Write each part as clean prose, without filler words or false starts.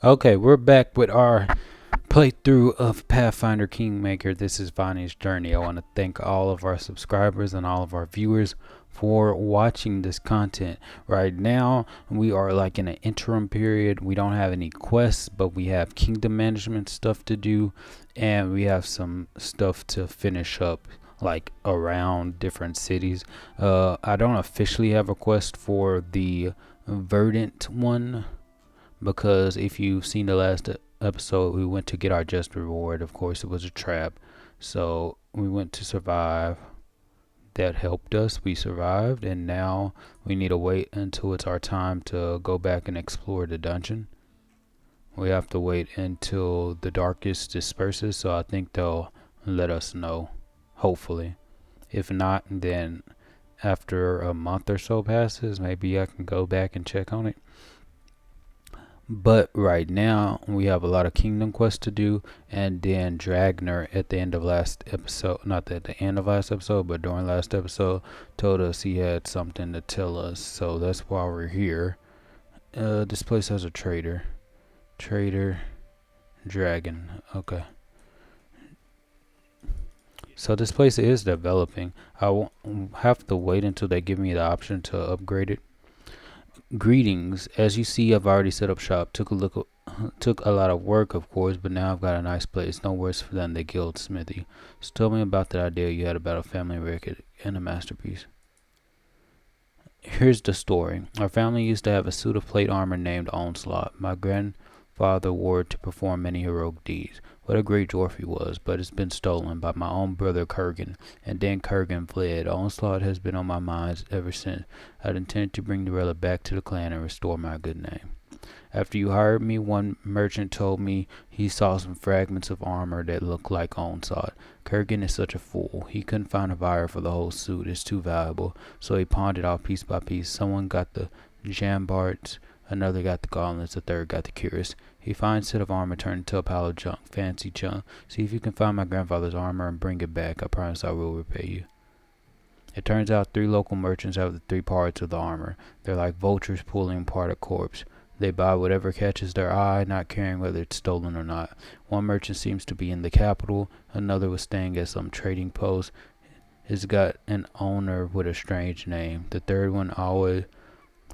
Okay, we're back with our playthrough of Pathfinder Kingmaker. This is Vanhi's journey. I want to thank all of our subscribers and all of our viewers for watching this content. Right now, we are like in an interim period. We don't have any quests, but we have kingdom management stuff to do, and we have some stuff to finish up like around different cities. I don't officially have a quest for the Verdant one because if you've seen the last episode, we went to get our just reward. Of course, it was a trap. So we went to survive. That helped us. We survived, and now we need to wait until it's our time to go back and explore the dungeon. We have to wait until the darkness disperses, so I think they'll let us know. Hopefully. If not, then after a month or so passes, maybe I can go back and check on it. But right now, we have a lot of Kingdom Quest to do, and then Dragner at the end of last episode, not at the end of last episode, but during last episode, told us he had something to tell us. So that's why we're here. This place has a trader. Trader, Dragon. Okay. So this place is developing. I won't have to wait until they give me the option to upgrade it. Greetings. As you see, I've already set up shop. Took a lot of work, of course, but now I've got a nice place. No worse than the guild smithy. So tell me about that idea you had about a family record and a masterpiece. Here's the story. Our family used to have a suit of plate armor named Onslaught. My grandfather wore it to perform many heroic deeds. What a great dwarf he was, but it's been stolen by my own brother Kurgan, and then Kurgan fled. Onslaught has been on my mind ever since. I'd intended to bring the relic back to the clan and restore my good name. After you hired me, one merchant told me he saw some fragments of armor that looked like Onslaught. Kurgan is such a fool. He couldn't find a buyer for the whole suit. It's too valuable. So he pawned it off piece by piece. Someone got the jambards, another got the gauntlets, a third got the cuirass. He finds a set of armor turned into a pile of junk, fancy junk. See if you can find my grandfather's armor and bring it back. I promise I will repay you. It turns out 3 local merchants have the 3 parts of the armor. They're like vultures pulling apart a corpse. They buy whatever catches their eye, not caring whether it's stolen or not. One merchant seems to be in the capital. Another was staying at some trading post. It's got an owner with a strange name. The third one always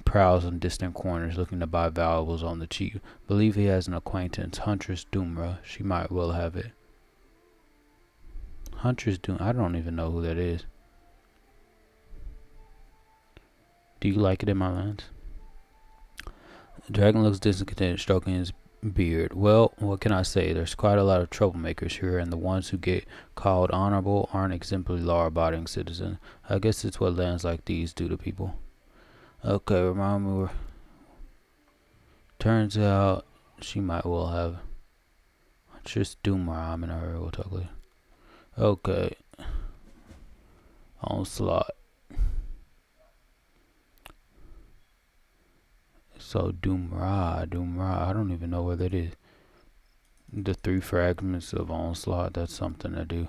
prowls in distant corners looking to buy valuables on the cheap. Believe he has an acquaintance, Huntress Doomra. She might well have it. Huntress Doom. I don't even know who that is. Do you like it in my lands? The dragon looks discontented, stroking his beard. Well, what can I say? There's quite a lot of troublemakers here, and the ones who get called honorable aren't exemplary law-abiding citizens. I guess it's what lands like these do to people. Okay, remind me where. Turns out she might well have. Just Doomra, I'm in a hurry, we'll talk later. Okay. Onslaught. So Doomra, I don't even know where that is. The 3 fragments of Onslaught, that's something to do.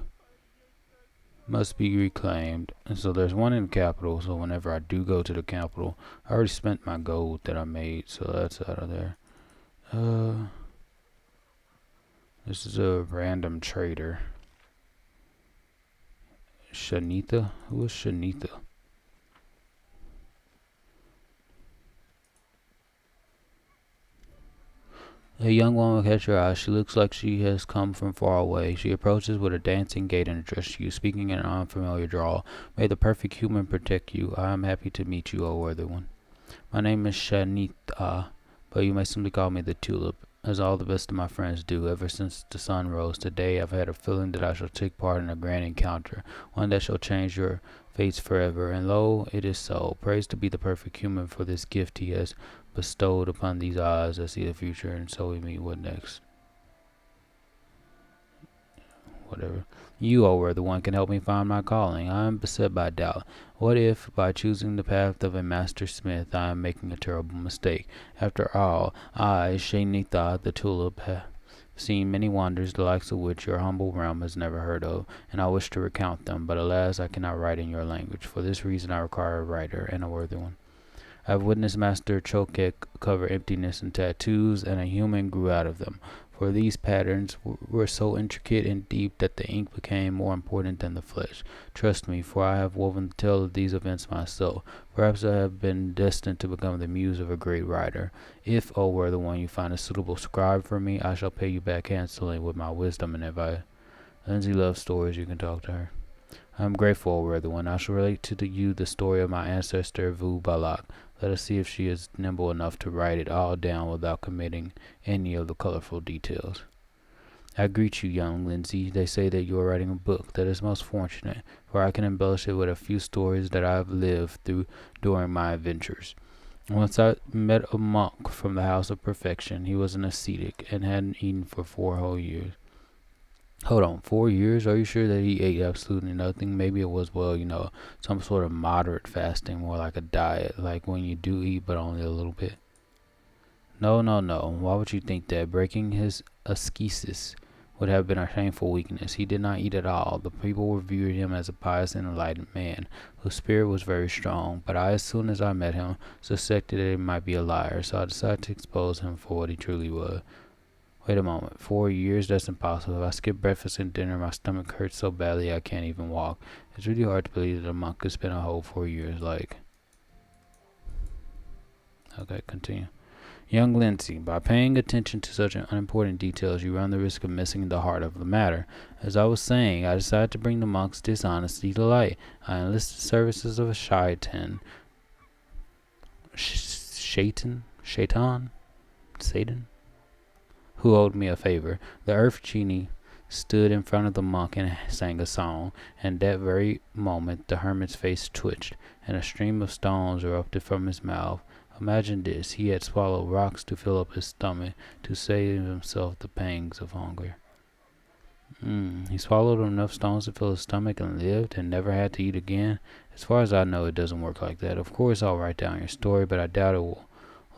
Must be reclaimed. And so there's one in the capital, so whenever I do go to the capital, I already spent my gold that I made, so that's out of there. This is a random trader. Shanita? Who is Shanita? A young woman will catch your eye. She looks like she has come from far away. She approaches with a dancing gait and addresses you, speaking in an unfamiliar drawl. May the perfect human protect you. I am happy to meet you, O worthy one. My name is Shanita, but you may simply call me the Tulip, as all the best of my friends do. Ever since the sun rose today, I've had a feeling that I shall take part in a grand encounter, one that shall change your fates forever. And lo, it is so. Praise to be the perfect human for this gift he has bestowed upon these eyes that see the future. And so we meet. What next? Whatever. You, O worthy one, can help me find my calling. I am beset by doubt. What if, by choosing the path of a master smith, I am making a terrible mistake? After all, I, Shanita the Tulip, have seen many wonders, the likes of which your humble realm has never heard of, and I wish to recount them, but alas, I cannot write in your language. For this reason I require a writer, and a worthy one. I've witnessed Master Chokek cover emptiness in tattoos, and a human grew out of them. For these patterns were so intricate and deep that the ink became more important than the flesh. Trust me, for I have woven the tale of these events myself. Perhaps I have been destined to become the muse of a great writer. If, O worthy one, you find a suitable scribe for me, I shall pay you back handsomely with my wisdom and advice. Lindsay loves stories. You can talk to her. I am grateful, O worthy one. I shall relate to you the story of my ancestor Vu Balak. Let us see if she is nimble enough to write it all down without committing any of the colorful details. I greet you, young Lindsay. They say that you are writing a book. That is most fortunate, for I can embellish it with a few stories that I have lived through during my adventures. Once I met a monk from the House of Perfection. He was an ascetic and hadn't eaten for 4 whole years. Hold on, 4 years? Are you sure that he ate absolutely nothing? Maybe it was, well, some sort of moderate fasting, more like a diet, like when you do eat, but only a little bit. No, no, no. Why would you think that? Breaking his ascesis would have been a shameful weakness. He did not eat at all. The people revered him as a pious and enlightened man, whose spirit was very strong, but I, as soon as I met him, suspected that he might be a liar, so I decided to expose him for what he truly was. Wait a moment. 4 years? That's impossible. If I skip breakfast and dinner, my stomach hurts so badly I can't even walk. It's really hard to believe that a monk could spend a whole 4 years like... Okay, continue. Young Lindsay, by paying attention to such unimportant details, you run the risk of missing the heart of the matter. As I was saying, I decided to bring the monk's dishonesty to light. I enlisted the services of a shaitan. Shaitan? Satan? Who owed me a favor. The earth genie stood in front of the monk and sang a song, and that very moment the hermit's face twitched, and a stream of stones erupted from his mouth. Imagine this, he had swallowed rocks to fill up his stomach, to save himself the pangs of hunger. He swallowed enough stones to fill his stomach and lived, and never had to eat again? As far as I know, it doesn't work like that. Of course I'll write down your story, but I doubt it will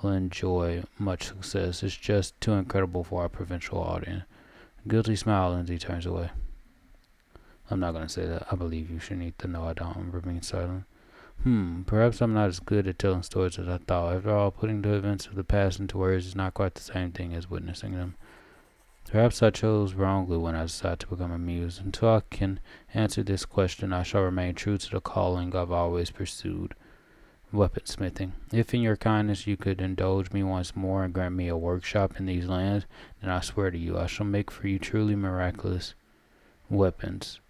enjoy much success. It's just too incredible for our provincial audience. Guilty smile, Lindsay turns away. I'm not going to say that. I believe you should need to know I don't remain silent. Perhaps I'm not as good at telling stories as I thought. After all, putting the events of the past into words is not quite the same thing as witnessing them. Perhaps I chose wrongly when I decided to become a muse. Until I can answer this question, I shall remain true to the calling I've always pursued. Weaponsmithing. If in your kindness you could indulge me once more and grant me a workshop in these lands, then I swear to you I shall make for you truly miraculous weapons,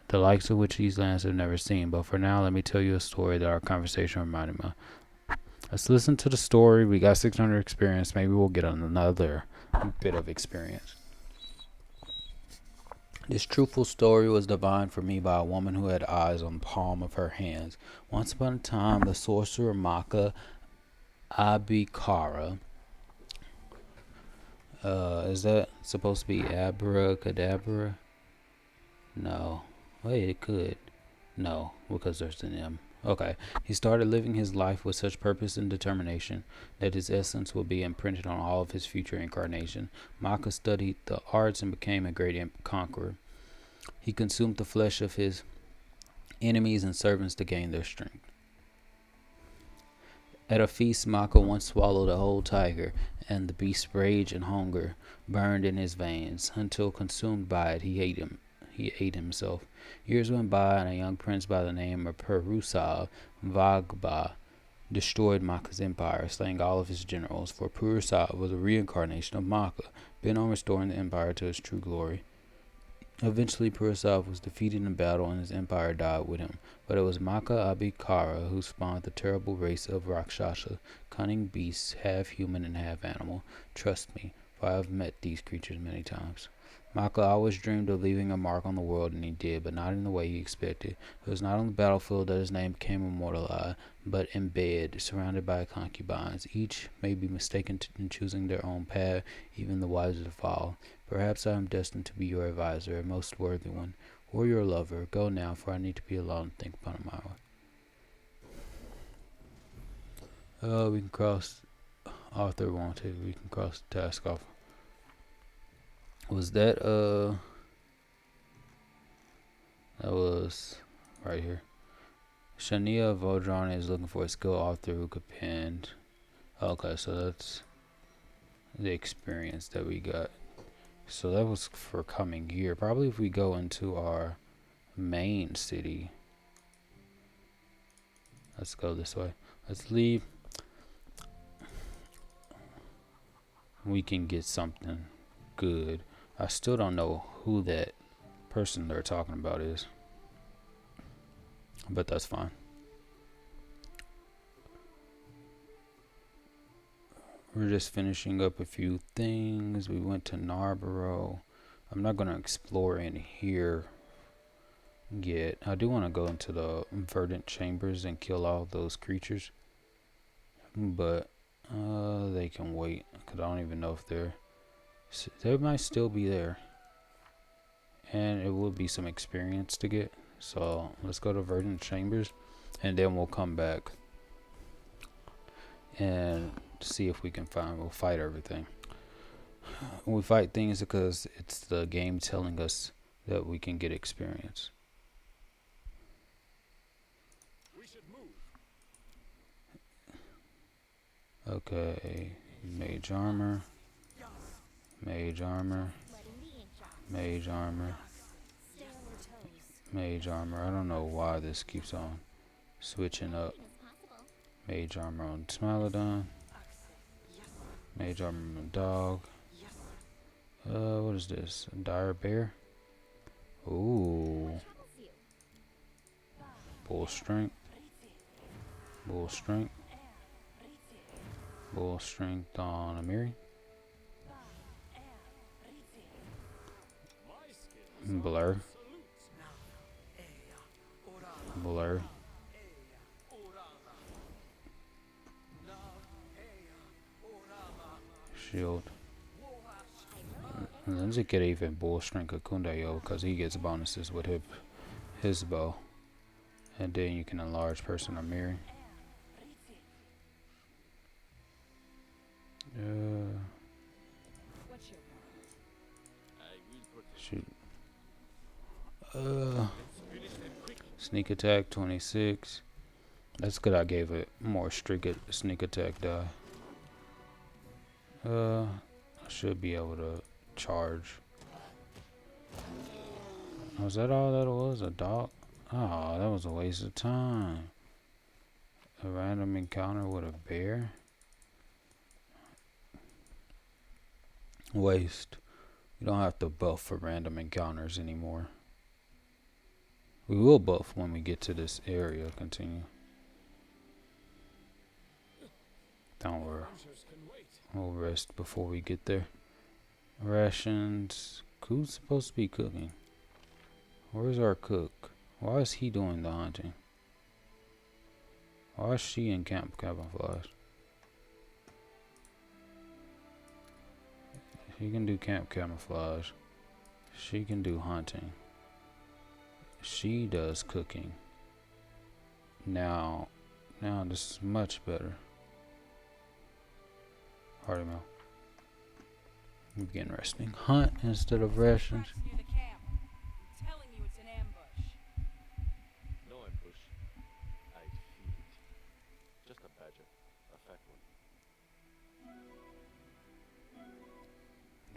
the likes of which these lands have never seen. But for now, let me tell you a story that our conversation reminded me of. Let's listen to the story. We got 600 experience. Maybe we'll get another bit of experience. This truthful story was divined for me by a woman who had eyes on the palm of her hands. Once upon a time, the sorcerer Maka Abikara, is that supposed to be abracadabra? No. Wait, it could. No, because there's an M. Okay. He started living his life with such purpose and determination that his essence would be imprinted on all of his future incarnation. Maka studied the arts and became a great conqueror. He consumed the flesh of his enemies and servants to gain their strength. At a feast, Maka once swallowed a whole tiger, and the beast's rage and hunger burned in his veins. Until consumed by it, he ate himself. Years went by, and a young prince by the name of Purusab Vagba destroyed Maka's empire, slaying all of his generals, for Purusab was a reincarnation of Maka, bent on restoring the empire to its true glory. Eventually, Purusab was defeated in battle and his empire died with him, but it was Maka Abhikara who spawned the terrible race of Rakshasa, cunning beasts, half human and half animal. Trust me, for I have met these creatures many times. Maka always dreamed of leaving a mark on the world, and he did, but not in the way he expected. It was not on the battlefield that his name became immortalized, but in bed, surrounded by concubines. Each may be mistaken in choosing their own path, even the wiser to fall. Perhaps I am destined to be your advisor, a most worthy one, or your lover. Go now, for I need to be alone and think upon a matter. We can cross Arthur wanted. We can cross the task off. Was that that was right here. Shania Vodron is looking for a skilled author who could pen. Okay, so that's the experience that we got. So that was for coming year. Probably if we go into our main city. Let's go this way. Let's leave. We can get something good. I still don't know who that person they're talking about is, but that's fine. We're just finishing up a few things. We went to Narborough. I'm not going to explore in here yet. I do want to go into the verdant chambers and kill all those creatures, but they can wait because I don't even know if they might still be there, and it will be some experience to get. So let's go to verdant chambers, and then we'll come back and see if we can we'll fight everything. We fight things because it's the game telling us that we can get experience. Okay, mage armor, mage armor, mage armor, mage armor. I don't know why this keeps on switching up. Mage armor on Smilodon, mage armor on dog. What is this? A dire bear? Ooh. Bull strength. Bull strength. Bull strength on Amiri. Blur. Blur. Shield. And then you get even bull strength of Kundayo because he gets bonuses with his bow. And then you can enlarge person Amiri. Shoot. Sneak attack 26. That's good. I gave it more sneak attack die. I should be able to charge. Was that all that was? A dog? Oh, that was a waste of time. A random encounter with a bear? Waste. We don't have to buff for random encounters anymore. We will buff when we get to this area. Continue. Don't worry. We'll rest before we get there. Rations. Who's supposed to be cooking? Where's our cook? Why is he doing the hunting? Why is she in camp camouflage? She can do camp camouflage. She can do hunting. She does cooking. Now this is much better. Hardy Mill. We begin resting. Hunt instead of rations.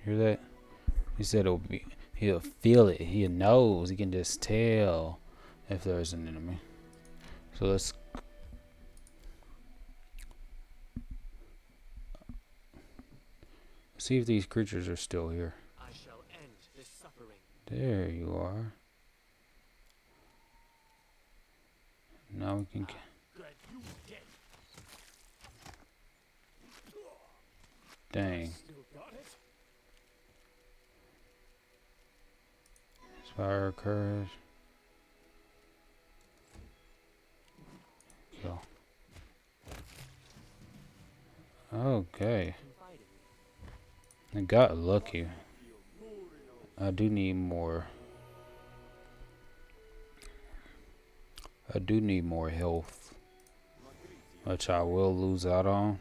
Hear that? He said he'll feel it. He knows. He can just tell if there's an enemy. So let's see if these creatures are still here. I shall end this suffering. There you are. Now we can. Dang. Fire courage. Go. Okay. I got lucky. I do need more. I do need more health, which I will lose out on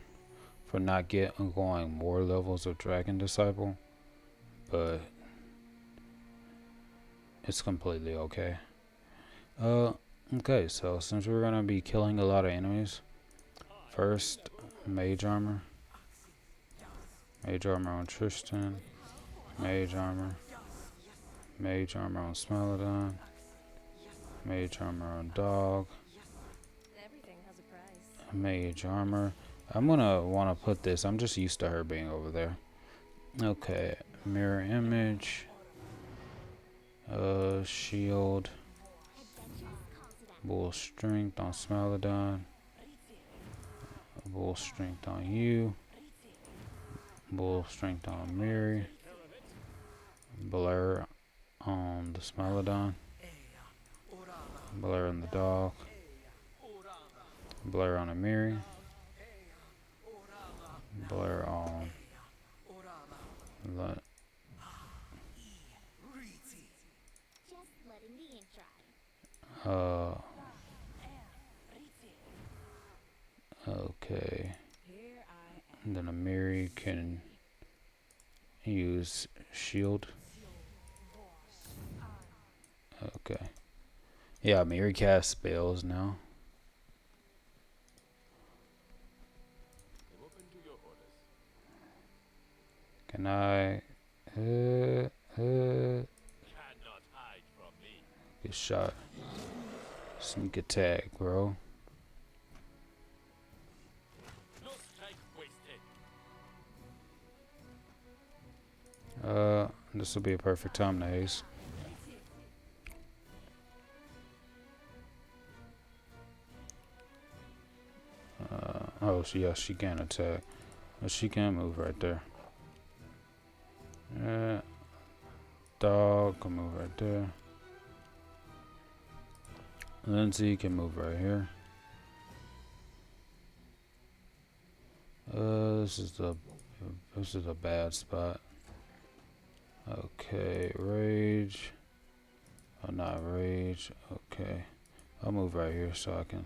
for not going more levels of Dragon Disciple, but it's completely okay. Okay, so since we're gonna be killing a lot of enemies, first mage armor. Mage armor on Tristan. Mage armor. Mage armor on Smeladon. Mage armor on Dog. Mage armor. I'm gonna wanna put this. I'm just used to her being over there. Okay, mirror image. Shield. Bull strength on Smeladon. Bull strength on you. Bull strength on Miri. Blur on the Smeladon. Blur on the Dog. Blur on Amiri. Blur on the okay. And then Amiri can use shield. Okay. Yeah, Amiri casts spells now. Can I get shot? Sneak attack, bro. This will be a perfect time to haste. Oh, she can attack. She can move right there. Dog can move right there. Lindsay can move right here. This is a bad spot. Okay, rage. Oh, not rage. Okay, I'll move right here so I can.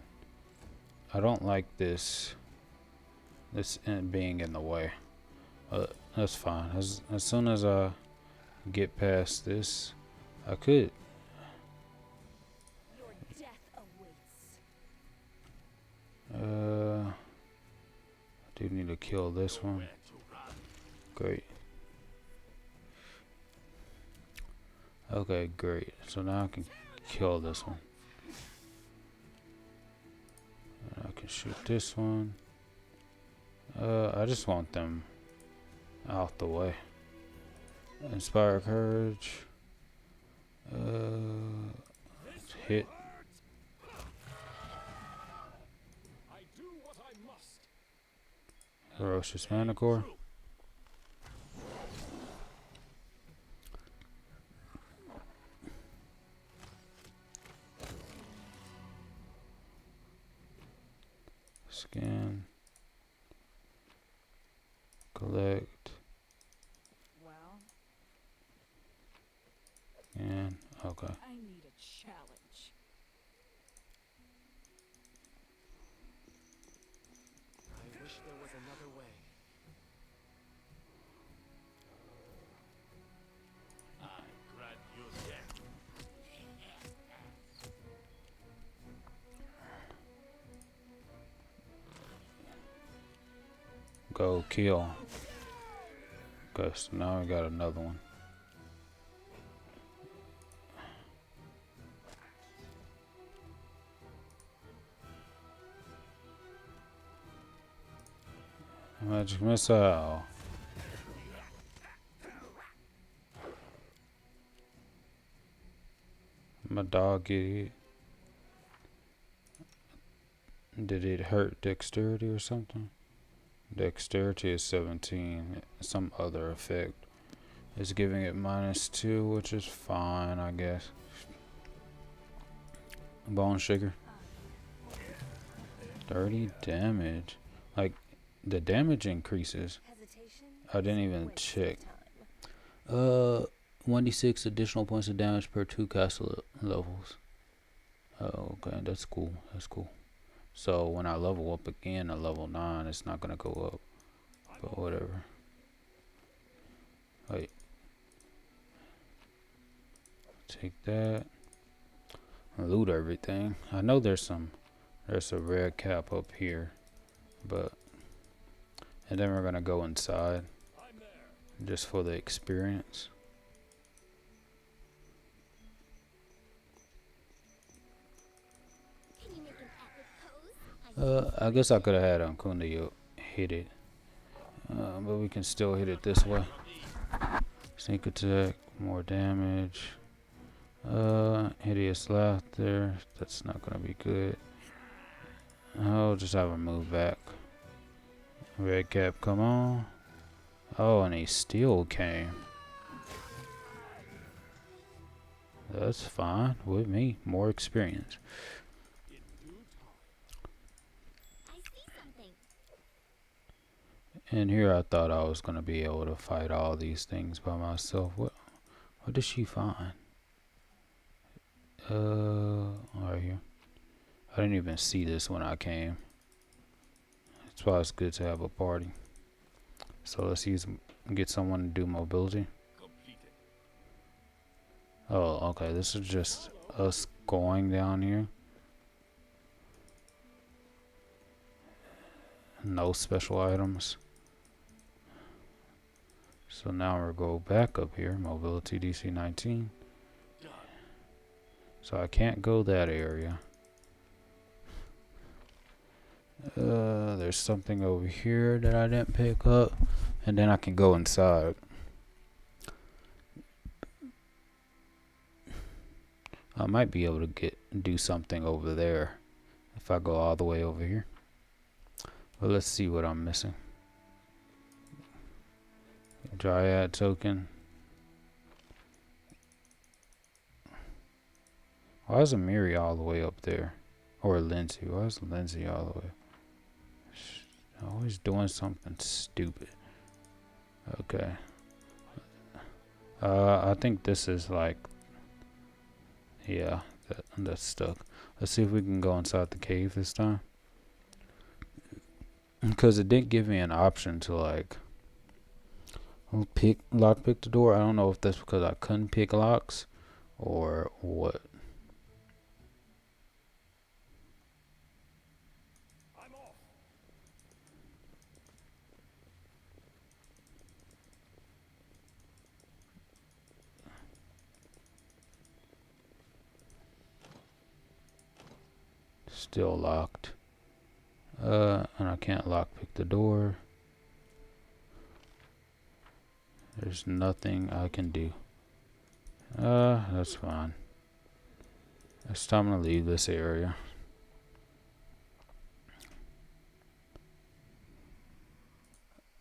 I don't like this being in the way. That's fine. As soon as I get past this, I could. I do need to kill this one. Great. Okay, great. So now I can kill this one. And I can shoot this one. I just want them out the way. Inspire courage. Hit. Ferocious Manicore. Scan. Collect. And okay. I need a challenge. I wish there was another way. I grant you death. Go kill. Okay, so now we got another one. Magic missile. My dog get it. Did it hurt dexterity or something? Dexterity is 17. Some other effect is giving it -2, which is fine, I guess. Bone shaker. 30 damage. Like, the damage increases. I didn't even check. 1d6 additional points of damage per 2 castle levels. Oh, okay, that's cool. That's cool. So when I level up again at level 9, it's not gonna go up. But whatever. Wait. Take that. loot everything. I know there's a red cap up here, but and then we're gonna go inside just for the experience. Can you make an epic pose? I guess I could have had Kundayo hit it, but we can still hit it this way. Sneak attack, more damage. Hideous laughter. That's not gonna be good. I'll just have him move back. Red cap, come on. Oh, and he still came. That's fine with me. More experience. I see something. And here I thought I was gonna be able to fight all these things by myself. What did she find? Right here. I didn't even see this when I came. That's why it's good to have a party. So let's get someone to do mobility. Oh, okay. This is just us going down here. No special items. So now we'll go back up here. Mobility DC 19. So I can't go that area. There's something over here that I didn't pick up. And then I can go inside. I might be able to do something over there if I go all the way over here. But let's see what I'm missing. Dryad token. Why is Amiri all the way up there? Or Lindsay. Why is Lindsay all the way? Always doing something stupid. Okay. I think this is like... Yeah, that's stuck. Let's see if we can go inside the cave this time. Because it didn't give me an option to like... lockpick the door. I don't know if that's because I couldn't pick locks or what. Still locked. And I can't lockpick the door. There's nothing I can do. That's fine. It's time to leave this area.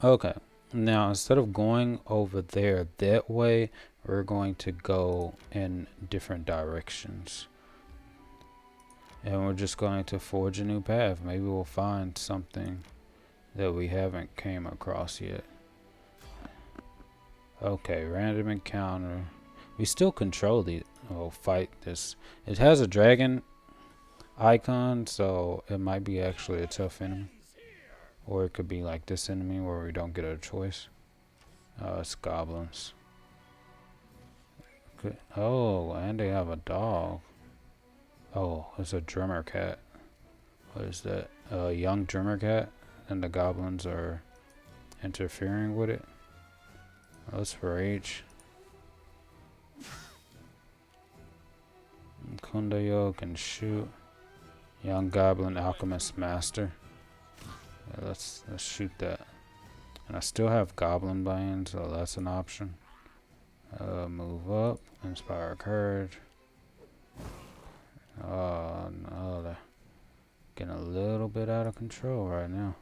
Okay. Now, instead of going over there that way, we're going to go in different directions. And we're just going to forge a new path. Maybe we'll find something that we haven't came across yet. Okay, random encounter. We still control the fight this. It has a dragon icon, so it might be actually a tough enemy. Or it could be like this enemy where we don't get a choice. It's goblins. Okay. Oh, and they have a dog. Oh, it's a drummer cat. What is that? A young drummer cat, and the goblins are interfering with it. Let's rage. Kundayo can shoot. Young goblin alchemist master. Yeah, let's shoot that. And I still have goblin bane, so that's an option. Move up. Inspire courage. Oh no, they're getting a little bit out of control right now.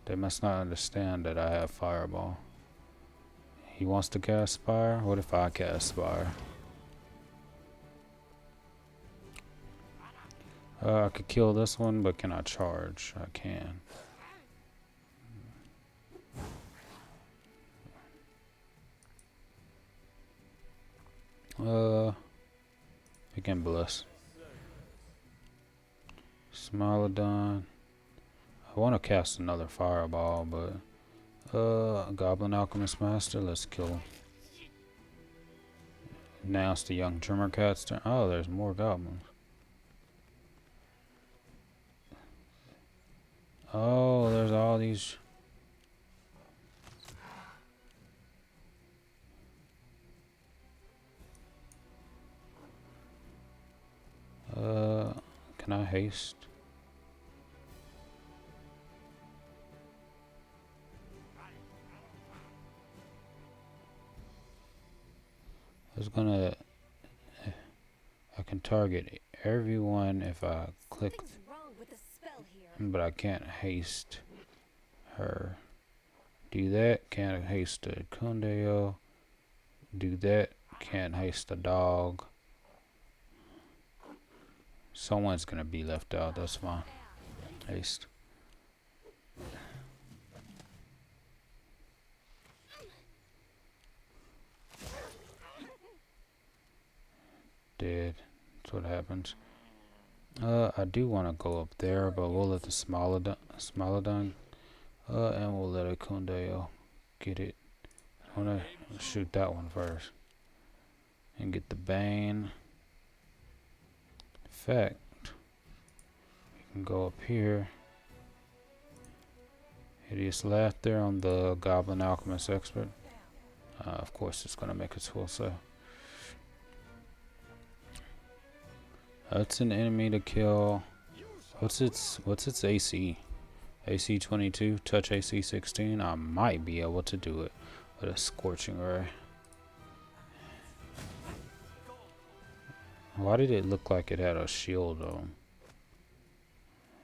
They must not understand that I have fireball. He wants to cast fire. What if I cast fire? I could kill this one, but can I charge? I can. We can bless. Smilodon. I want to cast another fireball, but Goblin Alchemist Master, let's kill him. Now it's the young drummer cat's turn. Oh, there's more goblins. Oh, there's all these. Can I haste? I was gonna. I can target everyone if I click, Something's wrong with the spell here. but I can't haste her. Do that, can't haste the Kundeo. Do that, can't haste the dog. Someone's gonna be left out, that's fine. Haste. Dead. That's what happens. I do want to go up there, but we'll let the Smilodon, and we'll let a Kundeo get it. I want to shoot that one first. And get the Bane. In fact, we can go up here. Hideous Laughter on the Goblin Alchemist Expert. Of course, it's going to make its full save. That's an enemy to kill. What's its AC? AC 22, touch AC 16. I might be able to do it with a Scorching Ray. Why did it look like it had a shield on?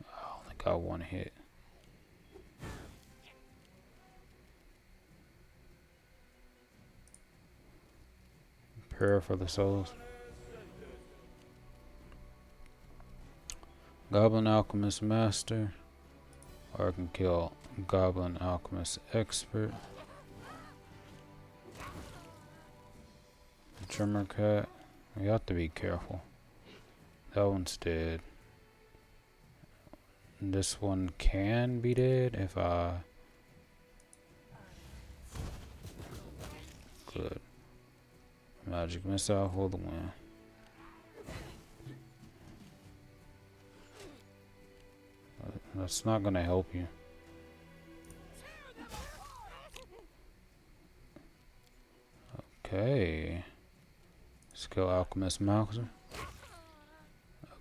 I only got one hit. Prayer for the souls. Goblin Alchemist Master. Or I can kill Goblin Alchemist Expert. Trimmer Cat. We have to be careful. That one's dead. This one can be dead if I... Good. Magic Missile for the win. That's not gonna help you. Okay. Skill Alchemist Mauser.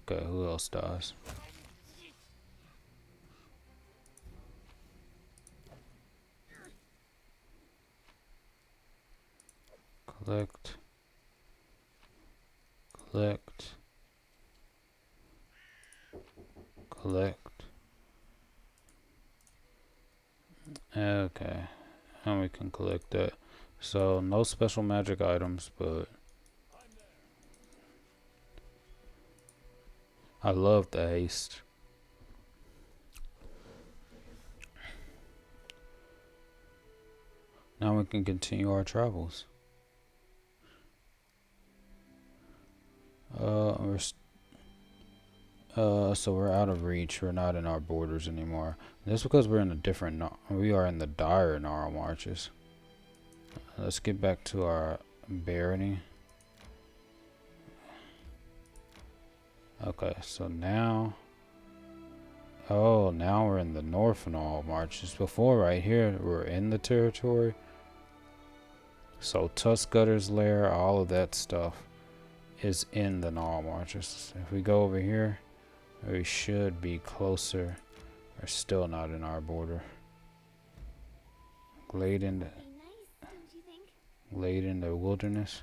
Okay, who else dies? Collect. Collect. Collect. Okay. And we can collect that. So, no special magic items, but I love the haste. Now we can continue our travels. So we're out of reach. We're not in our borders anymore. That's because we're in a different. We are in the dire Gnarl Marches. Let's get back to our barony. Okay, so now. Oh, now we're in the North Gnarl Marches. Before, right here, we're in the territory. So Tuskgutter's lair, all of that stuff is in the Gnarl Marches. If we go over here, we should be closer. We're still not in our border. Glade in the, Pretty nice, don't you think? Glade in the wilderness.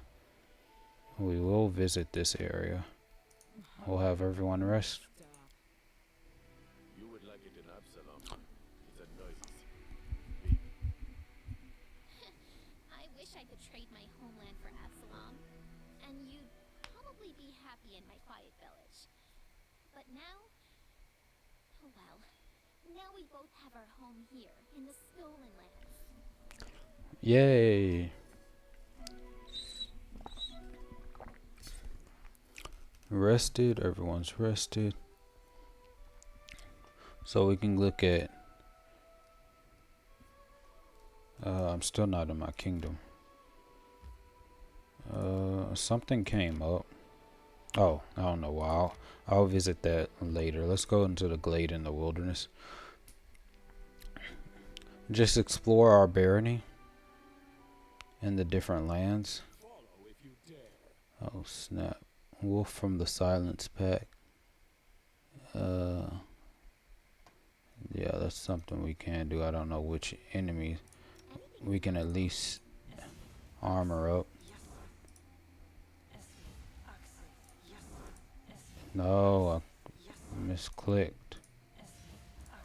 We will visit this area. We'll have everyone rest. You would like it in Absalom. It's a noisy. I wish I could trade my homeland for Absalom, and you'd probably be happy in my quiet village. But now, oh well, now we both have our home here in the Stolen Lands. Yay! Rested, everyone's rested. So we can look at. I'm still not in my kingdom. Something came up. Oh, I don't know why. I'll visit that later. Let's go into the glade in the wilderness. just explore our barony in the different lands. Oh snap. Wolf from the Silence Pack. Yeah, that's something we can do. I don't know which enemies. We can at least armor up. No, I misclicked.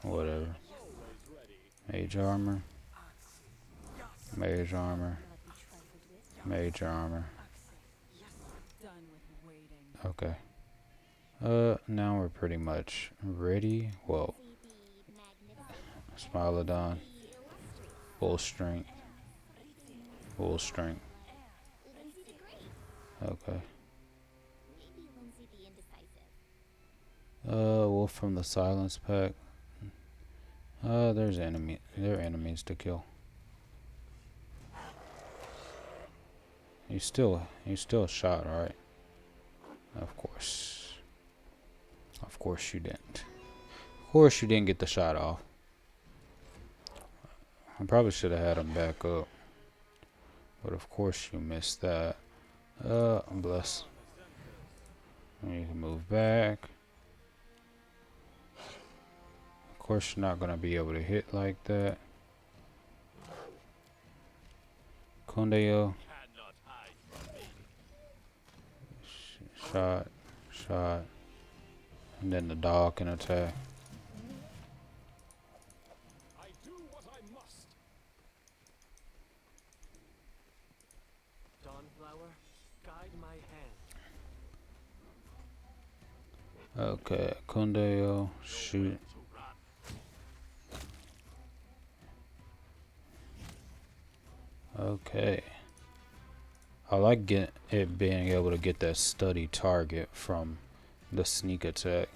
Whatever. Mage armor. Mage armor. Mage armor. Okay. Now we're pretty much ready. Well, Smilodon. Full strength. Full strength. Okay. Wolf from the Silence Pack. There's enemy. There are enemies to kill. You still shot, right? Of course. Of course you didn't. Of course you didn't get the shot off. I probably should have had him back up. But of course you missed that. I'm blessed. You can move back. Of course you're not gonna be able to hit like that. Kondeo. Shot. Shot. And then the dog can attack. I do what I must. Dawnflower, guide my hand. Okay, Kondeo, shoot. Okay. I like it being able to get that steady target from the sneak attack.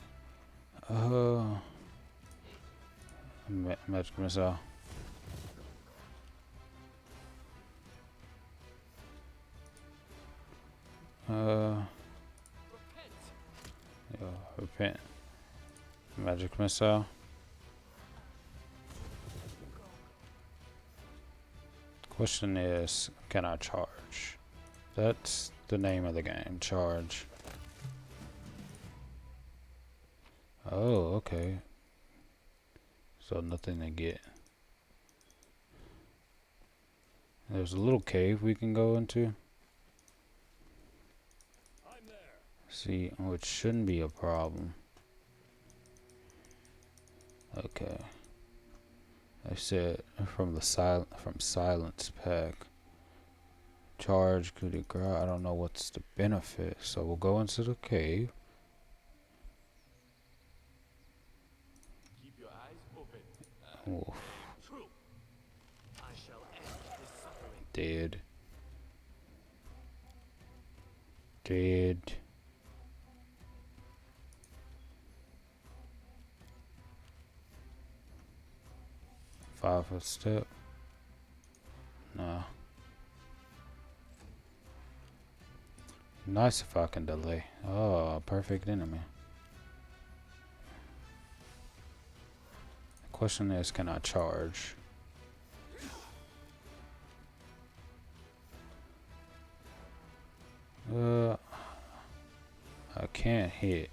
Magic missile. Yeah, repent. Magic missile. Question is, can I charge? That's the name of the game, charge. Oh, okay. So nothing to get. There's a little cave we can go into. See, which shouldn't be a problem. Okay. I said from Silence Pack. Charge coup de grace. I don't know what's the benefit. So we'll go into the cave. Keep your eyes open. Wolf. True. I shall end his suffering. Dead. Dead. Five-foot step. Nah. Nice if I can delay. Oh, perfect enemy. The question is, can I charge? I can't hit.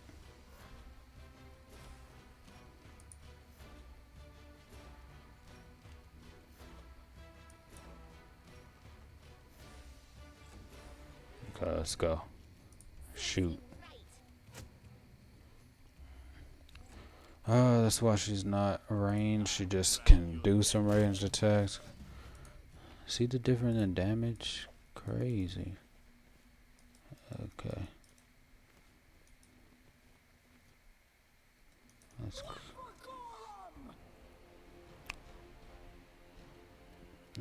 Okay, let's go. Shoot. That's why she's not ranged. She just can do some ranged attacks. See the difference in damage? Crazy. Okay. That's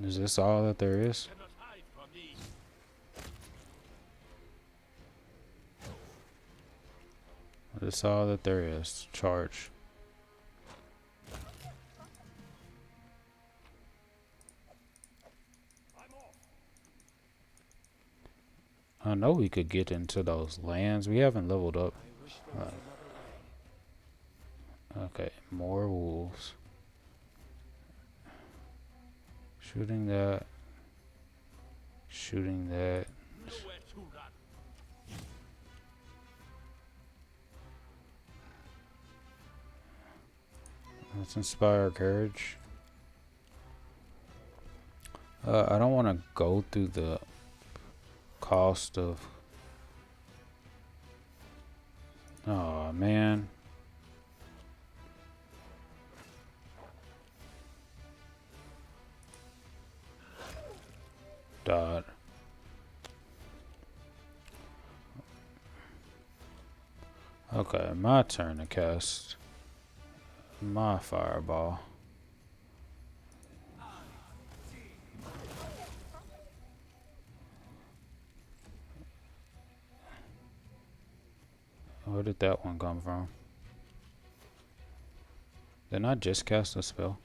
Is this all that there is? Cannot hide from me. That's all that there is. Charge. I'm off. I know we could get into those lands. We haven't leveled up. I wish there was another way. Okay, more wolves. Shooting that. Shooting that. Nowhere to run. Let's inspire courage. I don't want to go through the cost of. Oh man. Dot. Okay, my turn to cast my fireball. Where did that one come from? Didn't I just cast a spell?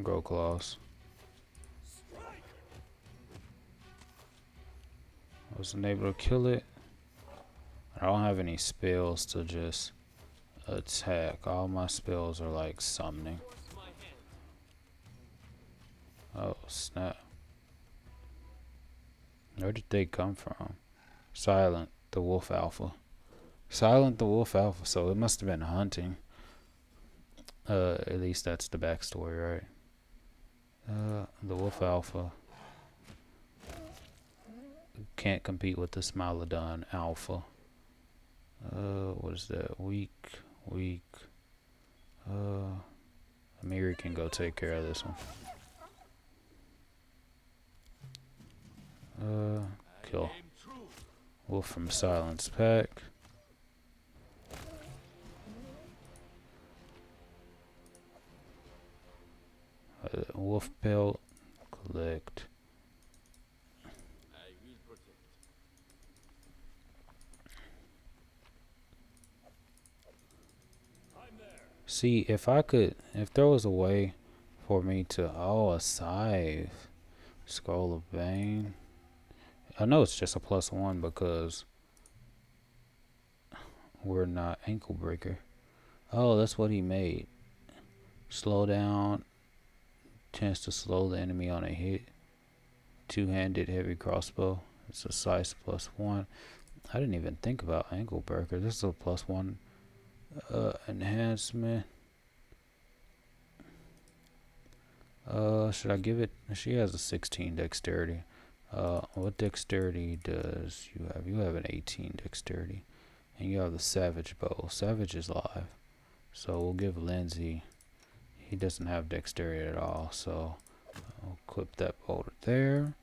Grow claws. Wasn't able to kill it. I don't have any spells to just attack. All my spells are like summoning. Force my hand. Oh snap. Where did they come from? Silent the Wolf Alpha. Silent the Wolf Alpha, so it must have been hunting. At least that's the backstory, right? The Wolf Alpha can't compete with the Smilodon Alpha. What is that? Weak. Amiri can go take care of this one. Kill. Aim true. Wolf from Silence Pack. Wolf Pelt. Collect. I will protect. I'm there. See, if there was a way for me to, a scythe. Scroll of Bane. I know it's just a +1 because we're not Ankle Breaker. Oh, that's what he made. Slow down. Chance to slow the enemy on a hit. Two-handed heavy crossbow. It's a size +1. I didn't even think about Ankle Breaker. This is a +1 enhancement. Should I give it? She has a 16 dexterity. What dexterity does you have? You have an 18 dexterity. And you have the Savage Bow. Savage is live. So we'll give Lindsay. He doesn't have dexterity at all. So I'll clip that boulder there.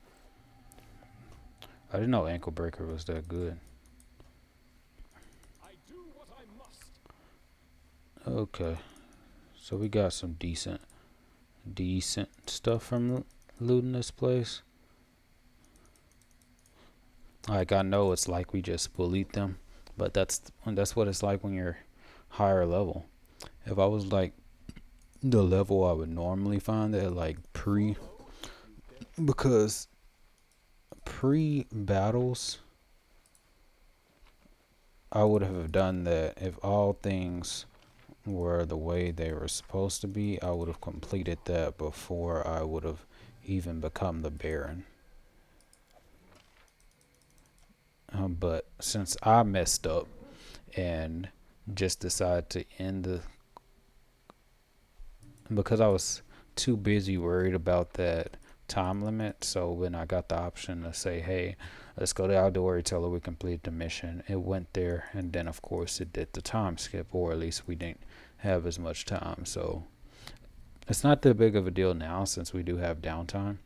I didn't know Ankle Breaker was that good. I do what I must. Okay. So we got some decent stuff from looting this place. Like, I know it's like we just bullied them, but that's what it's like when you're higher level. If I was like the level I would normally find at like because pre-battles I would have done that. If all things were the way they were supposed to be, I would have completed that before I would have even become the Baron. But since I messed up and just decided to end because I was too busy worried about that time limit, so when I got the option to say, hey, let's go to Aldori, tell her we completed the mission, it went there, and then of course it did the time skip, or at least we didn't have as much time. So it's not that big of a deal now since we do have downtime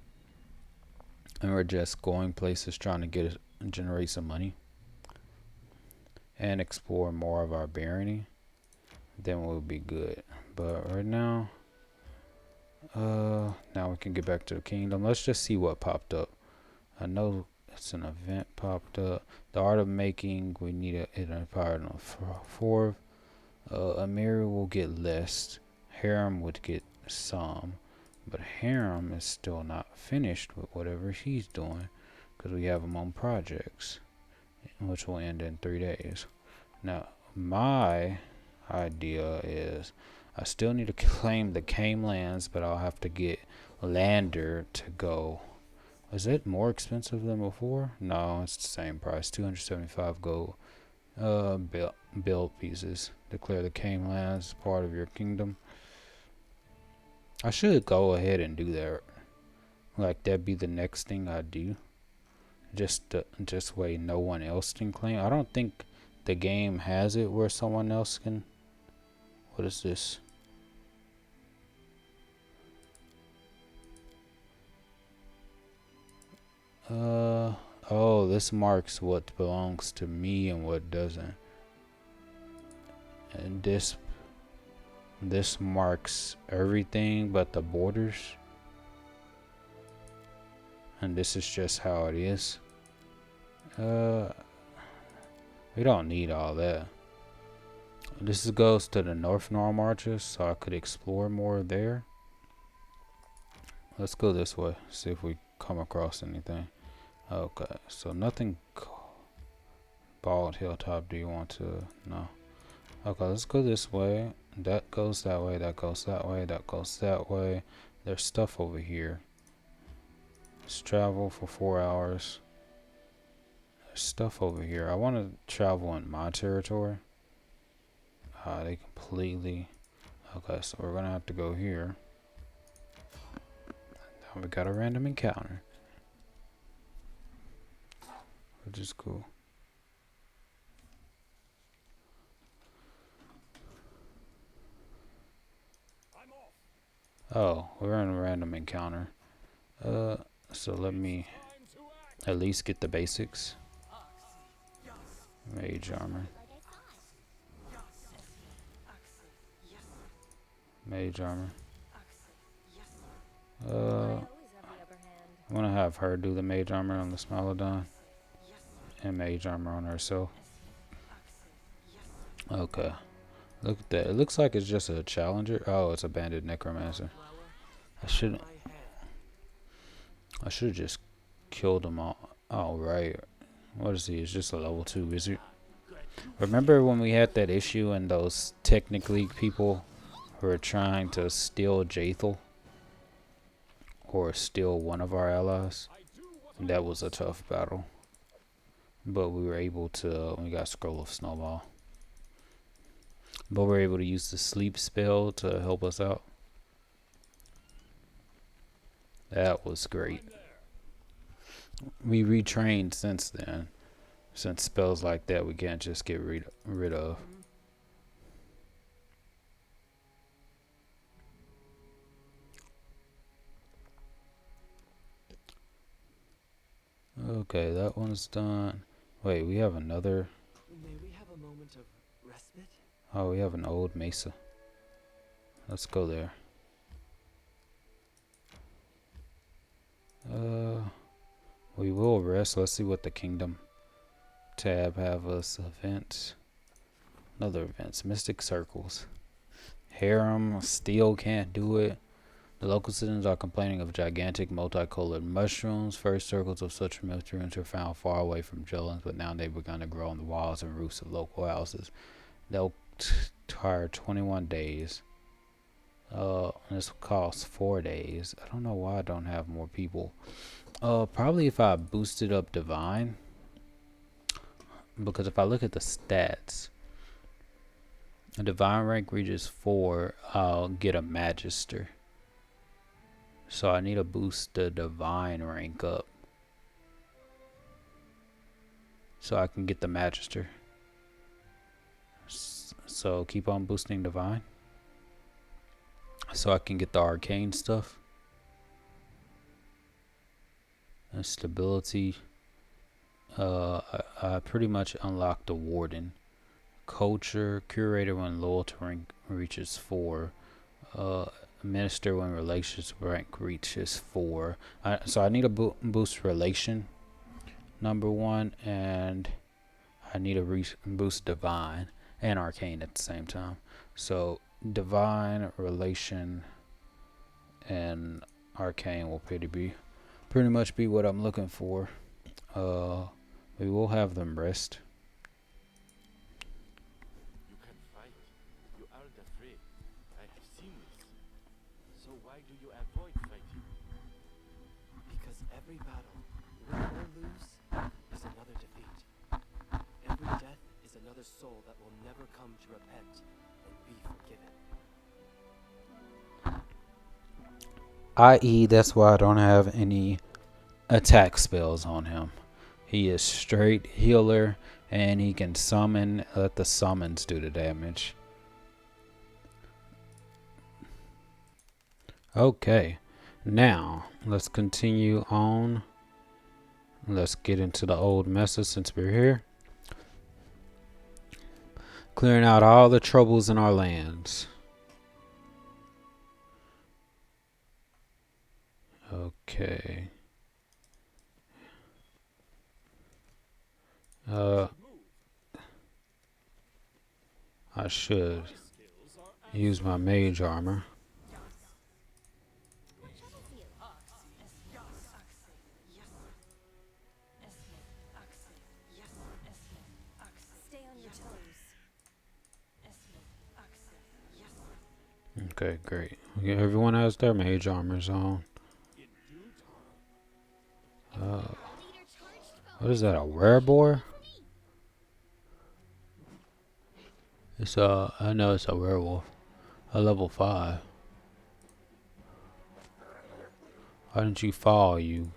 and we're just going places trying to generate some money and explore more of our barony. Then we'll be good. But right now we can get back to the kingdom. Let's just see what popped up. I know it's an event popped up. The art of making, we need it empowered on 4. Amiri will get less. Harem would get some. But Harem is still not finished with whatever he's doing because we have him on projects, which will end in 3 days. Now, my idea is I still need to claim the Came lands, but I'll have to get lander to go. Is it more expensive than before? No, it's the same price. 275 gold. Build pieces. Declare the Cane lands part of your kingdom. I should go ahead and do that. Like that'd be the next thing I do. Just way no one else can claim. I don't think the game has it where someone else can. What is this? Oh, this marks what belongs to me and what doesn't. And this marks everything but the borders. And this is just how it is. We don't need all that. This goes to the North Norm Arches, so I could explore more there. Let's go this way, see if we come across anything. Okay, so nothing. Bald Hilltop, do you want to? No. Okay, let's go this way. That goes that way, that goes that way, that goes that way. There's stuff over here. Let's travel for 4 hours. There's stuff over here. I want to travel in my territory. They completely. Okay, so we're gonna have to go here. Now we got a random encounter, which is cool. Oh, we're in a random encounter. So let me at least get the basics. Mage armor. Mage armor. I'm gonna have her do the mage armor on the Smilodon. And mage armor on herself. Okay. Look at that. It looks like it's just a challenger. Oh, it's a banded necromancer. I should have just killed them all. Oh, right. What is he? It's just a level 2 wizard. Remember when we had that issue and those technically people who were trying to steal Jathel? Or steal one of our allies? That was a tough battle. But we were able to, we got Scroll of Snowball. But we were able to use the sleep spell to help us out. That was great. We retrained since then. Since spells like that we can't just get rid of. Okay, that one's done. Wait, we have another. May we have a moment of respite? Oh, we have an old mesa. Let's go there. We will rest. Let's see what the kingdom tab have us. Events. Another events. Mystic circles. Harem still can't do it. The local citizens are complaining of gigantic multicolored mushrooms. First circles of such mushrooms were found far away from Jellins, but now they've begun to grow on the walls and roofs of local houses. They'll require 21 days. This will cost 4 days. I don't know why I don't have more people. Probably if I boosted up Divine. Because if I look at the stats, a Divine rank reaches 4, I'll get a Magister. So I need to boost the Divine rank up. So I can get the Magister. So keep on boosting Divine. So I can get the Arcane stuff. And stability. I pretty much unlocked the Warden. Culture. Curator when loyalty rank reaches 4. Minister when relations rank reaches 4. So I need to boost relation, number 1, and I need to boost Divine and Arcane at the same time. So Divine, relation, and Arcane will pretty much be what I'm looking for. We will have them rest. You can fight. You aren't afraid. I have seen this. So why do you avoid fighting? a soul that will never come to repent and be forgiven. I.e., that's why I don't have any attack spells on him. He is straight healer, and he can summon. Let the summons do the damage. Okay, now let's continue on. Let's get into the old messes since we're here. Clearing out all the troubles in our lands. Okay. I should use my mage armor. What troubles you? Stay on your toes. Okay, great. Okay, everyone has their mage armors on. Leader charged What is that, a werebore? It's I know it's a werewolf. A level 5. Why didn't you fall, you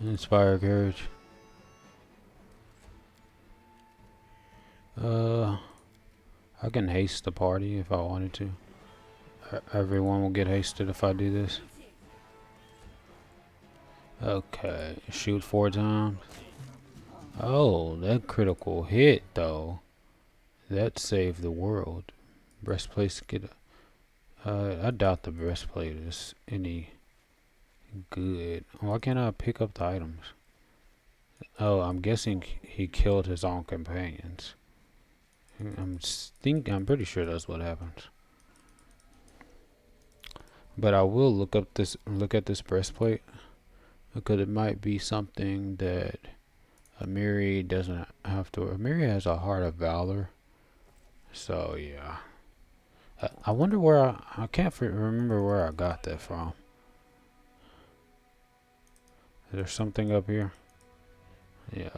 inspire courage? I can haste the party if I wanted to. Everyone will get hasted if I do this. Okay, shoot 4 times. Oh, that critical hit though. That saved the world. Breastplate get. I doubt the breastplate is any good. Why can't I pick up the items? Oh, I'm guessing he killed his own companions. I'm pretty sure that's what happens. But I will look at this breastplate because it might be something that Amiri doesn't have to. Amiri has a heart of valor, so yeah. I wonder where I can't remember where I got that from. Is there something up here? Yeah,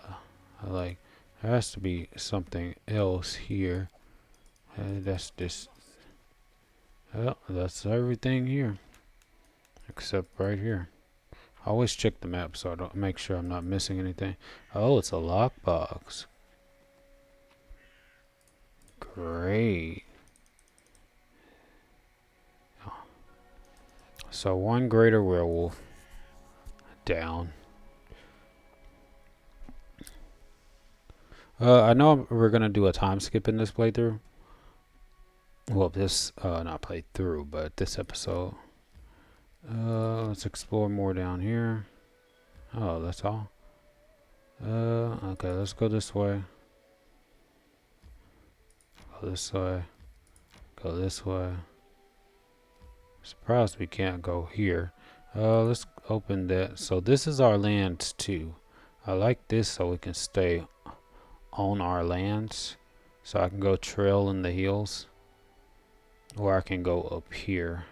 there has to be something else here. That's just. Well, that's everything here, except right here. I always check the map so I don't make sure I'm not missing anything. Oh, it's a lockbox. Great. So one greater werewolf down. I know we're gonna do a time skip in this playthrough. Well, this not playthrough, but this episode. Let's explore more down here. Oh, that's all. Okay, let's go this way. Go this way. Go this way. Surprised we can't go here. Let's open that. So this is our lands too. I like this so we can stay on our lands. So I can go trail in the hills. Or I can go up here.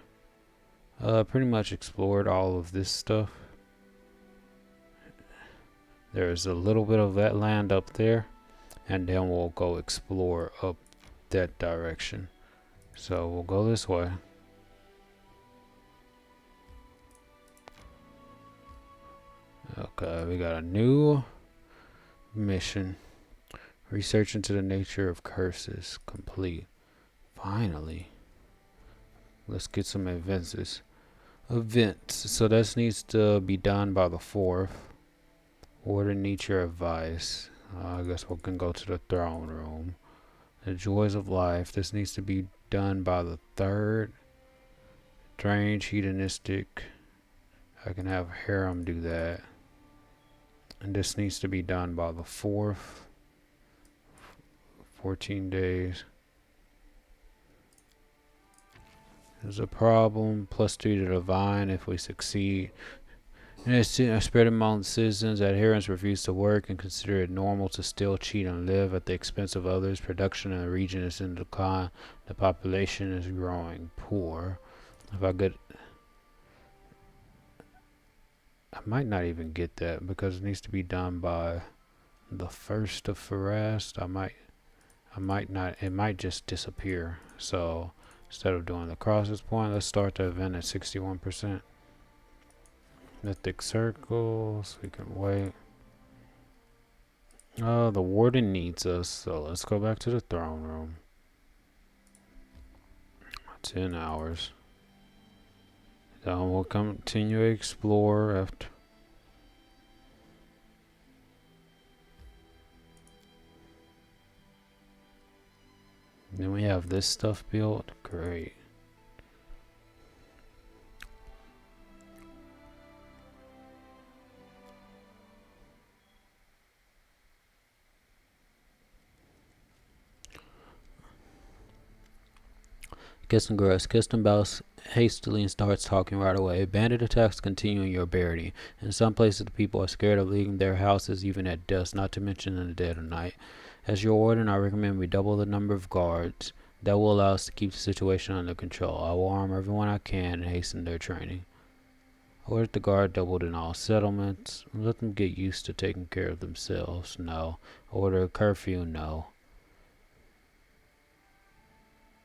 Pretty much explored all of this stuff. There's a little bit of that land up there. And then we'll go explore up that direction. So we'll go this way. Okay, we got a new mission. Research into the nature of curses. Complete. Finally. Let's get some events. So this needs to be done by the 4th. Order needs your advice. I guess we can go to the throne room. The joys of life. This needs to be done by the 3rd. Strange, hedonistic. I can have Harem do that. And this needs to be done by the 4th. 14 days. There's a problem. +2 to divine if we succeed. And it's spread among citizens. Adherents refuse to work and consider it normal to steal, cheat, and live at the expense of others. Production in the region is in decline. The population is growing poor. If I could, I might not even get that because it needs to be done by the first of Farast, I might not, it might just disappear. So instead of doing the crosses point, let's start the event at 61%. Mythic circles, we can wait. Oh, the warden needs us, so let's go back to the throne room. 10 hours. Then we'll continue to explore after. Then we have this stuff built. Great. Kirsten grows. Kirsten bows hastily and starts talking right away. Bandit attacks continue in your barony. In some places, the people are scared of leaving their houses even at dusk, not to mention in the dead of night. As your warden, I recommend we double the number of guards. That will allow us to keep the situation under control. I will arm everyone I can and hasten their training. Order the guard doubled in all settlements. Let them get used to taking care of themselves. No. Order a curfew. No.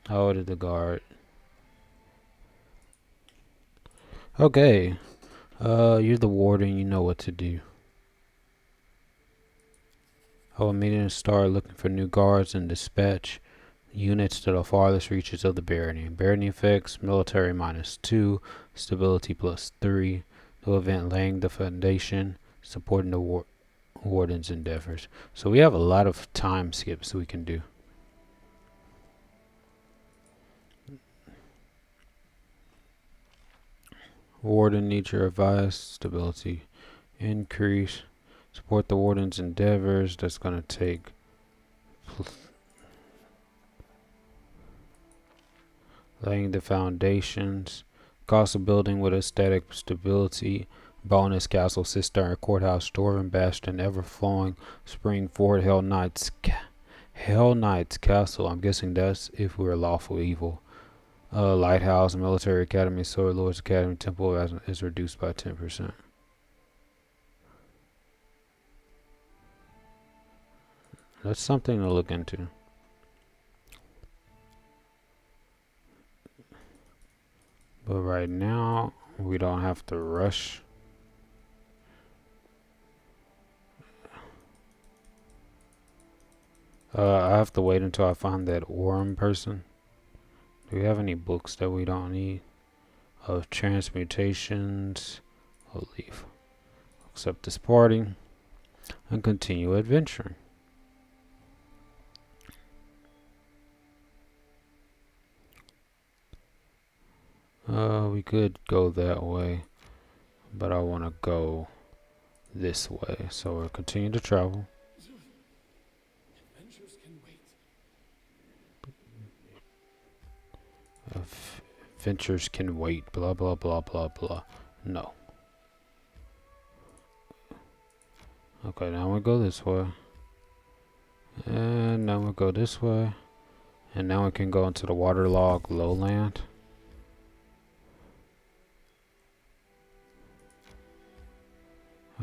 I ordered the guard. Okay. You're the warden. You know what to do. I will immediately start looking for new guards and dispatch units to the farthest reaches of the barony. Barony effects: military -2, stability +3. No event laying the foundation, supporting the warden's endeavors. So we have a lot of time skips we can do. Warden needs your advice. Stability increase. Support the warden's endeavors. That's going to take laying the foundations. Cost of building with a static stability bonus: castle, cistern, courthouse, storeroom, bastion, ever-flowing spring, fort, Hell Knights castle. I'm guessing that's if we're lawful evil. Lighthouse, military academy, sword lords academy, temple is reduced by 10%. That's something to look into. But right now, we don't have to rush. I have to wait until I find that Orm person. Do we have any books that we don't need? Of transmutations. I'll leave. Accept this party. And continue adventuring. We could go that way, but I want to go this way, so we'll continue to travel. Adventures can wait. Adventures can wait, blah blah blah blah blah. No. Okay, now we go this way. And now we go this way. And now we can go into the waterlogged lowland.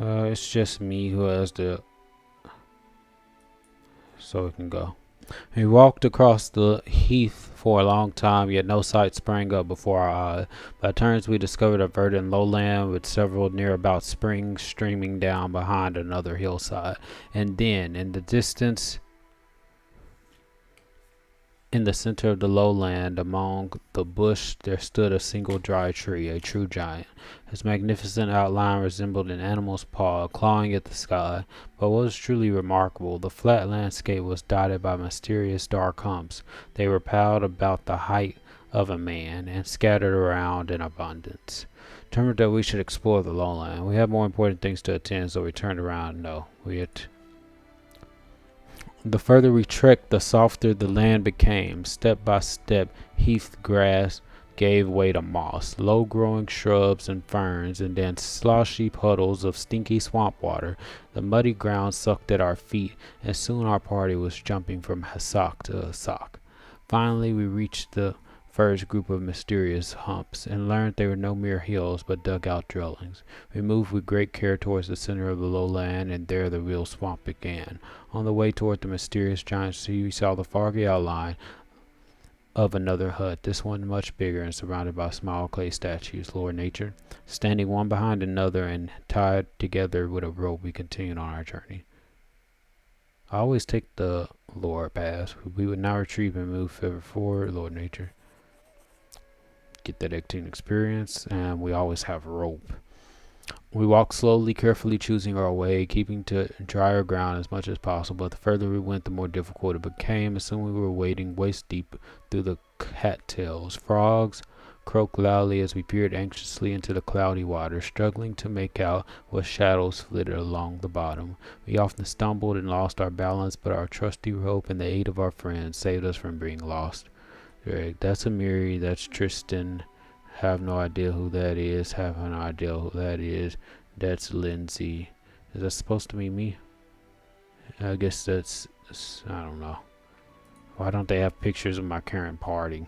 It's just me who has the... So we can go. We walked across the heath for a long time, yet no sight sprang up before our eyes. By turns we discovered a verdant lowland with several near-about springs streaming down behind another hillside. And then, in the distance, in the center of the lowland, among the bush, there stood a single dry tree, a true giant. Its magnificent outline resembled an animal's paw, clawing at the sky. But what was truly remarkable, the flat landscape was dotted by mysterious dark humps. They were piled about the height of a man, and scattered around in abundance. Determined that we should explore the lowland. We had more important things to attend, so we turned around. No, we had... The further we trekked, the softer the land became. Step by step, heath grass gave way to moss, low-growing shrubs and ferns, and then sloshy puddles of stinky swamp water. The muddy ground sucked at our feet, and soon our party was jumping from hassock to hassock. Finally, we reached the first group of mysterious humps, and learned they were no mere hills but dug-out dwellings. We moved with great care towards the center of the lowland, and there the real swamp began. On the way toward the mysterious giant sea, we saw the foggy outline of another hut, this one much bigger and surrounded by small clay statues, Lord Nature. Standing one behind another and tied together with a rope, we continued on our journey. I always take the lower path. We would now retrieve and move further forward, Lord Nature. Get that 18 experience, and we always have rope. We walked slowly, carefully choosing our way, keeping to drier ground as much as possible. The further we went, the more difficult it became, and soon we were wading waist deep through the cattails. Frogs croaked loudly as we peered anxiously into the cloudy water, struggling to make out what shadows flitted along the bottom. We often stumbled and lost our balance, but our trusty rope and the aid of our friends saved us from being lost. That's Amiri, that's Tristan. Have no idea who that is. Have no idea who that is. That's Lindsay. Is that supposed to be me? I guess that's, I don't know. Why don't they have pictures of my current party?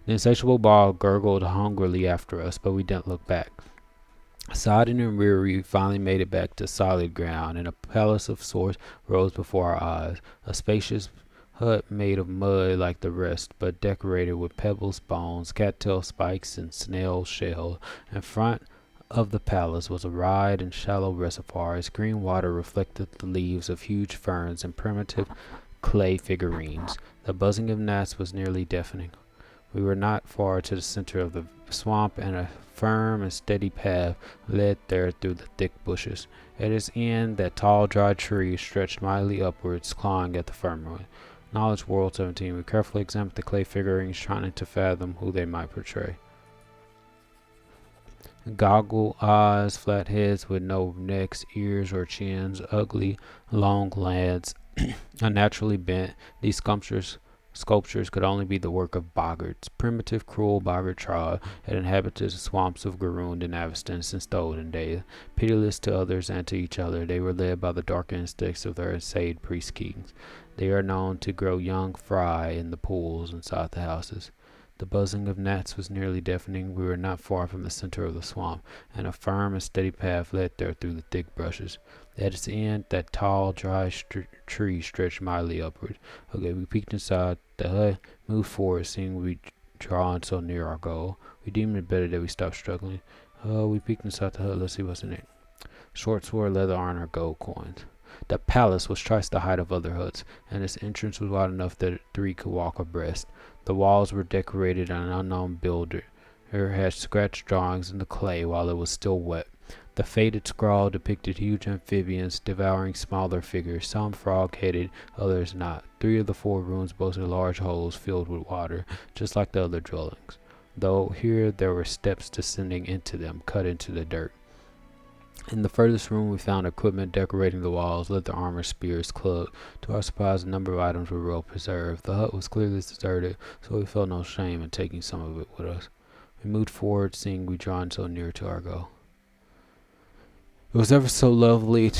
The insatiable ball gurgled hungrily after us, but we didn't look back. Side and rear, we finally made it back to solid ground, and a palace of sorts rose before our eyes. A spacious hut made of mud like the rest, but decorated with pebbles, bones, cattail spikes, and snail shells. In front of the palace was a wide and shallow reservoir. Its green water reflected the leaves of huge ferns and primitive clay figurines. The buzzing of gnats was nearly deafening. We were not far to the center of the swamp, and a firm and steady path led there through the thick bushes. At its end, that tall, dry tree stretched mildly upwards, clawing at the firmament. Knowledge World 17. We carefully examined the clay figurines, trying to fathom who they might portray. Goggle eyes, flat heads with no necks, ears, or chins, ugly, long lads, unnaturally bent. These sculptures could only be the work of boggarts. Primitive, cruel boggart tribe had inhabited the swamps of Garoon and Aveston since the olden days. Pitiless to others and to each other, they were led by the dark instincts of their insane priest kings. They are known to grow young fry in the pools inside the houses. The buzzing of gnats was nearly deafening. We were not far from the center of the swamp, and a firm and steady path led there through the thick brushes. At its end, that tall, dry tree stretched mildly upward. Okay, we peeked inside the hut, moved forward, seeing we drawn so near our goal. We deemed it better that we stopped struggling. We peeked inside the hut. Let's see what's in it. Short sword, leather armor, gold coins. The palace was twice the height of other huts, and its entrance was wide enough that three could walk abreast. The walls were decorated, and an unknown builder had scratched drawings in the clay while it was still wet. The faded scrawl depicted huge amphibians devouring smaller figures, some frog-headed, others not. 3 of the 4 rooms boasted large holes filled with water, just like the other dwellings, though here there were steps descending into them, cut into the dirt. In the furthest room, we found equipment decorating the walls, leather armor, spears, clubs. To our surprise, a number of items were well preserved. The hut was clearly deserted, so we felt no shame in taking some of it with us. We moved forward, seeing we drawn so near to our goal. It was ever so lovely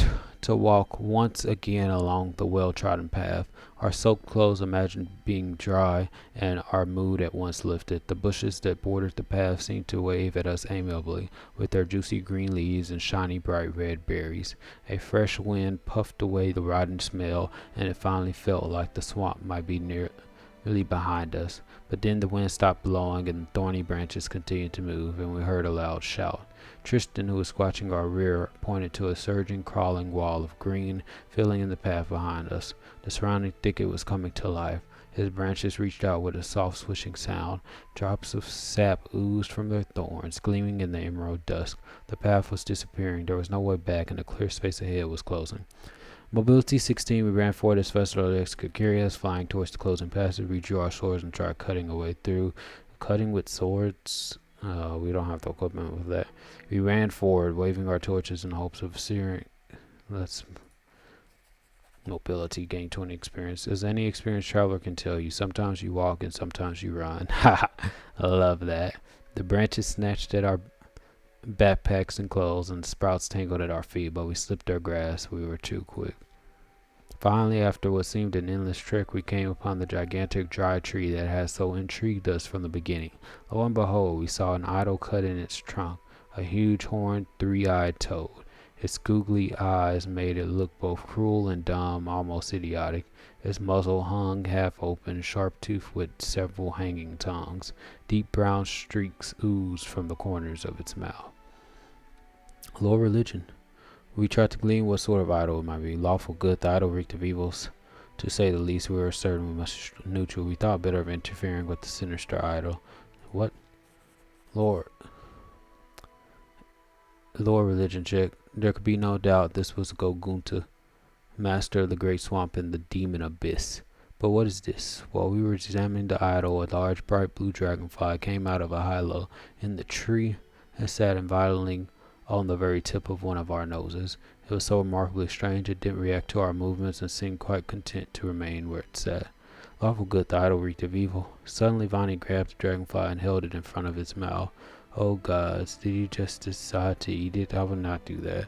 to walk once again along the well-trodden path. Our soaked clothes imagined being dry, and our mood at once lifted. The bushes that bordered the path seemed to wave at us amiably, with their juicy green leaves and shiny bright red berries. A fresh wind puffed away the rotten smell, and it finally felt like the swamp might be nearly behind us. But then the wind stopped blowing, and the thorny branches continued to move, and we heard a loud shout. Tristan, who was watching our rear, pointed to a surging, crawling wall of green filling in the path behind us. The surrounding thicket was coming to life. His branches reached out with a soft swishing sound. Drops of sap oozed from their thorns, gleaming in the emerald dusk. The path was disappearing. There was no way back, and the clear space ahead was closing. Mobility 16, we ran forward as fast as our legs could carry us, flying towards the closing passage. We drew our swords and tried cutting a way through. Cutting with swords? We don't have the equipment with that. We ran forward, waving our torches in hopes of searing. Let's mobility, gain 20 experience. As any experienced traveler can tell you, sometimes you walk and sometimes you run. I love that. The branches snatched at our backpacks and clothes, and sprouts tangled at our feet, but we slipped our grasp. We were too quick. Finally, after what seemed an endless trek, we came upon the gigantic dry tree that had so intrigued us from the beginning. Lo and behold, we saw an idol cut in its trunk, a huge horned, three-eyed toad. Its googly eyes made it look both cruel and dumb, almost idiotic. Its muzzle hung half open, sharp-toothed with several hanging tongues. Deep brown streaks oozed from the corners of its mouth. Low religion. We tried to glean what sort of idol it might be. Lawful good, the idol reeked of evils. To say the least, we were certain we must be neutral. We thought better of interfering with the sinister idol. What? Lord. Lord religion check. There could be no doubt this was Gogunta, master of the great swamp and the demon abyss. But what is this? While we were examining the idol, a large bright blue dragonfly came out of a high-low in the tree and sat invitingly on the very tip of one of our noses. It was so remarkably strange it didn't react to our movements and seemed quite content to remain where it sat. Lawful good, the idol reeked of evil. Suddenly Vanhi grabbed the dragonfly and held it in front of its mouth. Oh gods, did you just decide to eat it? I would not do that.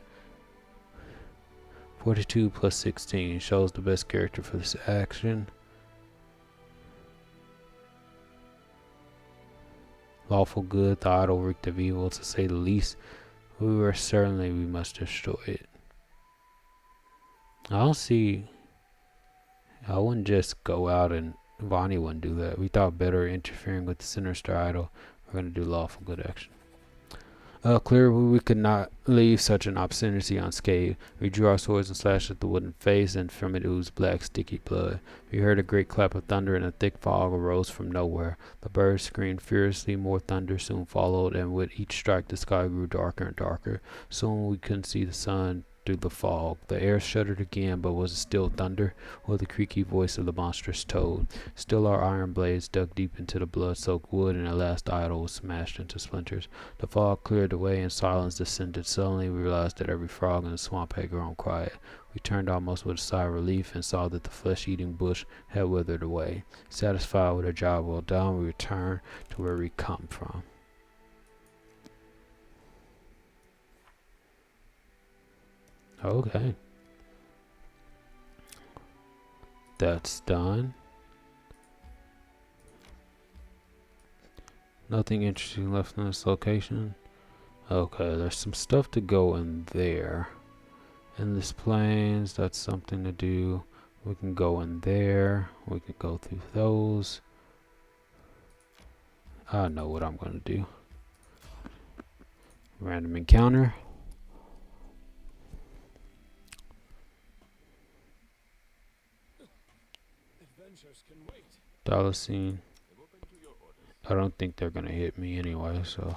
42 plus 16 shows the best character for this action. Lawful good, the idol reeked of evil, to say the least. We were certainly we must destroy it. I don't see. I wouldn't just go out and Vanhi wouldn't do that. We thought better interfering with the sinister idol. We're gonna do lawful good action. Clearly we could not leave such an obscenity unscathed. We drew our swords and slashed at the wooden face, and from it oozed black, sticky blood. We heard a great clap of thunder, and a thick fog arose from nowhere. The birds screamed furiously. More thunder soon followed, and with each strike the sky grew darker and darker. Soon we couldn't see the sun through the fog. The air shuddered again, but was it still thunder, or the creaky voice of the monstrous toad? Still our iron blades dug deep into the blood-soaked wood, and at last the idol was smashed into splinters. The fog cleared away, and silence descended. Suddenly we realized that every frog in the swamp had grown quiet. We turned almost with a sigh of relief, and saw that the flesh-eating bush had withered away. Satisfied with our job well done, we returned to where we come from. Okay. That's done. Nothing interesting left in this location. Okay, there's some stuff to go in there. Endless plains, that's something to do. We can go in there. We can go through those. I know what I'm going to do. Random encounter. Dollar scene. I don't think they're gonna hit me anyway, so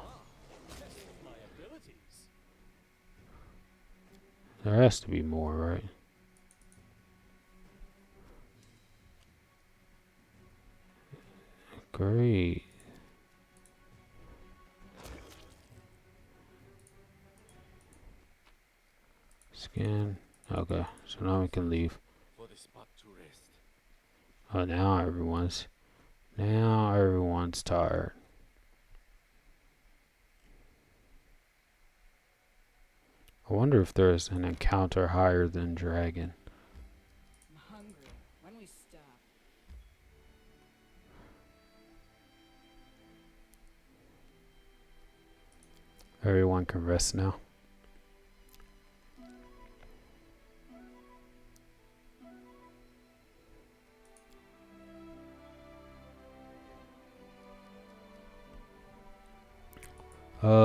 there has to be more, right? Great. Scan. Okay, so now we can leave. Oh, now everyone's tired. I wonder if there's an encounter higher than dragon. I'm hungry. When we stop. Everyone can rest now.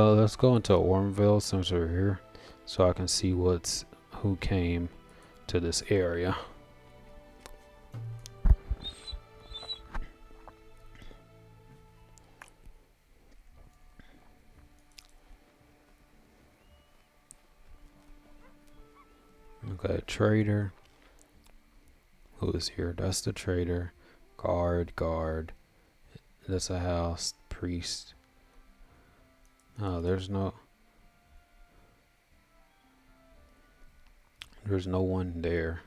Let's go into Ormville since we're here, so I can see who came to this area. Okay, trader. Who is here? That's the trader. Guard. That's a house. Priest. Oh, there's no one there.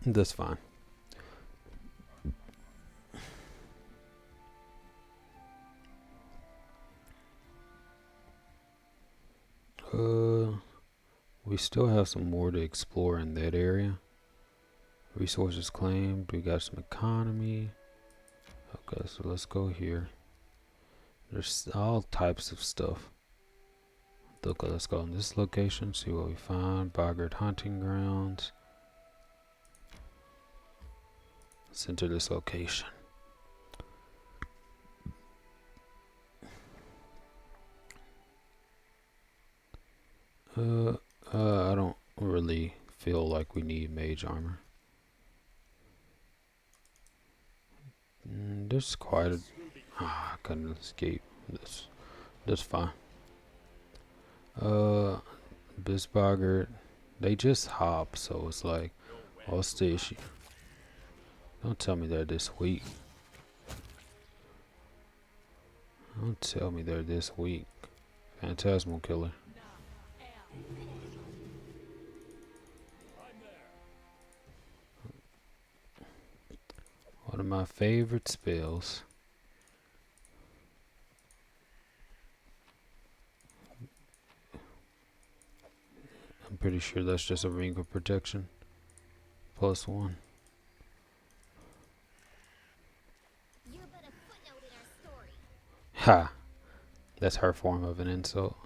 That's fine. We still have some more to explore in that area. Resources claimed. We got some economy. Okay, so let's go here. There's all types of stuff. Okay, let's go in this location, see what we find. Boggart hunting grounds. Let's enter this location. I don't really feel like we need mage armor. There's quite a... I couldn't escape this. That's fine. This boggart, they just hop, so it's like, what's the issue? Don't tell me they're this weak. Don't tell me they're this weak. Phantasmal killer. One of my favorite spells. I'm pretty sure that's just a ring of protection. +1. You're but a footnote in our story. Ha! That's her form of an insult.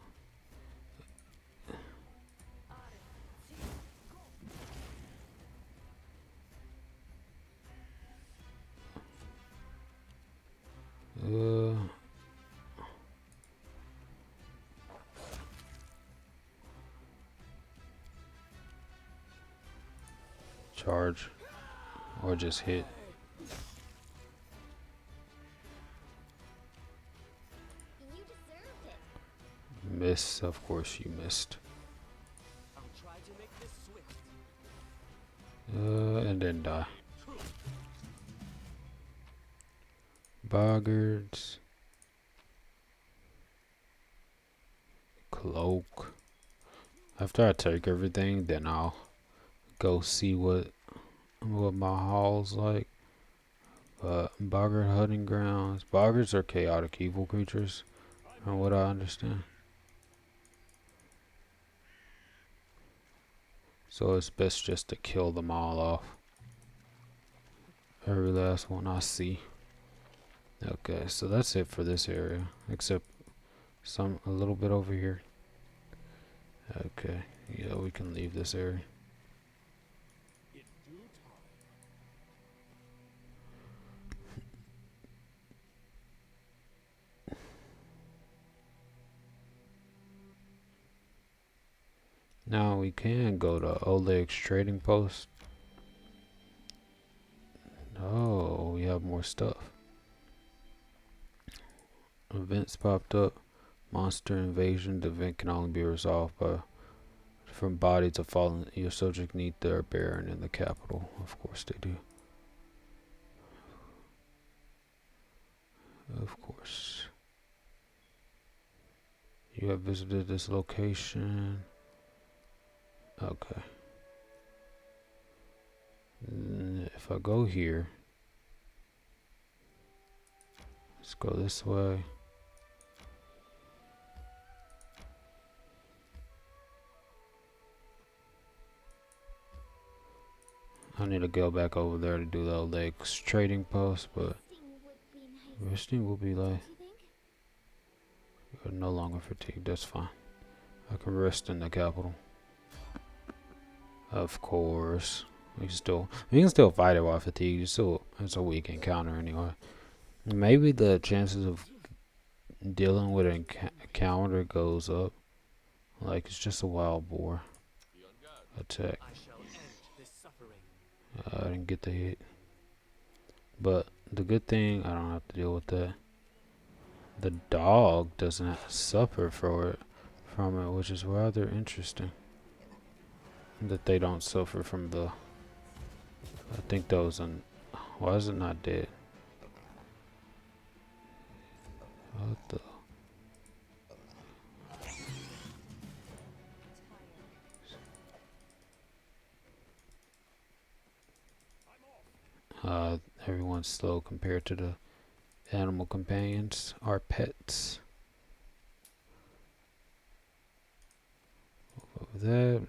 Charge. Or just hit. You deserved it. Miss, of course you missed. I'll try to make this swift. And then die. Boggards. Cloak. After I take everything, then I'll go see what my haul's like. Boggart hunting grounds. Boggarts are chaotic evil creatures, from what I understand. So it's best just to kill them all off. Every last one I see. Okay, so that's it for this area, except a little bit over here. Okay, yeah, we can leave this area. Now we can go to Oleg's trading post. Oh, we have more stuff. Events popped up. Monster invasion. The event can only be resolved by from bodies of fallen. Your subject need their baron in the capital. Of course they do. Of course. You have visited this location. Okay. If I go here, let's go this way. I need to go back over there to do the Lakes trading post, but resting will be like, you're no longer fatigued. That's fine. I can rest in the capital. Of course. We can still fight it while fatigued. It's a weak encounter anyway. Maybe the chances of dealing with an encounter goes up. Like it's just a wild boar attack. I shall end this suffering. I didn't get the hit. But the good thing, I don't have to deal with that. The dog doesn't suffer from it, which is rather interesting. That they don't suffer from the... I think those... Why is it not dead? What the... Everyone's slow compared to the animal companions, our pets. Over there,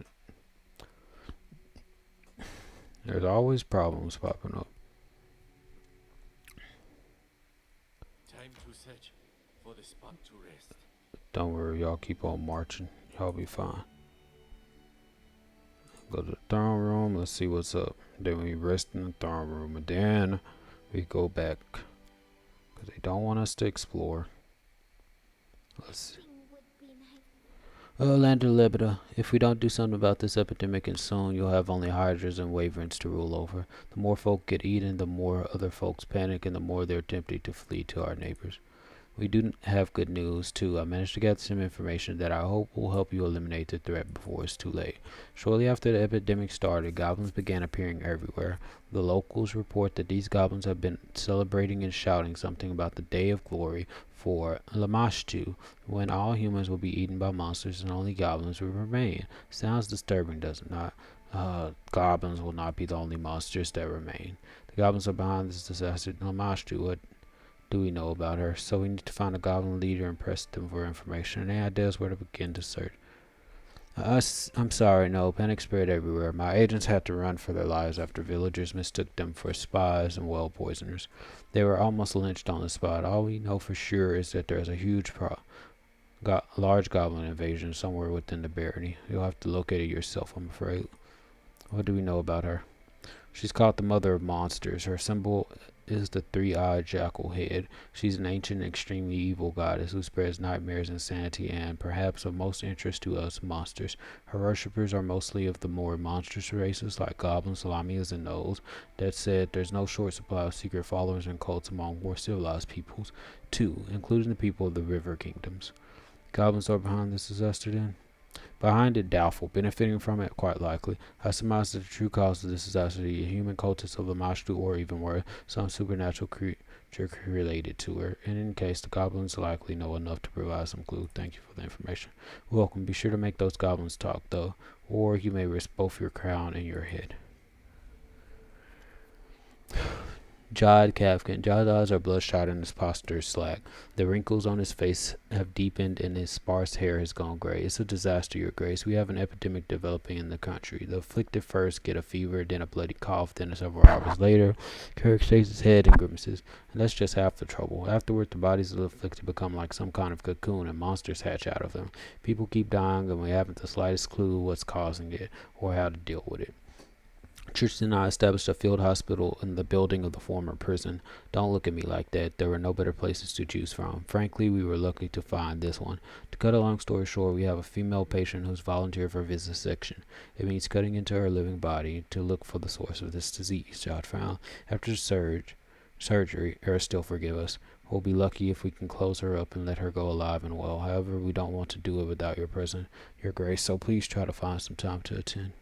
there's always problems popping up. Time to search for the spot to rest. Don't worry, y'all keep on marching. Y'all be fine. Go to the throne room. Let's see what's up. Then we rest in the throne room, and then we go back because they don't want us to explore. Let's see. Would be nice. Lander Lebeda, if we don't do something about this epidemic and soon, you'll have only hydras and wyverns to rule over. The more folk get eaten, the more other folks panic, and the more they're tempted to flee to our neighbors. We do have good news, too. I managed to gather some information that I hope will help you eliminate the threat before it's too late. Shortly after the epidemic started, goblins began appearing everywhere. The locals report that these goblins have been celebrating and shouting something about the Day of Glory for Lamashtu, when all humans will be eaten by monsters and only goblins will remain. Sounds disturbing, does it not? Goblins will not be the only monsters that remain. The goblins are behind this disaster. Lamashtu, what do we know about her? So we need to find a goblin leader and press them for information. Any ideas where to begin to search? I'm sorry, no. Panic spread everywhere. My agents had to run for their lives after villagers mistook them for spies and well poisoners. They were almost lynched on the spot. All we know for sure is that there is a huge large goblin invasion somewhere within the barony. You'll have to locate it yourself, I'm afraid. What do we know about her? She's called the Mother of Monsters. Her symbol is the three-eyed jackal head. She's an ancient, extremely evil goddess who spreads nightmares, insanity, and, perhaps of most interest to us, monsters. Her worshippers are mostly of the more monstrous races like goblins, lamias, and gnolls. That said, there's no short supply of secret followers and cults among more civilized peoples, too, including the people of the river kingdoms. Goblins are behind this disaster, then? Behind it, doubtful. Benefiting from it, quite likely. I surmise that the true cause of this disaster is a human cultist of Lamashtu, or even worse, some supernatural creature related to her. In any case, the goblins likely know enough to provide some clue. Thank you for the information. Welcome. Be sure to make those goblins talk, though, or you may risk both your crown and your head. Jod Kafkin. Jod's eyes are bloodshot and his posture is slack. The wrinkles on his face have deepened and his sparse hair has gone gray. It's a disaster, Your Grace. We have an epidemic developing in the country. The afflicted first get a fever, then a bloody cough, then several hours later, Kirk shakes his head and grimaces. And that's just half the trouble. Afterward, the bodies of the afflicted become like some kind of cocoon and monsters hatch out of them. People keep dying and we haven't the slightest clue what's causing it or how to deal with it. Tristan and I established a field hospital in the building of the former prison. Don't look at me like that. There were no better places to choose from. Frankly, we were lucky to find this one. To cut a long story short, we have a female patient who's volunteered for vivisection. It means cutting into her living body to look for the source of this disease, Jod found. After surgery, still forgive us. We'll be lucky if we can close her up and let her go alive and well. However, we don't want to do it without your presence, Your Grace, so please try to find some time to attend.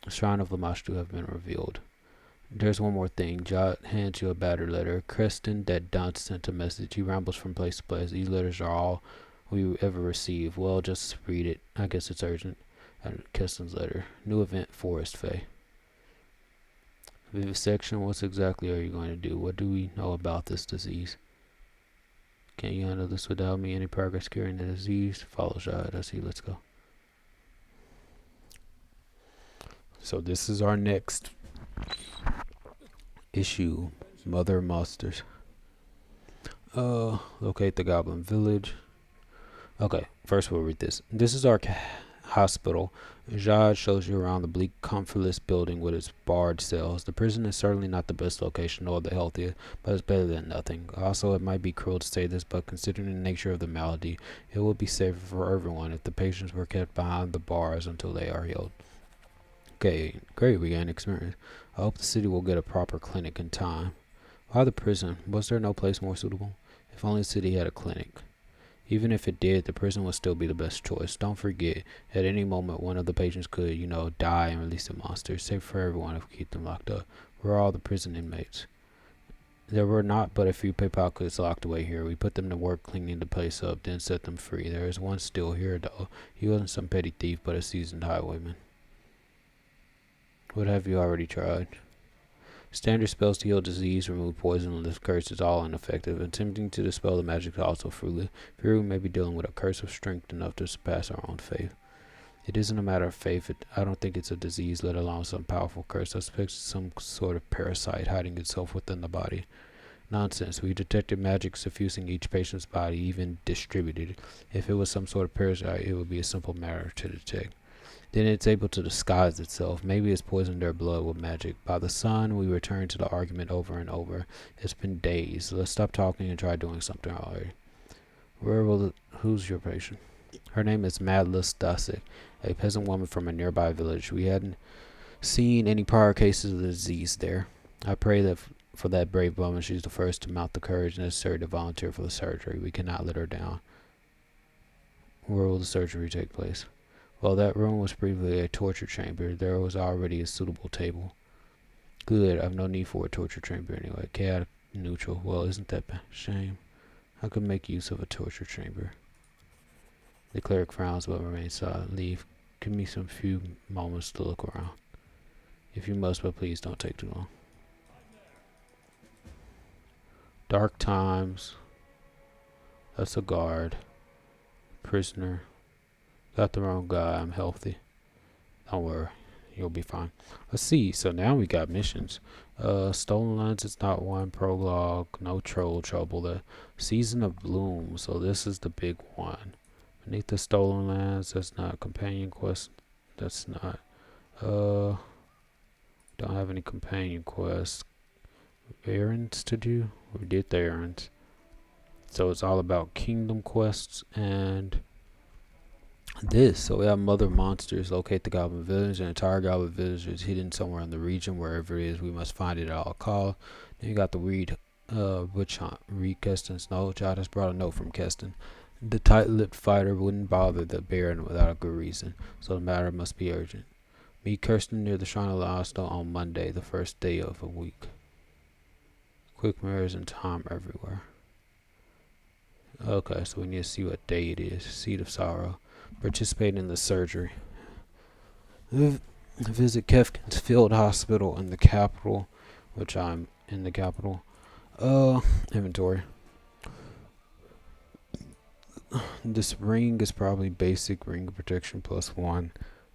The Shrine of Lamashtu have been revealed. There's one more thing. Jot hands you a battered letter. Creston, that dunce, sent a message. He rambles from place to place. These letters are all we ever receive. Well, just read it. I guess it's urgent. Creston's letter. New event, Forest Fae. Vivisection, what exactly are you going to do? What do we know about this disease? Can't you handle this without me? Any progress curing the disease? Follow Jot. I see. Let's go. So this is our next issue, Mother Monsters. Locate the Goblin Village. Okay, first we'll read this. This is our hospital. Jad shows you around the bleak, comfortless building with its barred cells. The prison is certainly not the best location or the healthiest, but it's better than nothing. Also, it might be cruel to say this, but considering the nature of the malady, it would be safer for everyone if the patients were kept behind the bars until they are healed. Okay, great, we gain experience. I hope the city will get a proper clinic in time. Why the prison? Was there no place more suitable? If only the city had a clinic. Even if it did, the prison would still be the best choice. Don't forget, at any moment one of the patients could, die and release the monster. Safe for everyone if we keep them locked up. We're all the prison inmates. There were not but a few pickpockets locked away here. We put them to work cleaning the place up, then set them free. There is one still here, though. He wasn't some petty thief, but a seasoned highwayman. What have you already tried? Standard spells to heal disease, remove poison, and lift curse is all ineffective. Attempting to dispel the magic is also fruitless. Fury may be dealing with a curse of strength enough to surpass our own faith. It isn't a matter of faith. I don't think it's a disease, let alone some powerful curse. I suspect it's some sort of parasite hiding itself within the body. Nonsense. We detected magic suffusing each patient's body, even distributed. If it was some sort of parasite, it would be a simple matter to detect. Then it's able to disguise itself. Maybe it's poisoned their blood with magic. By the sun, we return to the argument over and over. It's been days. Let's stop talking and try doing something already. Who's your patient? Her name is Madla Stasik, a peasant woman from a nearby village. We hadn't seen any prior cases of the disease there. I pray that for that brave woman, she's the first to mount the courage necessary to volunteer for the surgery. We cannot let her down. Where will the surgery take place? Well, that room was previously a torture chamber. There was already a suitable table. Good, I've no need for a torture chamber anyway. Chaotic neutral. Well, isn't that a shame? I could make use of a torture chamber. The cleric frowns but remains silent. Leave. Give me some few moments to look around. If you must, but please don't take too long. Dark times. That's a guard. Prisoner. Got the wrong guy. I'm healthy. Don't worry. You'll be fine. Let's see. So now we got missions. Stolen Lands is not one. Prologue. No troll trouble. The Season of Bloom. So this is the big one. Beneath the Stolen Lands. That's not companion quest. That's not. Don't have any companion quests. Errands to do. We did the errands. So it's all about kingdom quests and this. So we have Mother Monsters. Locate the Goblin Village. An entire Goblin Village is hidden somewhere in the region. Wherever it is, we must find it at all costs. Then you got the Witch Hunt. Read Keston's note. Jot has brought a note from Keston. The tight-lipped fighter wouldn't bother the Baron without a good reason, so the matter must be urgent. Meet Kirsten near the Shrine of the Hostel on Monday, the first day of a week. Quick mirrors and time everywhere. Okay, so we need to see what day it is. Seed of Sorrow. Participate in the surgery. Visit Kefkin's Field Hospital in the capital, which I'm in the capital. Inventory. This ring is probably basic. Ring of protection +1.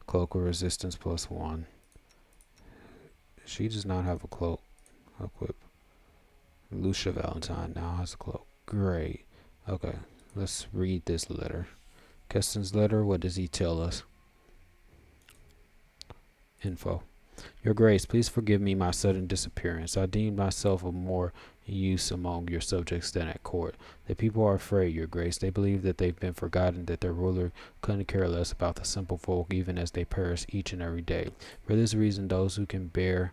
Cloak of resistance +1. She does not have a cloak. Equip. Lucia Valentine now has a cloak. Great. Okay, let's read this letter. Keston's letter, what does he tell us? Info. Your Grace, please forgive me my sudden disappearance. I deemed myself of more use among your subjects than at court. The people are afraid, Your Grace. They believe that they've been forgotten, that their ruler couldn't care less about the simple folk, even as they perish each and every day. For this reason, those who can bear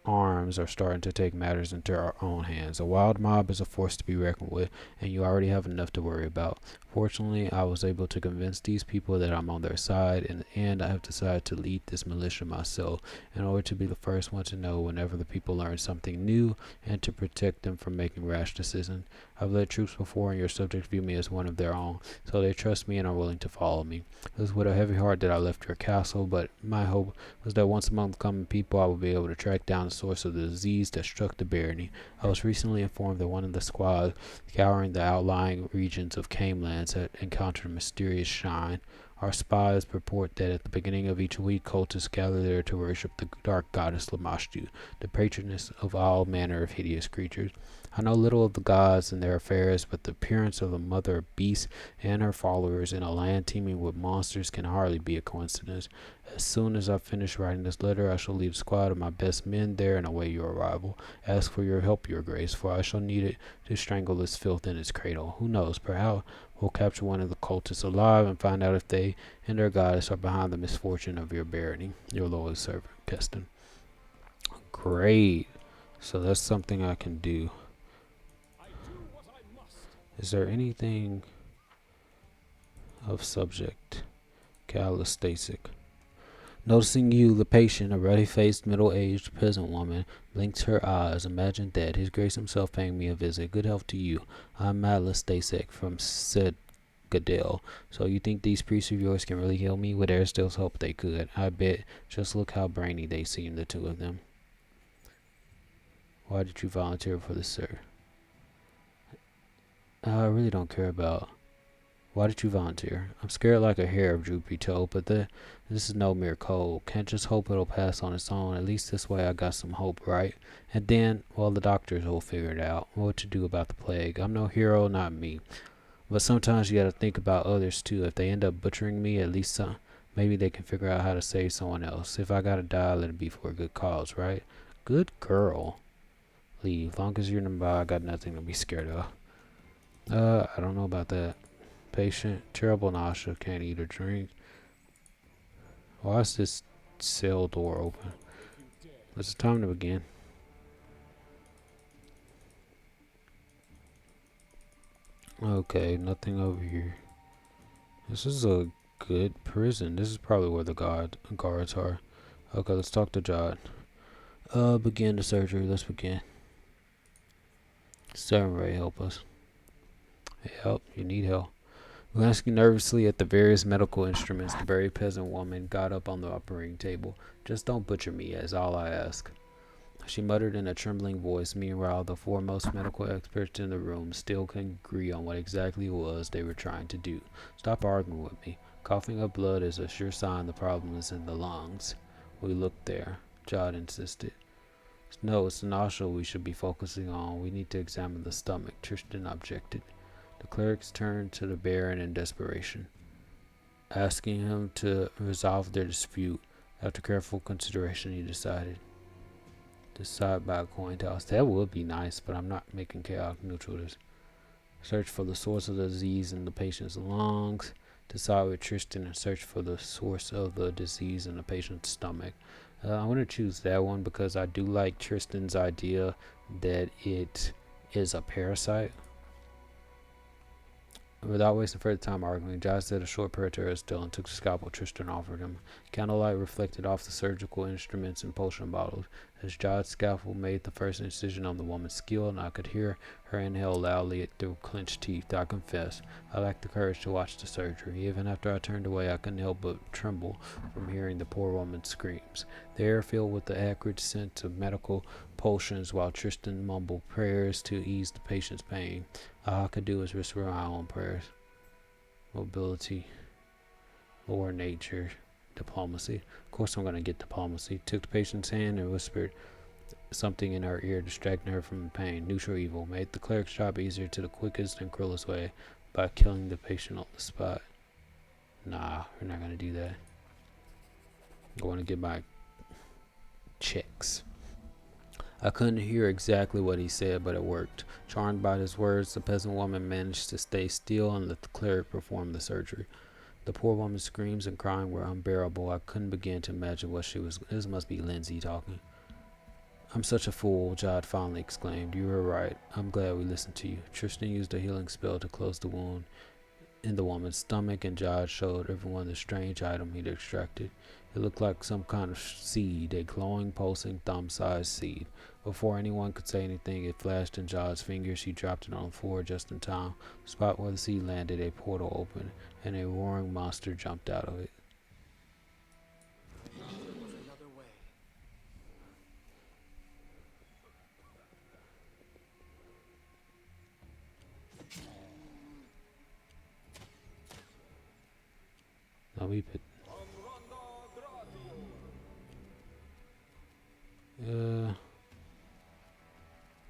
arms are starting to take matters into our own hands. A wild mob is a force to be reckoned with, and you already have enough to worry about. Fortunately, I was able to convince these people that I'm on their side, and I have decided to lead this militia myself in order to be the first one to know whenever the people learn something new and to protect them from making rash decisions. I've led troops before, and your subjects view me as one of their own, so they trust me and are willing to follow me. It was with a heavy heart that I left your castle, but my hope was that once among the common people I would be able to track down the source of the disease that struck the barony. I was recently informed that one of the squads scouring the outlying regions of Camelands had encountered a mysterious shrine. Our spies report that at the beginning of each week, cultists gather there to worship the dark goddess Lamashtu, the patroness of all manner of hideous creatures. I know little of the gods and their affairs, but the appearance of the mother of beasts and her followers in a land teeming with monsters can hardly be a coincidence. As soon as I finish writing this letter, I shall lead a squad of my best men there and await your arrival. Ask for your help, Your Grace, for I shall need it to strangle this filth in its cradle. Who knows, perhaps we'll capture one of the cultists alive and find out if they and their goddess are behind the misfortune of your barony. Your loyal servant, Keston. Great. So that's something I can do. Is there anything of subject? Callistasic. Noticing you, the patient, a ruddy-faced, middle-aged peasant woman, blinked her eyes. Imagine that. His Grace himself paying me a visit. Good health to you. I'm Madla Stasek from Sedgadel. So you think these priests of yours can really heal me? Well, there's still hope they could. I bet. Just look how brainy they seem, the two of them. Why did you volunteer for this, sir? I really don't care about. Why did you volunteer? I'm scared like a hare of droopy toe, but this is no mere cold. Can't just hope it'll pass on its own. At least this way I got some hope, right? And then, well, the doctors will figure it out. What to do about the plague. I'm no hero, not me. But sometimes you gotta think about others too. If they end up butchering me, at least maybe they can figure out how to save someone else. If I gotta die, let it be for a good cause, right? Good girl. Leave. Long as you're nearby, I got nothing to be scared of. I don't know about that. Patient, terrible nausea, can't eat or drink. Why is this cell door open? It's time to begin. Okay, nothing over here. This is a good prison. This is probably where the guards are. Okay, let's talk to Jod. Begin the surgery. Let's begin. Seven Ray, help us. Help, you need help. Glancing nervously at the various medical instruments, the very peasant woman got up on the operating table. Just don't butcher me, is all I ask. She muttered in a trembling voice. Meanwhile, the foremost medical experts in the room still couldn't agree on what exactly it was they were trying to do. Stop arguing with me. Coughing up blood is a sure sign the problem is in the lungs. We looked there. Jod insisted. No, it's the nausea we should be focusing on. We need to examine the stomach, Tristan objected. The clerics turned to the Baron in desperation, asking him to resolve their dispute. After careful consideration, he decided. Decide by a coin toss. That would be nice, but I'm not making chaotic neutral this. Search for the source of the disease in the patient's lungs. Decide with Tristan and search for the source of the disease in the patient's stomach. I want to choose that one because I do like Tristan's idea that it is a parasite. Without wasting further time arguing, Jod said a short prayer to her still and took the scalpel Tristan offered him. Candlelight reflected off the surgical instruments and potion bottles. As Jod's scalpel made the first incision on the woman's skill, and I could hear her inhale loudly through clenched teeth, I confess, I lacked the courage to watch the surgery. Even after I turned away, I couldn't help but tremble from hearing the poor woman's screams. The air filled with the acrid scent of medical potions while Tristan mumbled prayers to ease the patient's pain. All I could do was whisper my own prayers. Mobility, lower nature, diplomacy. Of course I'm going to get diplomacy. Took the patient's hand and whispered something in her ear, distracting her from the pain. Neutral evil. Made the cleric's job easier to the quickest and cruelest way by killing the patient on the spot. Nah, we're not going to do that. I want to get my checks. I couldn't hear exactly what he said, but it worked. Charmed by his words, the peasant woman managed to stay still and let the cleric perform the surgery. The poor woman's screams and crying were unbearable. I couldn't begin to imagine what she was. This must be Lindsay talking. I'm such a fool, Jod finally exclaimed. You were right. I'm glad we listened to you. Tristan used a healing spell to close the wound in the woman's stomach, and Jod showed everyone the strange item he'd extracted. It looked like some kind of seed, a glowing, pulsing, thumb-sized seed. Before anyone could say anything, it flashed in Jod's fingers. He dropped it on the floor just in time. The spot where the seed landed, a portal opened, and a roaring monster jumped out of it. Now we put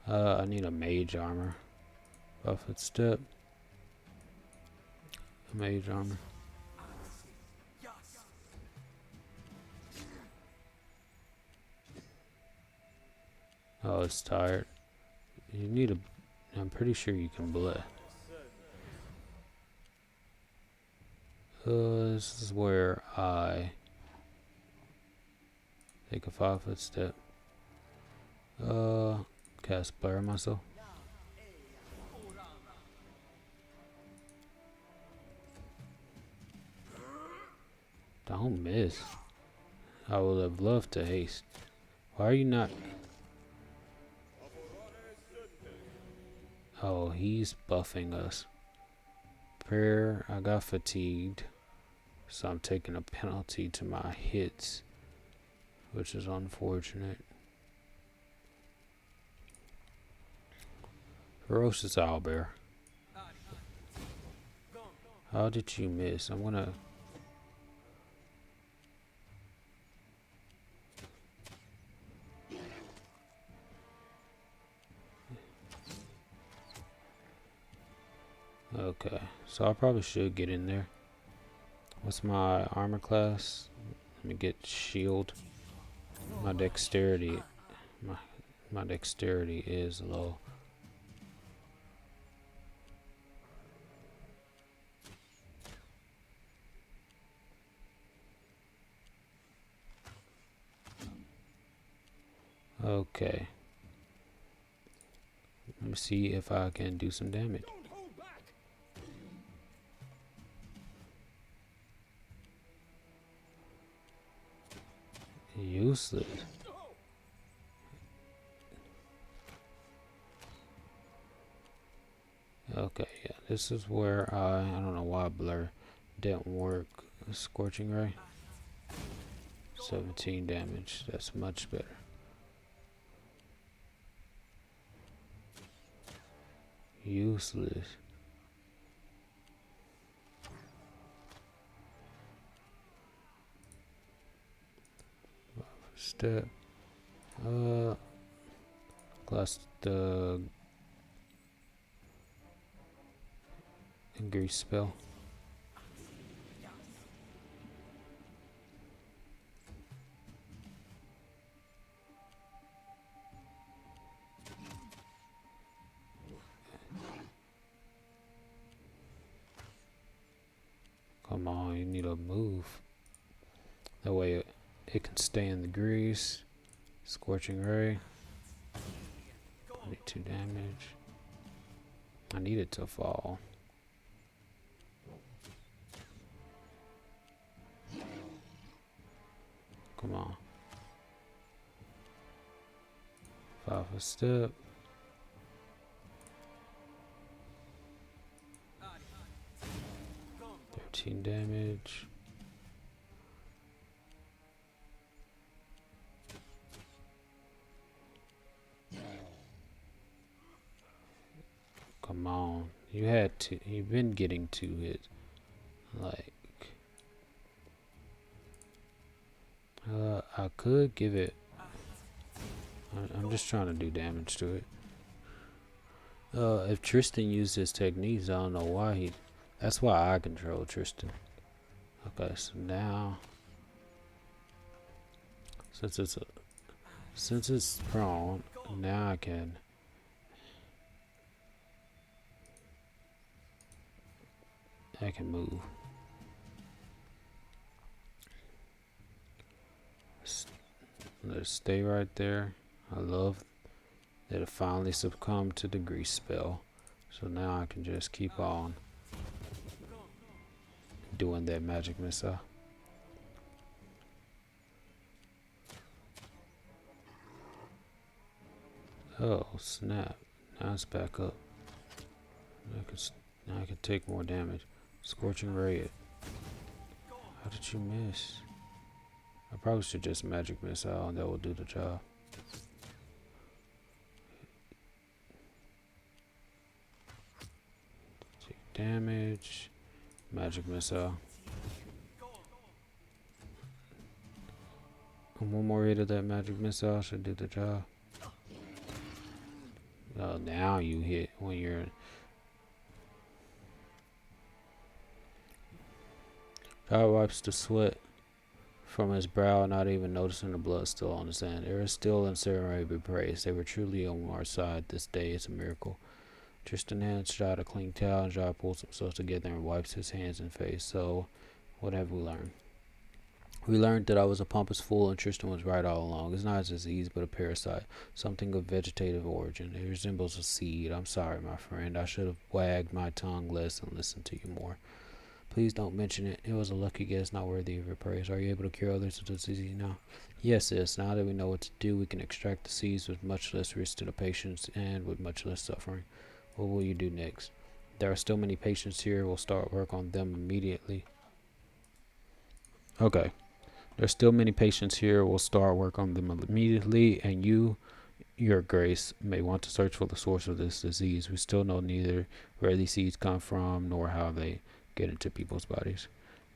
I need a mage armor. Buffet step. Mage armor. Oh, it's tired. You need a. I'm pretty sure you can bless. This is where I take a 5-foot step. Cast Blur myself. Don't miss. I would have loved to haste. Why are you not? Oh, he's buffing us. Prayer, I got fatigued, so I'm taking a penalty to my hits, which is unfortunate. Ferocious owlbear. How did you miss? I'm gonna. Okay, so I probably should get in there. What's my armor class? Let me get shield. My dexterity. My dexterity is low. Okay. Let me see if I can do some damage. Useless. Okay, yeah, this is where I don't know why blur didn't work. Scorching ray. 17 damage. That's much better. Useless. Step. Class the grease spell. Come on, you need to move. That way it can stay in the grease. Scorching ray. 22 damage. I need it to fall. Come on. 5 a step. 13 damage. Come on. You've been getting 2 hits. Like, I could give it. I'm just trying to do damage to it. If Tristan used his techniques, I don't know why he. That's why I control Tristan. Okay, so now, since it's prone, now I can. Move. Let it stay right there. I love that it finally succumbed to the grease spell. So now I can just keep on doing that magic missile. Oh snap! Now it's back up. Now I can take more damage. Scorching ray it. How did you miss? I probably should just magic missile and that will do the job. Take damage. Magic missile. And one more hit of that magic missile should do the job. Oh, now you hit when you're. God wipes the sweat from his brow, not even noticing the blood still on his hand. There is still in ceremony be praised. They were truly on our side this day. It's a miracle. Tristan hands Jai a clean towel, and Jai pulls himself together and wipes his hands and face. So, what have we learned? We learned that I was a pompous fool and Tristan was right all along. It's not a disease, but a parasite, something of vegetative origin. It resembles a seed. I'm sorry, my friend. I should have wagged my tongue less and listened to you more. Please don't mention it. It was a lucky guess, not worthy of your praise. Are you able to cure others of the disease now? Yes, sis. Now that we know what to do, we can extract the seeds with much less risk to the patients and with much less suffering. What will you do next? There are still many patients here. We'll start work on them immediately. Okay. There's still many patients here. We'll start work on them immediately. And you Your Grace may want to search for the source of this disease. We still know neither where these seeds come from nor how they get into people's bodies.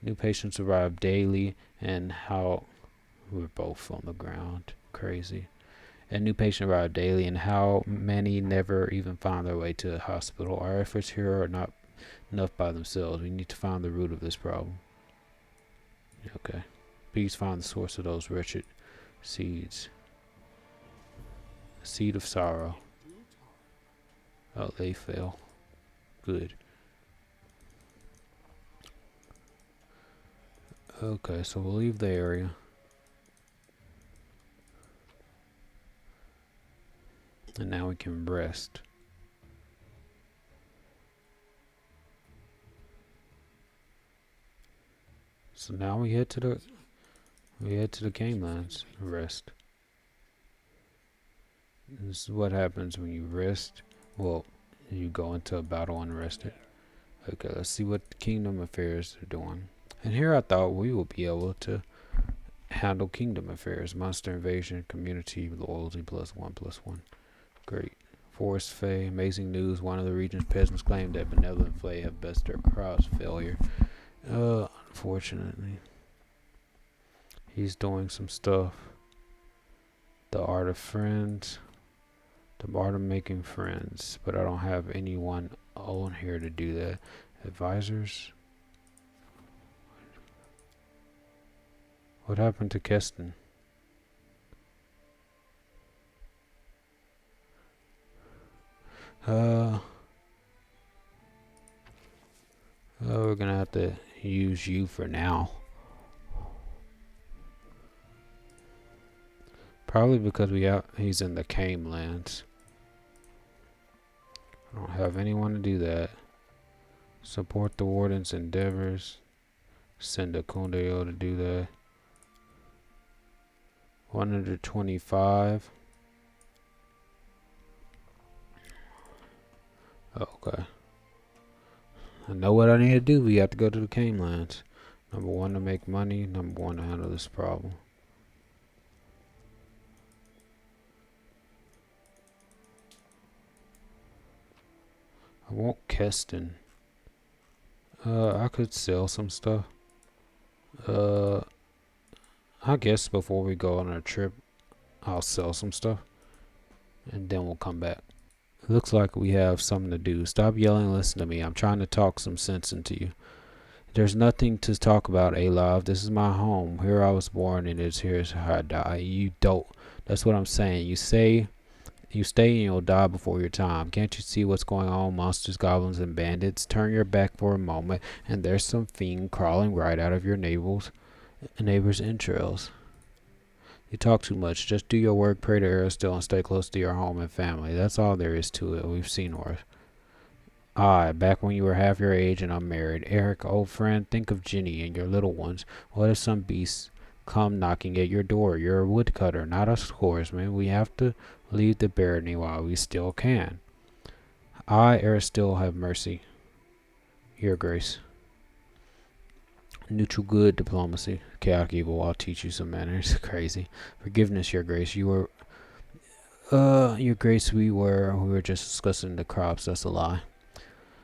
New patients arrive daily, and how we're both on the ground. Crazy. A new patient arrive daily, and how many never even find their way to the hospital. Our efforts here are not enough by themselves. We need to find the root of this problem. Okay. Please find the source of those wretched seeds. Seed of sorrow. Oh, they fell. Good. Okay, so we'll leave the area. And now we can rest. So now we head to the game lands. Rest. This is what happens when you rest. Well, you go into a battle unrested. Okay, let's see what the kingdom affairs are doing. And here I thought we would be able to handle kingdom affairs. Monster invasion, community, loyalty +1/+1. Great. Forest Fae, amazing news. One of the region's peasants claimed that benevolent Fae have bested their crops. Failure. Unfortunately. He's doing some stuff. The art of friends. The art of making friends. But I don't have anyone on here to do that. Advisors. What happened to Keston? We're gonna have to use you for now. Probably because he's in the Kame lands. I don't have anyone to do that. Support the warden's endeavors. Send a Kundeo to do that. 125. Okay. I know what I need to do. We have to go to the Kame lands. Number 1 to make money. Number 1 to handle this problem. I want Keston. I could sell some stuff. I guess before we go on our trip, I'll sell some stuff. And then we'll come back. It looks like we have something to do. Stop yelling and listen to me. I'm trying to talk some sense into you. There's nothing to talk about, Alov. This is my home. Here I was born, and here's how I die. You don't. That's what I'm saying. You stay and you'll die before your time. Can't you see what's going on? Monsters, goblins, and bandits. Turn your back for a moment, and there's some fiend crawling right out of your neighbor's entrails. You talk too much. Just do your work, pray to Aristotle, and stay close to your home and family. That's all there is to it. We've seen worse. Back when you were half your age and unmarried. Eric, old friend, think of Ginny and your little ones. What if some beasts come knocking at your door? You're a woodcutter, not a swordsman. We have to leave the barony while we still can. Aristotle, have mercy. Your Grace. Neutral good diplomacy. Chaotic evil. I'll teach you some manners. Crazy. Forgiveness, Your Grace. Your Grace, we were just discussing the crops. That's a lie.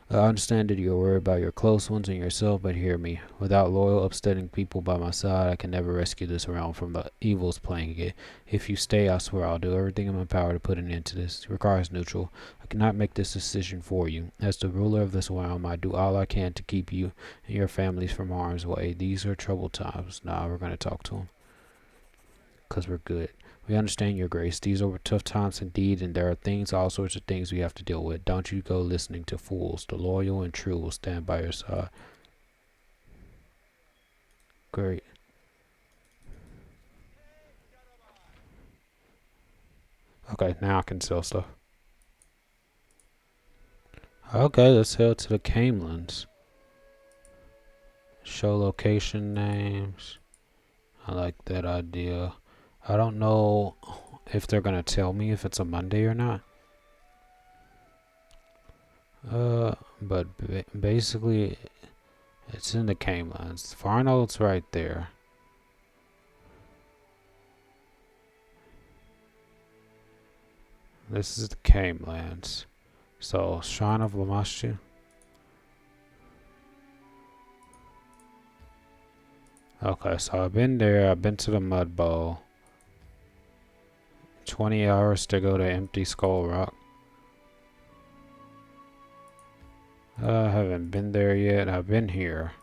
I understand that you're worried about your close ones and yourself, but hear me. Without loyal, upstanding people by my side, I can never rescue this realm from the evils plaguing it. If you stay, I swear I'll do everything in my power to put an end to this. It requires neutral. I cannot make this decision for you. As the ruler of this realm, I do all I can to keep you and your families from harm's way. These are troubled times. Now we're going to talk to them. Because we're good. We understand, Your Grace. These are tough times indeed, and there are all sorts of things we have to deal with. Don't you go listening to fools. The loyal and true will stand by your side. Great. Okay, now I can sell stuff. Okay, let's head to the Camelands. Show location names. I like that idea. I don't know if they're gonna tell me if it's a Monday or not. But basically, it's in the Camelands. Farnold's right there. This is the Camelands. So, Shrine of Lamashtu. Okay, so I've been there. I've been to the Mud Bowl. 20 hours to go to Empty Skull Rock. I haven't been there yet. I've been here.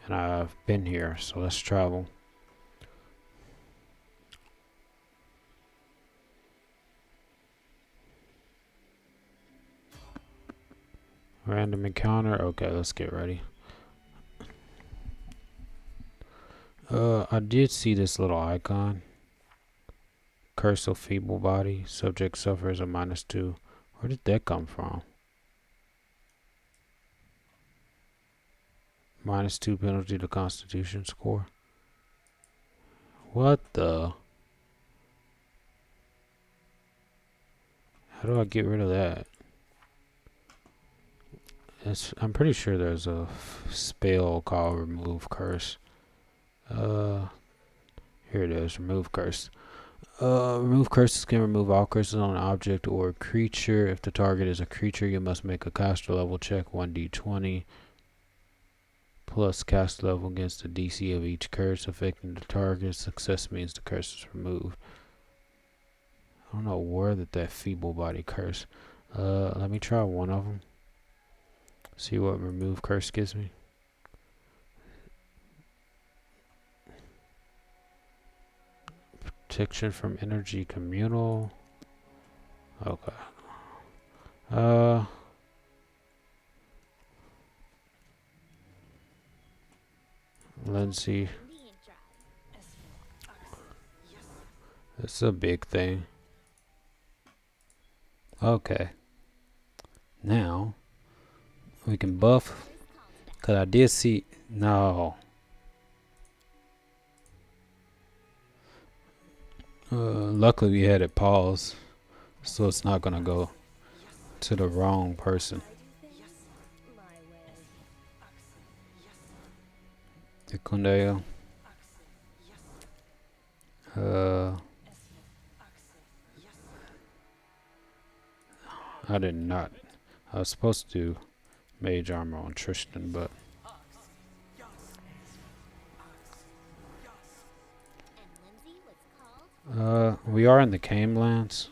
And I've been here, so let's travel. Random encounter. Okay, let's get ready. I did see this little icon. Curse of Feeble Body. Subject suffers a -2. Where did that come from? -2 penalty to Constitution score. What the? How do I get rid of that? I'm pretty sure there's a spell called Remove Curse. Here it is. Remove Curse. Remove curses can remove all curses on an object or a creature. If the target is a creature, you must make a caster level check 1d20 plus caster level against the DC of each curse affecting the target. Success means the curse is removed. I don't know where that feeble body curse. Let me try one of them. See what remove curse gives me. Protection from energy communal. Okay. Lindsay. It's a big thing. Okay. Now we can buff. Cause I did see no. Luckily we had it paused, so it's not gonna go to the wrong person. The Kundeo. I did not. I was supposed to do mage armor on Tristan, but we are in the Camelands.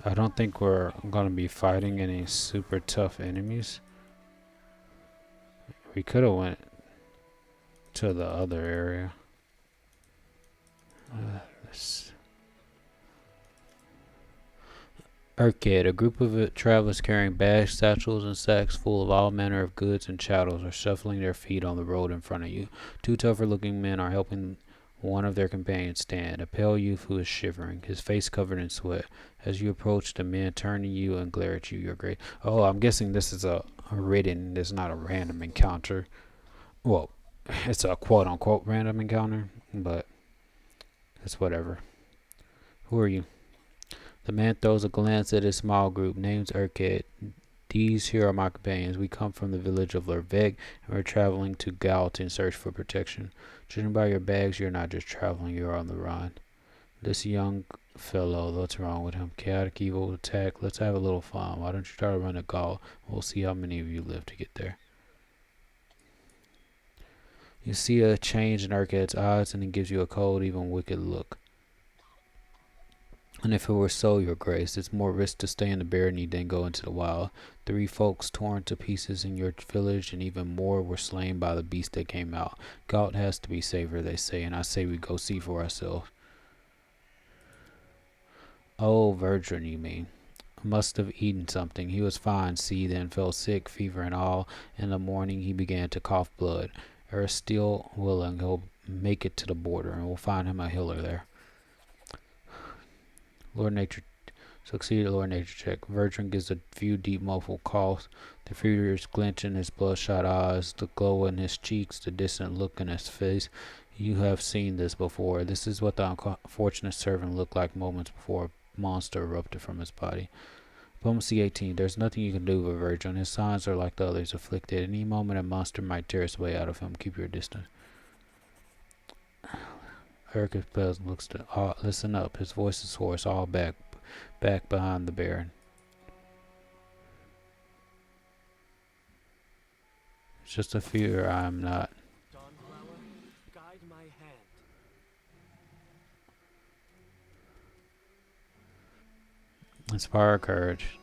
I don't think we're gonna be fighting any super tough enemies. We could have went to the other area. Urquid, a group of travelers carrying bags, satchels, and sacks full of all manner of goods and chattels are shuffling their feet on the road in front of you. Two tougher-looking men are helping one of their companions stand, a pale youth who is shivering, his face covered in sweat. As you approach, the men turn to you and glare at you. Your great. Oh, I'm guessing this is a written. It's not a random encounter. Well, it's a quote-unquote random encounter, but it's whatever. Who are you? The man throws a glance at his small group. Name's Urquid. These here are my companions. We come from the village of Lervec, and we're traveling to Galt in search for protection. Judging by your bags, you're not just traveling, you're on the run. This young fellow, what's wrong with him? Chaotic evil attack. Let's have a little fun. Why don't you try to run a Galt? We'll see how many of you live to get there. You see a change in Urquid's eyes, and it gives you a cold, even wicked look. And if it were so, your grace, it's more risk to stay in the barony than go into the wild. 3 folks torn to pieces in your village, and even more were slain by the beast that came out. Galt has to be safer, they say, and I say we go see for ourselves. Oh, Verdran, you mean. Must have eaten something. He was fine, see, then fell sick, fever and all. In the morning he began to cough blood. Er still willing, he'll make it to the border, and we'll find him a healer there. Lord Nature succeeded. Lord Nature check. Verdran gives a few deep muffled coughs. The furious glint in his bloodshot eyes, the glow in his cheeks, the distant look in his face. You have seen this before. This is what the unfortunate servant looked like moments before a monster erupted from his body. Diplomacy 18. There's nothing you can do with Verdran. His signs are like the others, afflicted. Any moment a monster might tear its way out of him. Keep your distance. Urquid looks to listen up. His voice is hoarse, all back. back behind the Baron. It's just a fear I am not. Dawnflower, guide my hand. Inspire courage.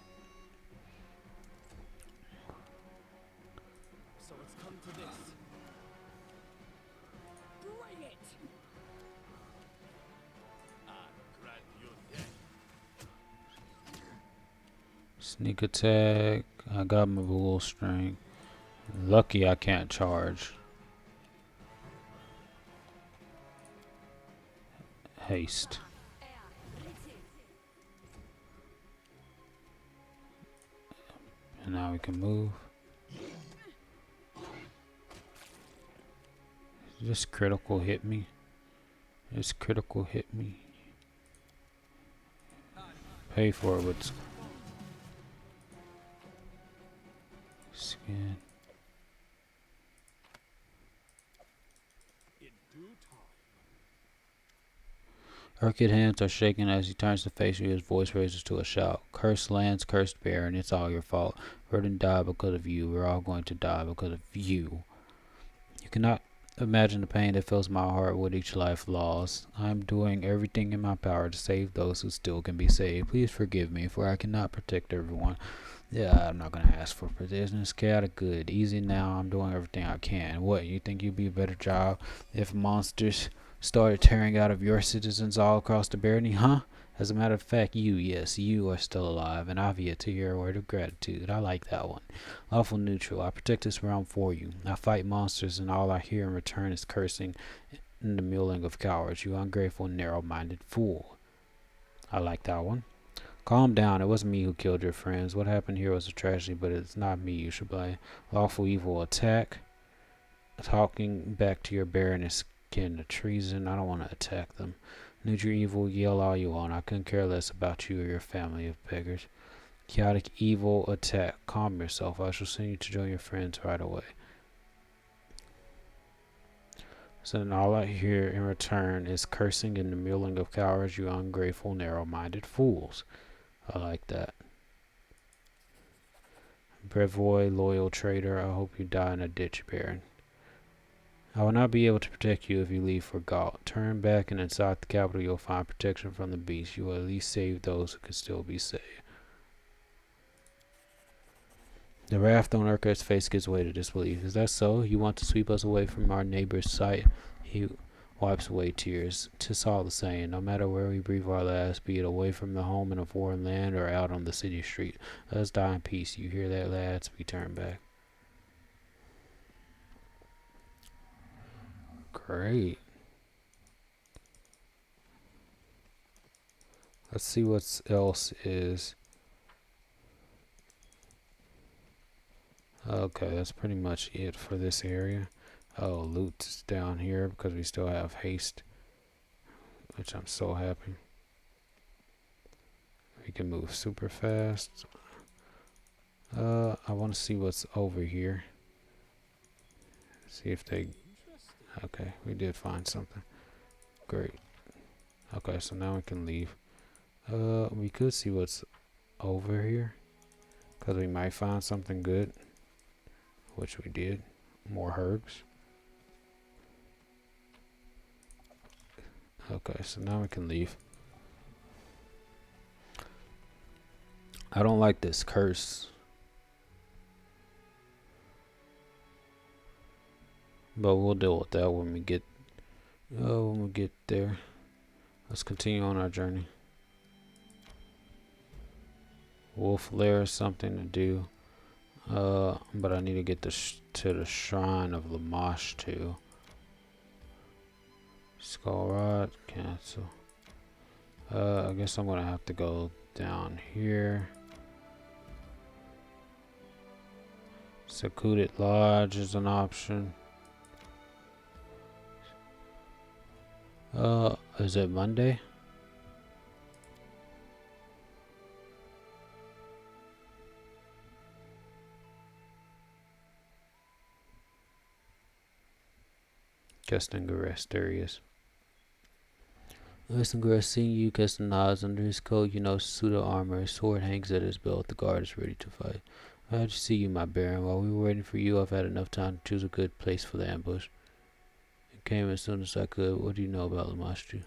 So it's come to this. Bring it! I grant you death. Sneak attack. I got my bull strength. Lucky I can't charge. Haste. And now we can move. This critical hit me. This critical hit me. Pay for it with skin. In due time. Urquid hands are shaking as he turns to face you. His voice raises to a shout. Cursed lands, cursed Baron. It's all your fault. Verdun died because of you. We're all going to die because of you. You cannot imagine the pain that fills my heart with each life lost. I am doing everything in my power to save those who still can be saved. Please forgive me, for I cannot protect everyone. Yeah, I'm not gonna ask for forgiveness. Chaotic good. Easy now. I'm doing everything I can. What, you think you'd be a better job if monsters started tearing out of your citizens all across the barony, huh? As a matter of fact, yes, you are still alive, and I've yet to hear a word of gratitude. I like that one. Lawful neutral. I protect this realm for you. I fight monsters, and all I hear in return is cursing and the mewling of cowards. You ungrateful, narrow-minded fool. I like that one. Calm down. It wasn't me who killed your friends. What happened here was a tragedy, but it's not me you should blame. Lawful evil attack. Talking back to your Baron is akin to treason. I don't want to attack them. Neutral evil, yell all you want. I couldn't care less about you or your family of beggars. Chaotic evil attack. Calm yourself. I shall send you to join your friends right away. So then all I hear in return is cursing and the mewling of cowards, you ungrateful, narrow-minded fools. I like that. Brevoy, loyal traitor, I hope you die in a ditch, Baron. I will not be able to protect you if you leave for Gaul. Turn back and inside the capital you'll find protection from the beast. You will at least save those who can still be saved. The wrath on Urquid's face gives way to disbelief. Is that so? You want to sweep us away from our neighbor's sight? He wipes away tears. 'Tis all the same. No matter where we breathe our last, be it away from the home in a foreign land or out on the city street. Let us die in peace. You hear that, lads? We turn back. Great. Let's see what else is. Okay, that's pretty much it for this area. Oh, loot's down here because we still have haste, which I'm so happy. We can move super fast. I want to see what's over here. See if they... Okay, we did find something. Great. Okay, so now we can leave. We could see what's over here, because we might find something good, which we did. More herbs. Okay, so now we can leave. I don't like this curse. But we'll deal with that when we get there. Let's continue on our journey. Wolf Lair is something to do. But I need to get to the Shrine of Lamash too. Skull Rod, cancel. I guess I'm gonna have to go down here. Secluded Lodge is an option. Is it Monday? Justin Garest, there he is. Listen, girl, seeing you cast nods under his coat, you know, suit of armor, his sword hangs at his belt, the guard is ready to fight. Glad to see you, my baron. While we were waiting for you, I've had enough time to choose a good place for the ambush. I came as soon as I could. What do you know about Lamashtu?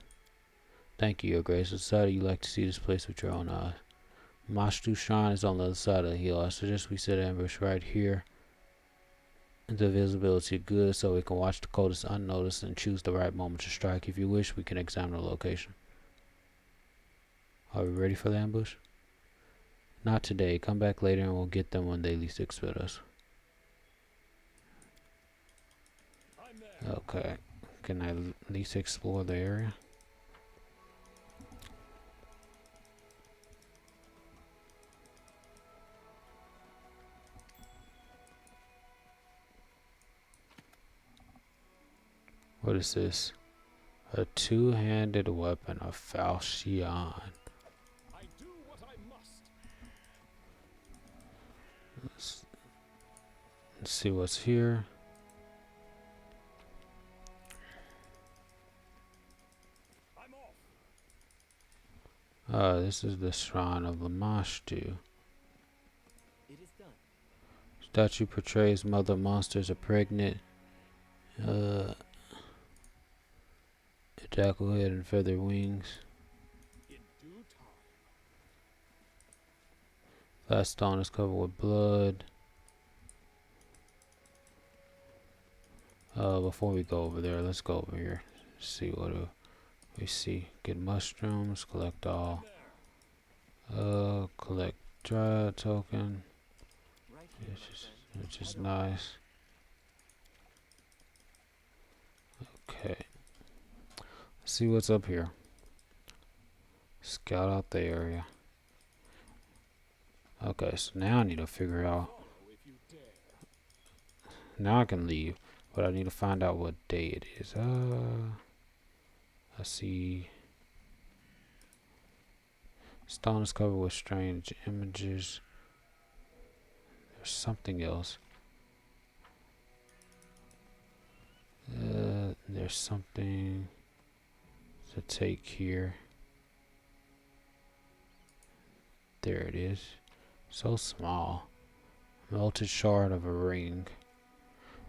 Thank you, your grace. I decided you'd like to see this place with your own eyes. Lamashtu's shrine is on the other side of the hill. I suggest we set ambush right here. The visibility good so we can watch the cultists unnoticed and choose the right moment to strike. If you wish, we can examine the location. Are we ready for the ambush? Not today. Come back later and we'll get them when they least expect us. Okay. Can I at least explore the area? What is this? A two-handed weapon, a falchion. I do what I must. Let's see what's here. I'm off. This is the shrine of Lamashtu. It is done. Statue portrays mother monsters are pregnant. A jackal head and feather wings. In due time. That stone is covered with blood. Before we go over there, let's go over here. See what we see. Get mushrooms, collect all. Collect dry token, Right here, which is nice. Okay. Let's see what's up here. Scout out the area. Okay, so now I need to figure out. if you dare. Now I can leave, but I need to find out what day it is. I see. Stone is covered with strange images. There's something else. There's something to take here. There it is. So small. Melted shard of a ring.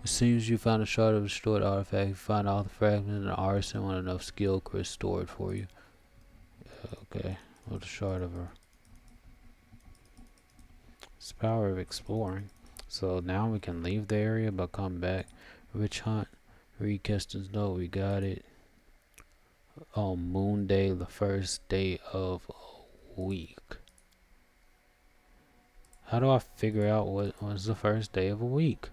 As soon as you find a shard of a destroyed artifact, you find all the fragments in the artisan with enough skill could restore it for you. Okay. Melted shard of a... It's the power of exploring. So now we can leave the area but come back. Rich hunt. Read Keston's note. We got it. On Moon Day, the first day of a week. How do I figure out what was the first day of a week?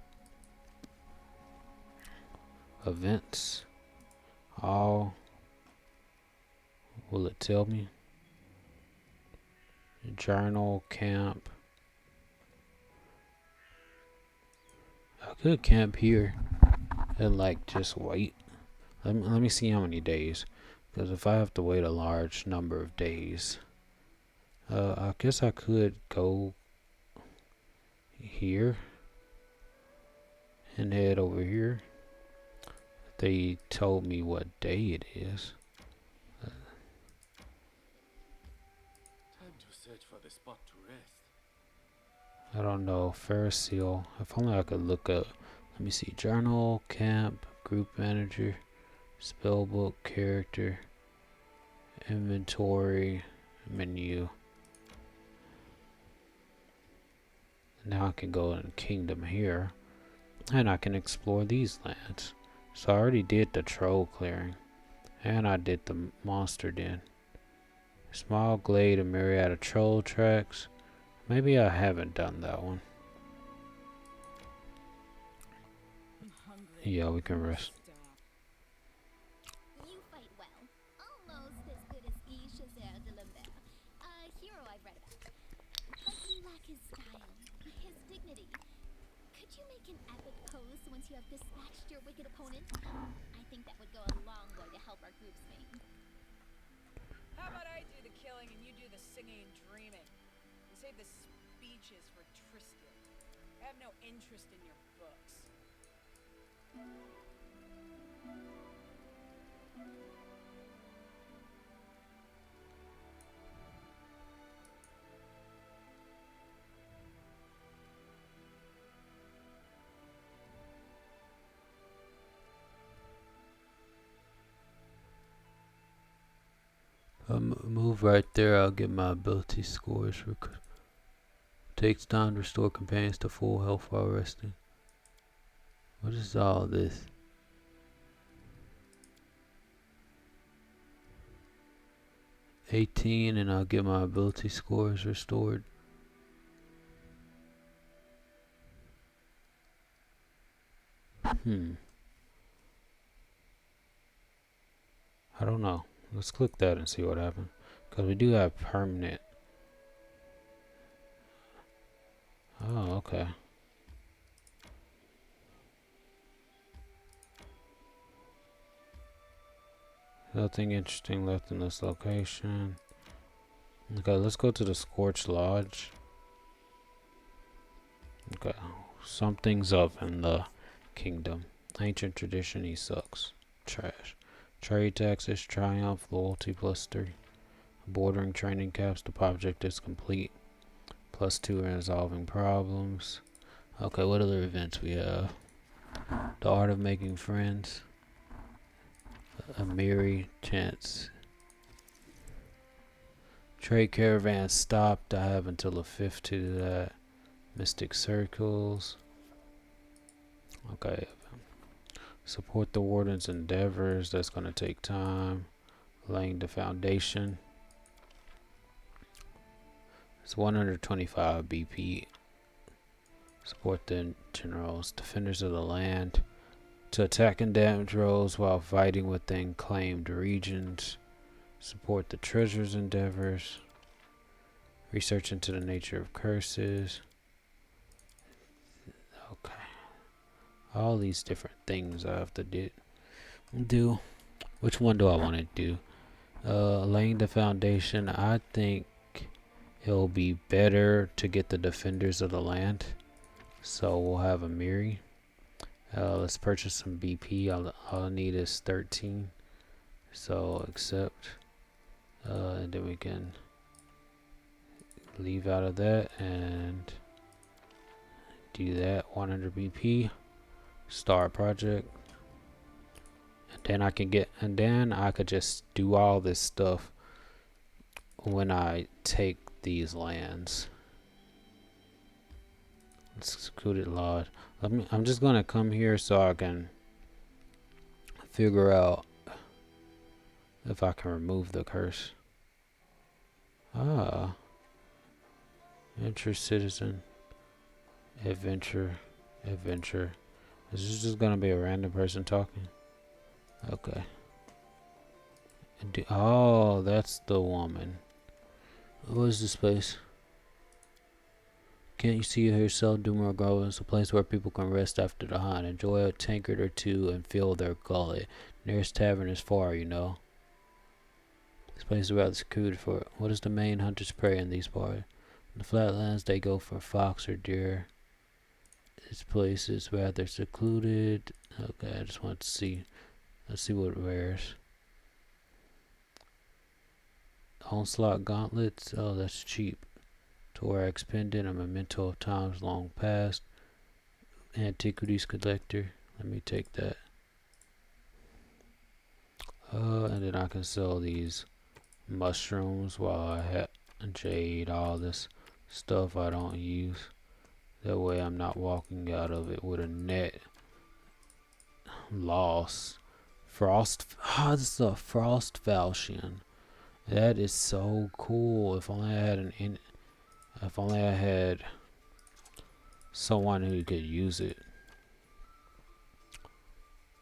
Events. All. Will it tell me? Journal, camp. I could camp here and like just wait. Let me see how many days. Because if I have to wait a large number of days, I guess I could go here and head over here. They told me what day it is. Time to search for the spot to rest. I don't know. Ferris seal. If only I could look up. Let me see. Journal, camp, group manager, spellbook, character, inventory, menu. Now I can go in Kingdom here, and I can explore these lands. So I already did the troll clearing, and I did the monster den. Small glade, a myriad of troll tracks. Maybe I haven't done that one. I'm hungry. Yeah, we can rest. Stop. You fight well. Almost as good as Guy Chazer de Lambert, a hero I've read about. But you lack his style, his dignity. Could you make an epic pose once you have dispatched your wicked opponent? I think that would go a long way to help our group's name. How about I do the killing and you do the singing and dreaming? And save the speeches for Tristan. I have no interest in your books. Move right there. I'll get my ability scores. Takes time to restore companions to full health while resting. What is all this? $18 and I'll get my ability scores restored. I don't know. Let's click that and see what happens. Because we do have permanent. Oh, okay. Nothing interesting left in this location. Okay, let's go to the Scorched Lodge. Okay, something's up in the kingdom. Ancient tradition, he sucks. Trash. Trade taxes, triumph, loyalty +3. Bordering training caps, the project is complete. +2 in resolving problems. Okay, what other events we have? The art of making friends. A merry chance. Trade caravan stopped. I have until the 5th to do that. Mystic circles. Okay. Support the warden's endeavors. That's going to take time. Laying the foundation. It's 125 BP. Support the generals. Defenders of the land. To attack and damage roles while fighting within claimed regions. Support the treasures endeavors. Research into the nature of curses. Okay. All these different things I have to do. Which one do I want to do? Laying the foundation. I think it'll be better to get the defenders of the land. So we'll have a Miri. Let's purchase some BP. All I need is 13. So accept. And then we can leave out of that and do that. 100 BP. Start project. And then I could just do all this stuff when I take these lands. Secluded lodge. I'm just gonna come here so I can figure out if I can remove the curse. Ah. Enter citizen. Adventure. Is this just gonna be a random person talking? Okay. Oh, that's the woman. What is this place? Can't you see yourself? Dumor Grove is a place where people can rest after the hunt, enjoy a tankard or two, and fill their gullet. Nearest tavern is far, you know. This place is rather secluded for what is the main hunter's prey in these parts? In the flatlands, they go for fox or deer. This place is rather secluded. Okay, I just want to see. Let's see what it wears. Onslaught gauntlets. Oh, that's cheap. Thorax pendant, a memento of times long past. Antiquities collector. Let me take that. And then I can sell these mushrooms while I have jade, all this stuff I don't use. That way I'm not walking out of it with a net loss. This is a frost falchion. That is so cool. If only I had someone who could use it.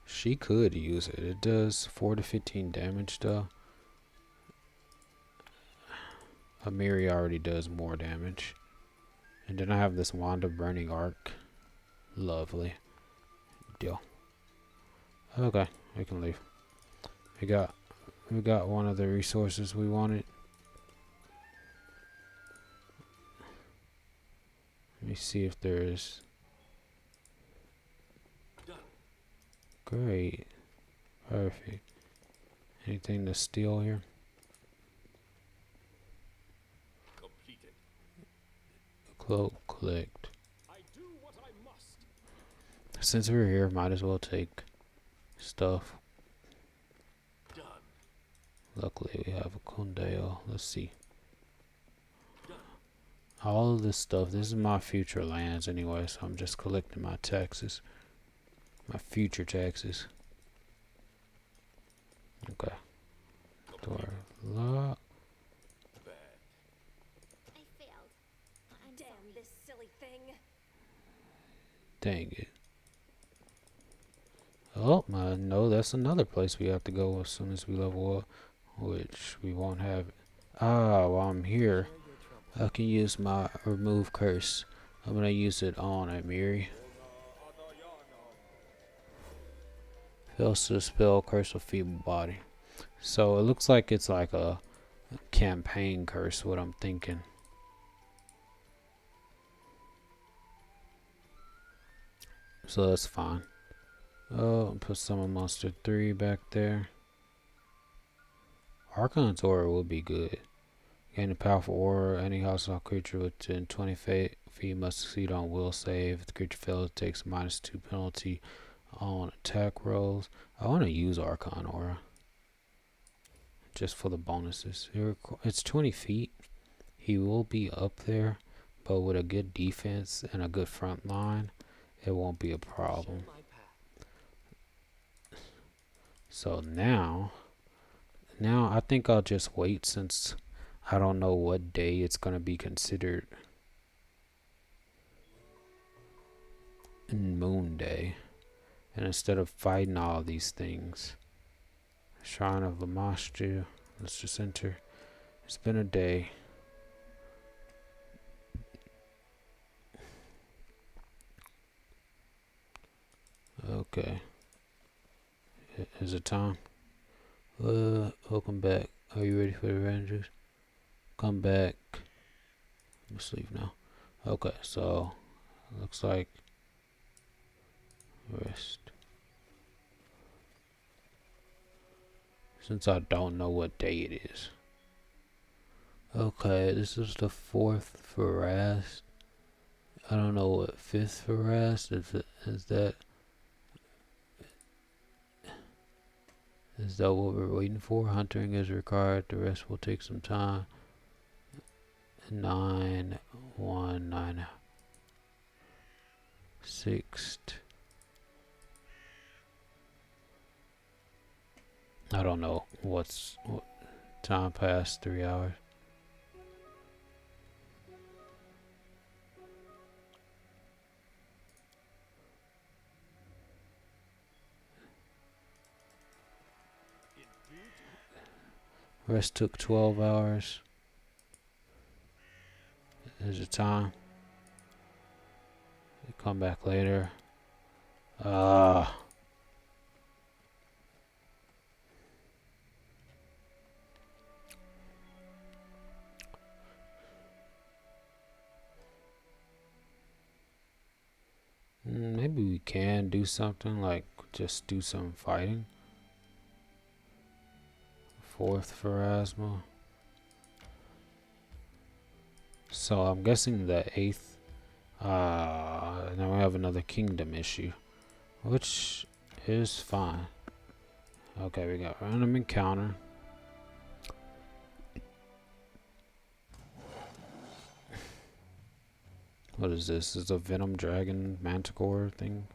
She could use it. It does 4 to 15 damage though. Amiri already does more damage. And then I have this wand of burning arc. Lovely. Deal. Okay, we can leave. We got one of the resources we wanted. Let me see if there is. Great. Perfect. Anything to steal here? Completed. Cloak collect. I do what I must. Since we're here, might as well take stuff. Done. Luckily, we have a Condeo. Let's see. All of this stuff, this is my future lands anyway, so I'm just collecting my taxes. My future taxes. Okay. Door lock. Bad. I failed. I'm Damn sorry. this silly thing. Dang it. Oh, no, that's another place we have to go as soon as we level up, which we won't have. While I'm here, I can use my remove curse. I'm gonna use it on Amiri. Fails to spell curse of feeble body. So it looks like it's like a campaign curse, what I'm thinking. So that's fine. Oh, put Summon Monster 3 back there. Archon's Aura will be good. Gain a powerful aura. Any hostile creature within 20 feet must succeed on will save. If the creature fails, it takes -2 penalty on attack rolls. I want to use Archon Aura just for the bonuses. It's 20 feet. He will be up there, but with a good defense and a good front line, it won't be a problem. So now I think I'll just wait since I don't know what day it's going to be considered Moon Day. And instead of fighting all these things, Shrine of Lamashtu, let's just enter. It's been a day. Okay. Is it time? Welcome back. Are you ready for the Rangers? Come back. Let's leave now. Okay, so looks like rest. Since I don't know what day it is. Okay, this is the 4th for Rast. I don't know what 5th for Rast is. Is that what we're waiting for? Huntering is required. The rest will take some time. 9, 1, 9, 6. I don't know what time past 3 hours. Rest took 12 hours. There's a time. Come back later. Maybe we can do something like just do some fighting. 4th for Asthma. So I'm guessing the 8th. Now we have another kingdom issue, which is fine. Okay, we got random encounter. What is this? Is a Venom Dragon Manticore thing?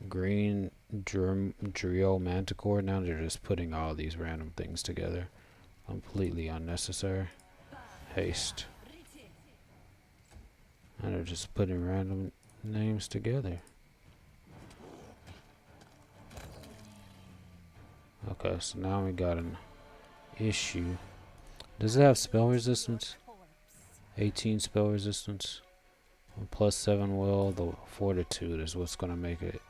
Green Drio Manticore. Now they're just putting all these random things together. Completely unnecessary. Haste. And they're just putting random names together. Okay, so now we got an issue. Does it have spell resistance? 18 spell resistance. +7 will. The fortitude is what's going to make it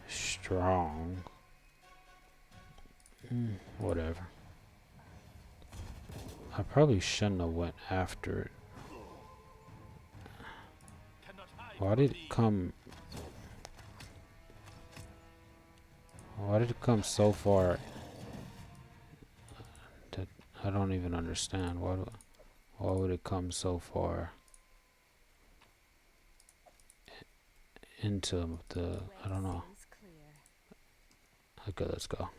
strong. Whatever. I probably shouldn't have went after it. Why did it come? Why did it come so far? That I don't even understand. Why would it come so far into the? I don't know. Okay, let's go.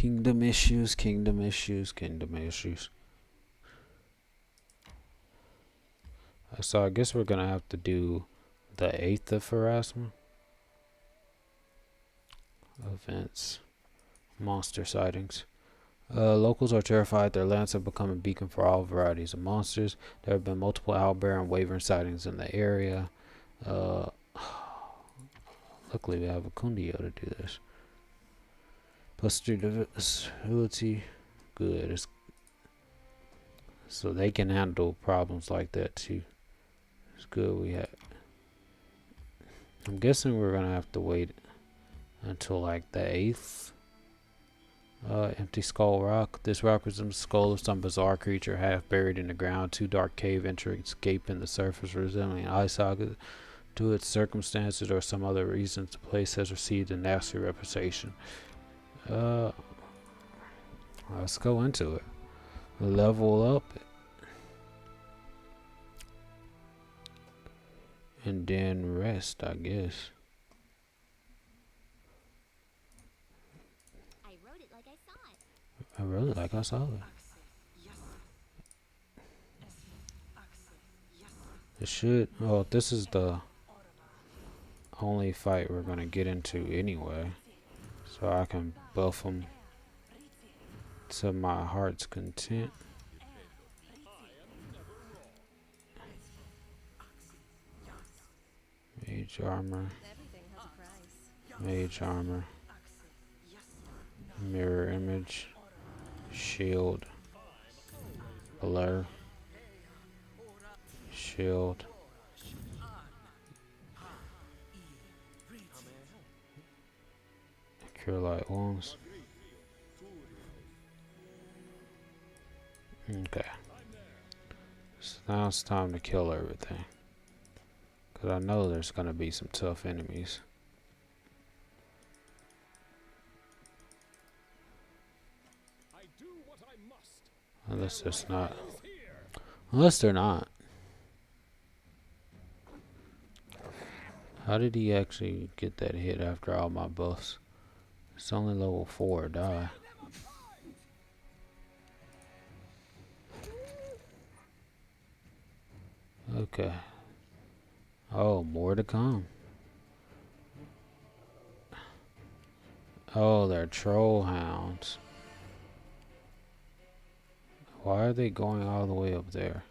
Kingdom issues, kingdom issues, kingdom issues. So I guess we're gonna have to do the 8th of harassment. Events. Monster sightings. Locals are terrified their lands have become a beacon for all varieties of monsters. There have been multiple owlbear and wyvern sightings in the area. Luckily we have a Kundio to do this. Plus 3 ability. Good. So they can handle problems like that too. It's good we have. I'm guessing we're gonna have to wait until like the 8th. Empty skull rock. This rock resembles the skull of some bizarre creature half buried in the ground. 2 dark cave entrance gaping the surface resembling an eye socket. Due to its circumstances or some other reasons, the place has received a nasty reputation. Let's go into it. Level up. And then rest, I guess. I wrote it like I saw it. I wrote it like I saw it. It should. Oh, this is the only fight we're gonna get into anyway. So I can buff them to my heart's content. Mage armor. Everything has a price. Mage armor. Mirror image. Shield. Blur. Shield. Cure light wounds. Okay. So now it's time to kill everything. Because I know there's going to be some tough enemies. Unless it's not. Unless they're not. How did he actually get that hit after all my buffs? It's only level 4 die. Okay. Oh, more to come. Oh, they're troll hounds. Why are they going all the way up there?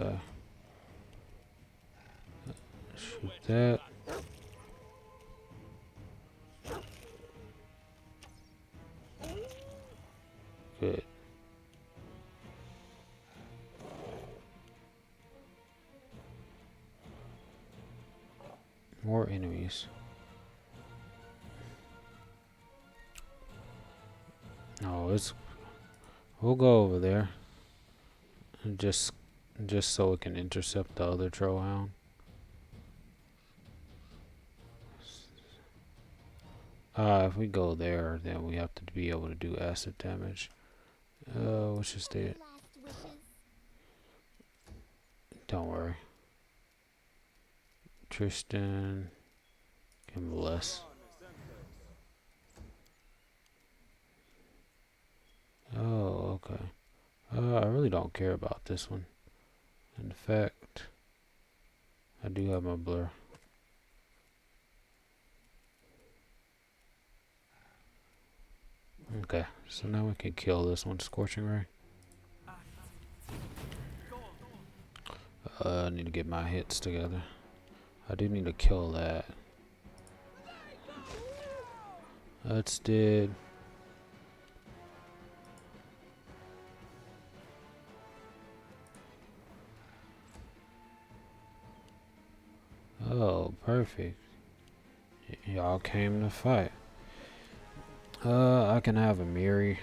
Okay. Shoot that. Good. More enemies. Oh, we'll go over there. And just so it can intercept the other troll hound. If we go there, then we have to be able to do acid damage. Which is the... Don't worry. Tristan. Give him less. Oh, okay. I really don't care about this one. In fact, I do have my blur. Okay, so now we can kill this one, Scorching Ray. I need to get my hits together. I do need to kill that. That's dead. Oh, perfect. Y'all came to fight. I can have a Miri.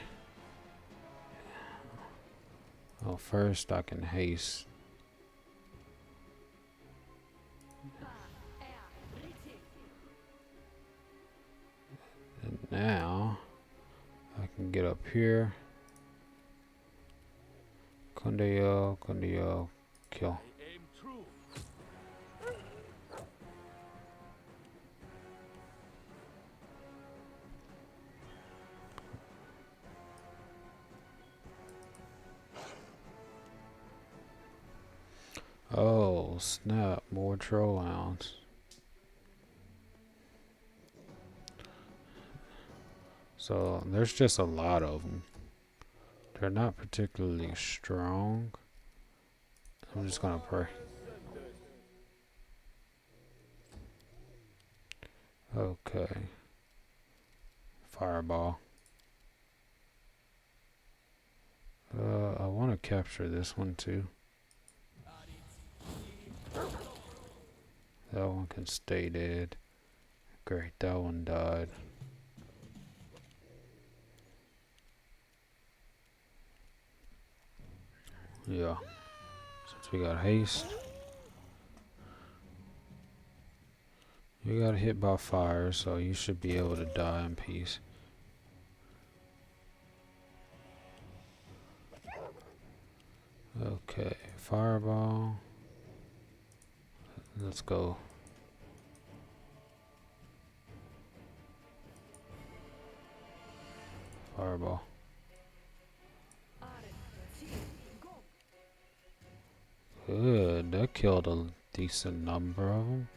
Oh, first I can haste. And now I can get up here. Kundio, kill. I aim true Oh snap, more troll hounds. So there's just a lot of them. They're not particularly strong. I'm just gonna pray. Okay. Fireball. I want to capture this one too. That one can stay dead. Great, that one died. Yeah. Since we got haste. You got hit by fire, so you should be able to die in peace. Okay, fireball. Let's go. Fireball. Good, that killed a decent number of them.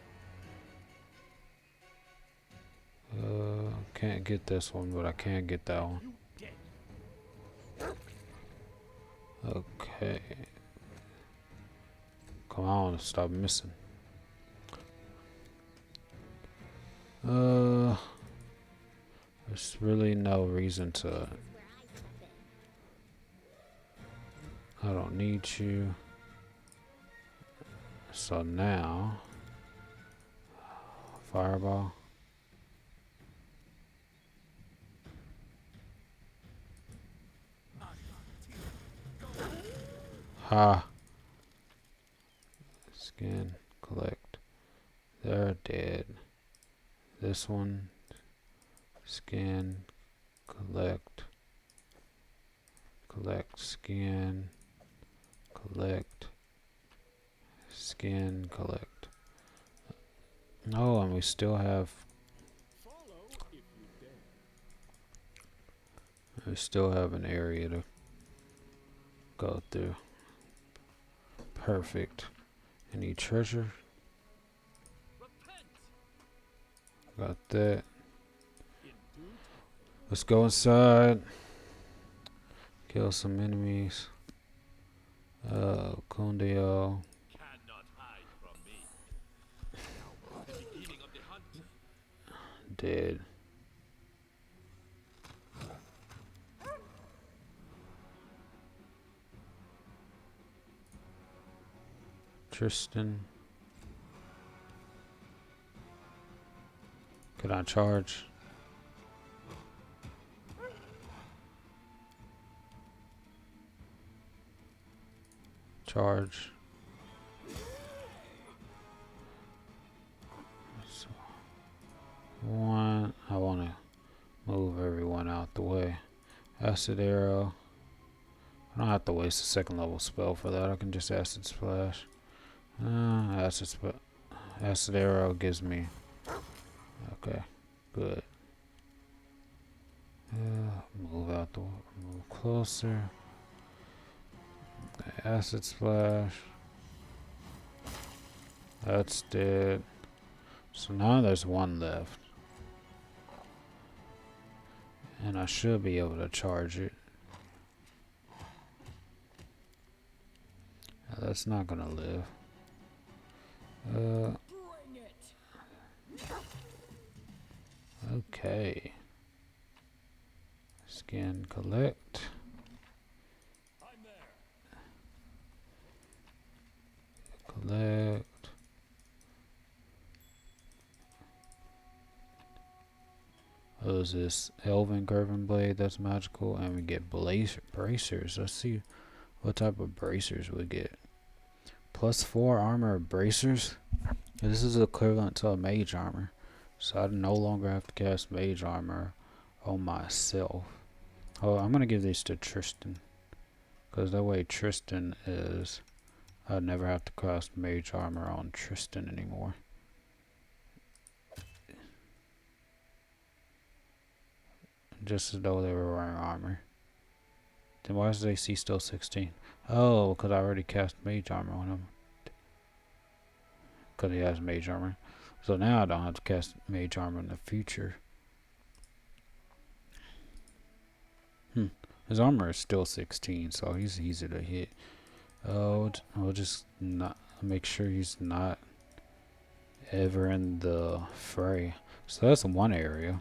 Can't get this one, but I can get that one. Okay. Come on, stop missing. There's really no reason to. I don't need you. So now, fireball. Ha. Scan, collect. They're dead. This one, scan, collect, scan, collect, scan, collect. Oh, and we still have. We still have an area to go through. Perfect. Any treasure? Got that. Let's go inside. Kill some enemies. Kundio. Cannot hide from me. The beginning of the hunt. Dead. Tristan. Can I charge? Charge. So, one. I want to move everyone out the way. Acid arrow. I don't have to waste a second level spell for that. I can just acid splash. Acid arrow gives me. Okay, good. Move out the. Move closer. Acid splash. That's dead. So now there's one left. And I should be able to charge it. That's not gonna live. Okay. Scan collect. Collect. Oh, is this Elven Curving Blade? That's magical. And we get bracers. Let's see what type of bracers we get. +4 armor bracers. This is equivalent to a mage armor. So I no longer have to cast mage armor on myself. Oh, I'm going to give these to Tristan. Because that way Tristan is... I never have to cast mage armor on Tristan anymore. Just as though they were wearing armor. Then why is AC still 16? Oh, because I already cast mage armor on him. because he has mage armor. So now I don't have to cast mage armor in the future. His armor is still 16, so he's easy to hit. We'll just not make sure he's not ever in the fray. So that's one area.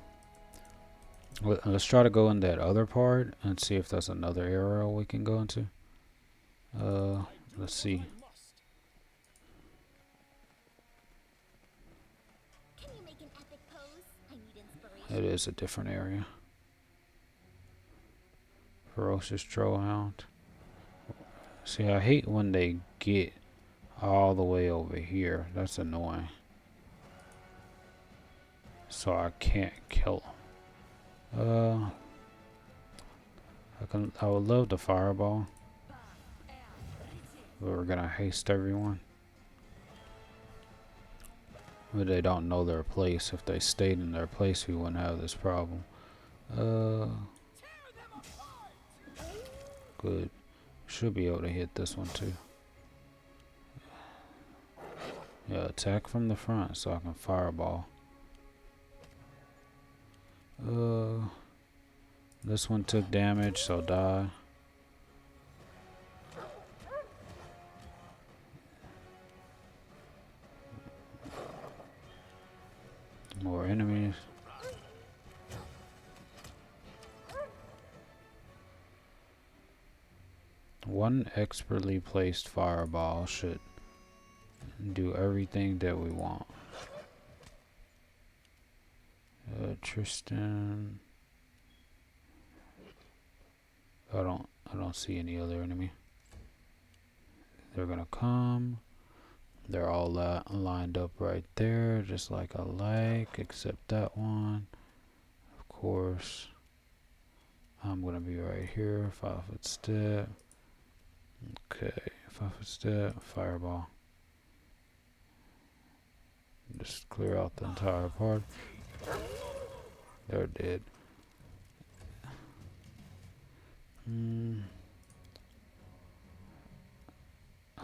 Let's try to go in that other part and see if there's another area we can go into. Let's see. Can you make an epic pose? I need inspiration. It is a different area. Ferocious Trollhound. See, I hate when they get all the way over here. That's annoying. So I can't kill them. I would love the fireball, but we're gonna haste everyone. But they don't know their place. If they stayed in their place, we wouldn't have this problem. Good. Should be able to hit this one too. Yeah, attack from the front so I can fireball. This one took damage, so die. More enemies. One expertly placed fireball should do everything that we want. Tristan. I don't see any other enemy. They're gonna come. They're all lined up right there, just like I like, except that one. Of course, I'm gonna be right here. 5 foot step. Okay, 5 foot step. Fireball. Just clear out the entire part. They're dead.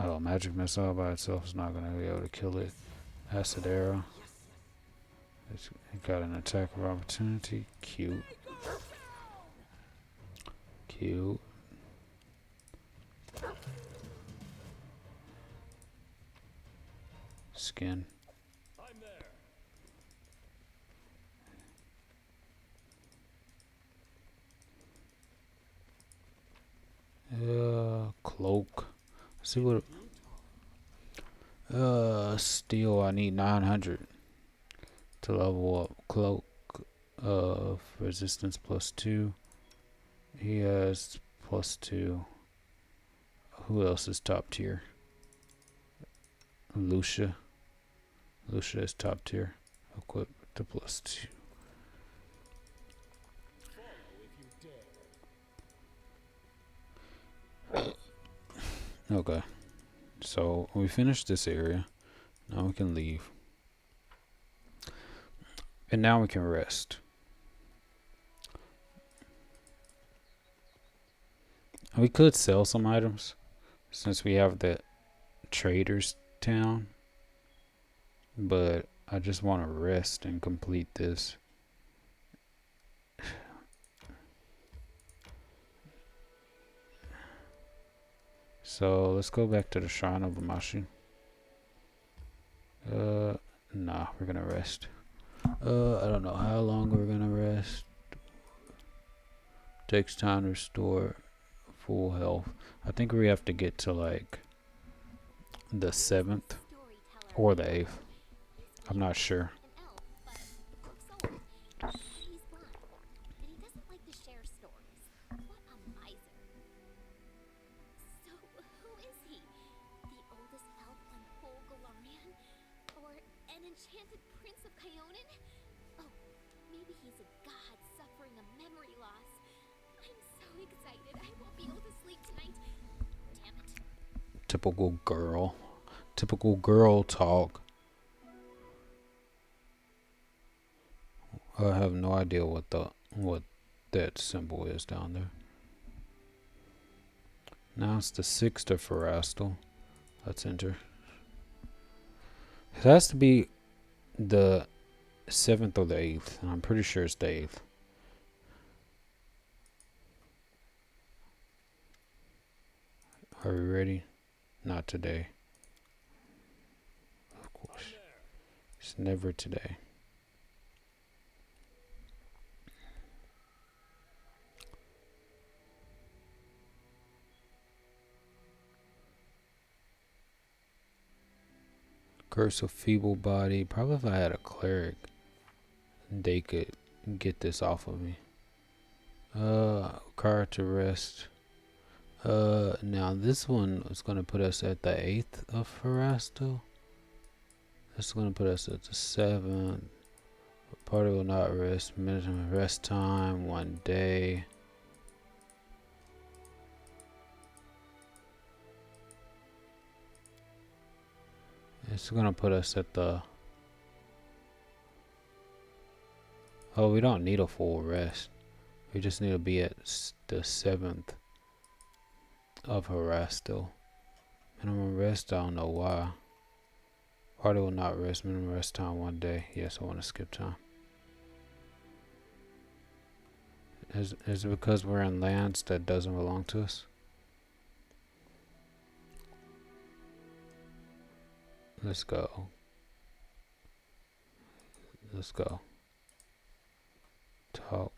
Oh, magic missile by itself is not going to be able to kill it. Acid arrow. It got an attack of opportunity. Cute. Cute. Skin. Cloak. Let's see what. Steel. I need 900 to level up. Cloak of resistance +2. He has +2. Who else is top tier? Lucia. Lucia is top tier. Equipped to +2. Okay. So we finished this area. Now we can leave. And now we can rest. We could sell some items since we have the trader's town. But I just want to rest and complete this. So let's go back to the Shrine of Amashi. Nah, we're gonna rest. I don't know how long we're gonna rest. Takes time to restore full health. I think we have to get to like the 7th or the 8th. I'm not sure. Enchanted Prince of Kyonin? Oh, maybe he's a god suffering a memory loss. I'm so excited. I won't be able to sleep tonight. Damn it. Typical girl. Typical girl talk. I have no idea what that symbol is down there. Now it's the 6th of Pharastal. Let's enter. It has to be the 7th or the 8th, and I'm pretty sure it's the 8th. Are we ready? Not today. Of course. It's never today. Curse of Feeble Body. Probably if I had a cleric, they could get this off of me. Card to rest. Now this one is going to put us at the 8th of Harasto. This is going to put us at the 7th. Party will not rest. Minimum rest time, 1 day. It's going to put us at the... Oh, we don't need a full rest. We just need to be at the 7th of Harasto. Minimum rest, I don't know why. Party will not rest. Minimum rest time, 1 day. Yes, I want to skip time. Is it because we're in lands that doesn't belong to us? Let's go. Let's go. Talk.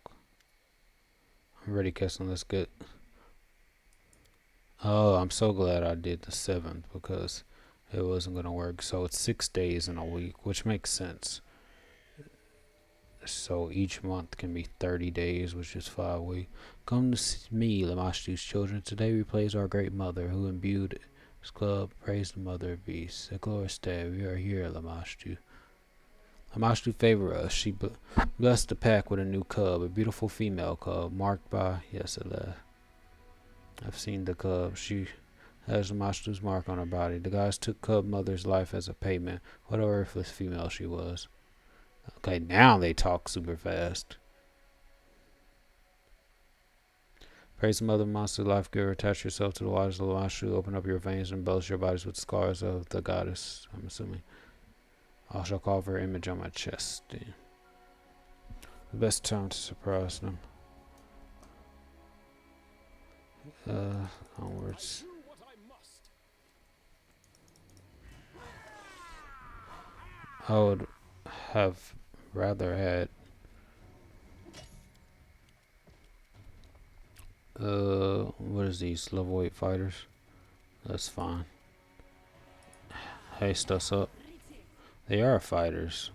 I'm ready, Kesson. Let's get... Oh, I'm so glad I did the 7th because it wasn't going to work. So it's 6 days in a week, which makes sense. So each month can be 30 days, which is 5 weeks. Come to see me, Lamashtu's children. Today we praise our great mother who imbued this club. Praise the mother of beasts. At Gloristad, we are here, Lamashtu. Lamashtu favor us. She blessed the pack with a new cub, a beautiful female cub, marked by... Yes, I've seen the cub. She has Lamashtu's mark on her body. The guys took cub mother's life as a payment. What a worthless female she was. Okay, now they talk super fast. Praise the mother, monster, life giver. Attach yourself to the waters of the Lamashtu. Open up your veins and embellish your bodies with scars of the goddess. I'm assuming. I shall carve her image on my chest. Yeah. The best time to surprise them. Onwards. I would have rather had what is these level 8 fighters? That's fine. Haste us up. They are fighters,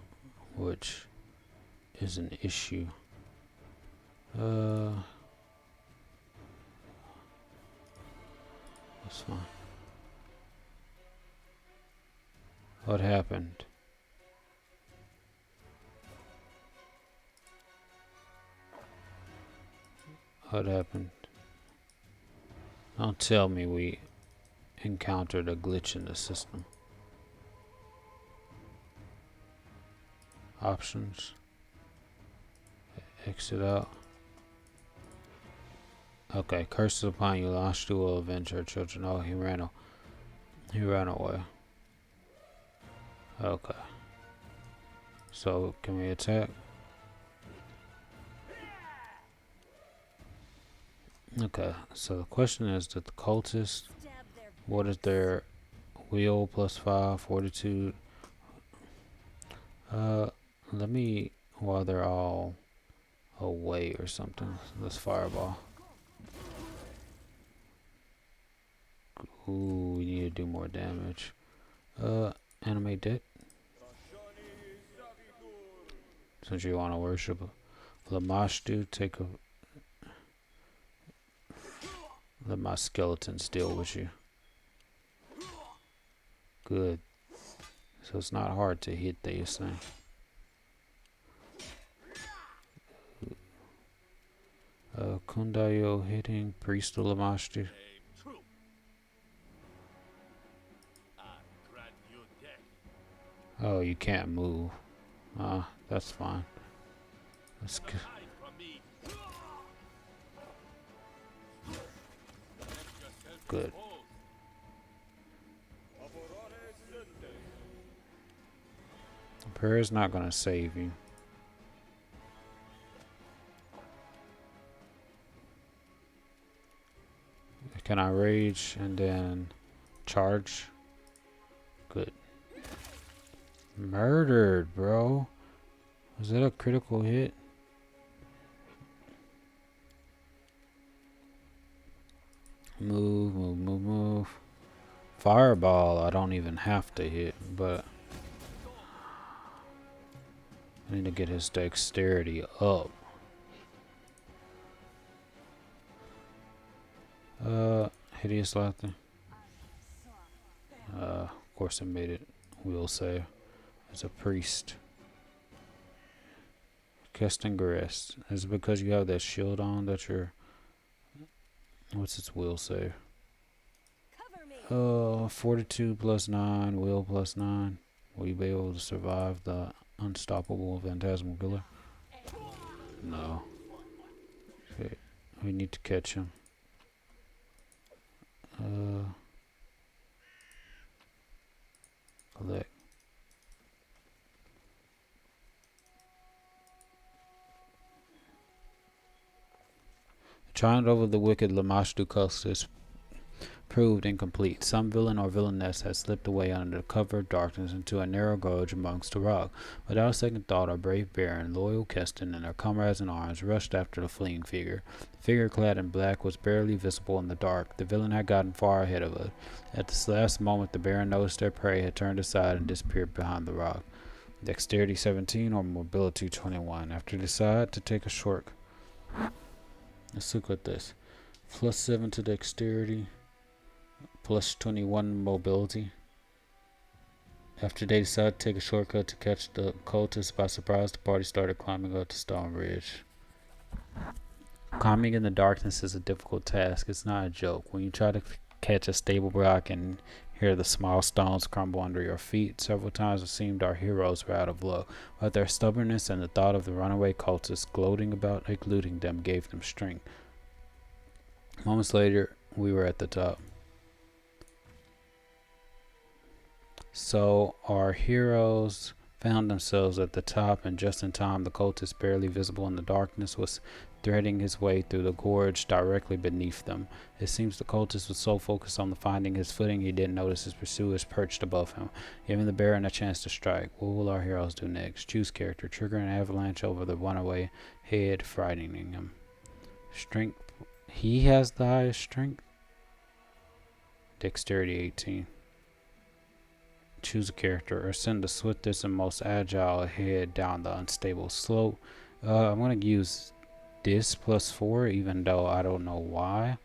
which is an issue. That's fine. What happened? What happened? Don't tell me we encountered a glitch in the system. Options. Exit out. Okay, curses upon you. Lamashtu will avenge her children. Oh, he ran away. Okay. So, can we attack? Okay, so the question is that the cultists, what is their will +5, fortitude? Let me, while they're all away or something, let's fireball. Ooh, we need to do more damage. Animate it. Since you want to worship Lamashtu, take a... Let my skeletons deal with you. Good. So it's not hard to hit these things. Kundayo hitting Priest of Lamashtu. Oh, you can't move. That's fine. That's good. Good. Prayer is not gonna save you. Can I rage and then charge? Good. Murdered, bro. Was that a critical hit? Move, move, move, move. Fireball, I don't even have to hit, but I need to get his dexterity up. Hideous laughter. Of course I made it, we'll say. As a priest. Casting Grace. Is it because you have that shield on that you're... What's its will say? Fortitude plus 9, will plus 9. Will you be able to survive the unstoppable phantasmal killer? No. Okay. We need to catch him. Collect. The triumph over the wicked Lamashtu Custis proved incomplete. Some villain or villainess had slipped away under the cover of darkness into a narrow gorge amongst the rock. Without a second thought, our brave Baron, loyal Keston, and our comrades in arms rushed after the fleeing figure. The figure clad in black was barely visible in the dark. The villain had gotten far ahead of us. At this last moment, the Baron noticed their prey had turned aside and disappeared behind the rock. Dexterity 17 or Mobility 21. After decide to take a short... Let's look at this. Plus 7 to Dexterity. Plus 21 mobility. After they decided to take a shortcut to catch the cultists by surprise, the party started climbing up the stone ridge. Climbing in the darkness is a difficult task. It's not a joke. When you try to catch a stable rock and hear the small stones crumble under your feet, several times it seemed our heroes were out of luck, but their stubbornness and the thought of the runaway cultists gloating about eluding them gave them strength. Moments later, we were at the top. So our heroes found themselves at the top, and just in time, the cultist, barely visible in the darkness, was threading his way through the gorge directly beneath them. It seems the cultist was so focused on finding his footing he didn't notice his pursuers perched above him, giving the Baron a chance to strike. What will our heroes do next? Choose character. Trigger an avalanche over the runaway head, frightening him. Strength. He has the highest strength. Dexterity 18. Choose a character or send the swiftest and most agile ahead down the unstable slope. I'm going to use this plus 4, even though I don't know why,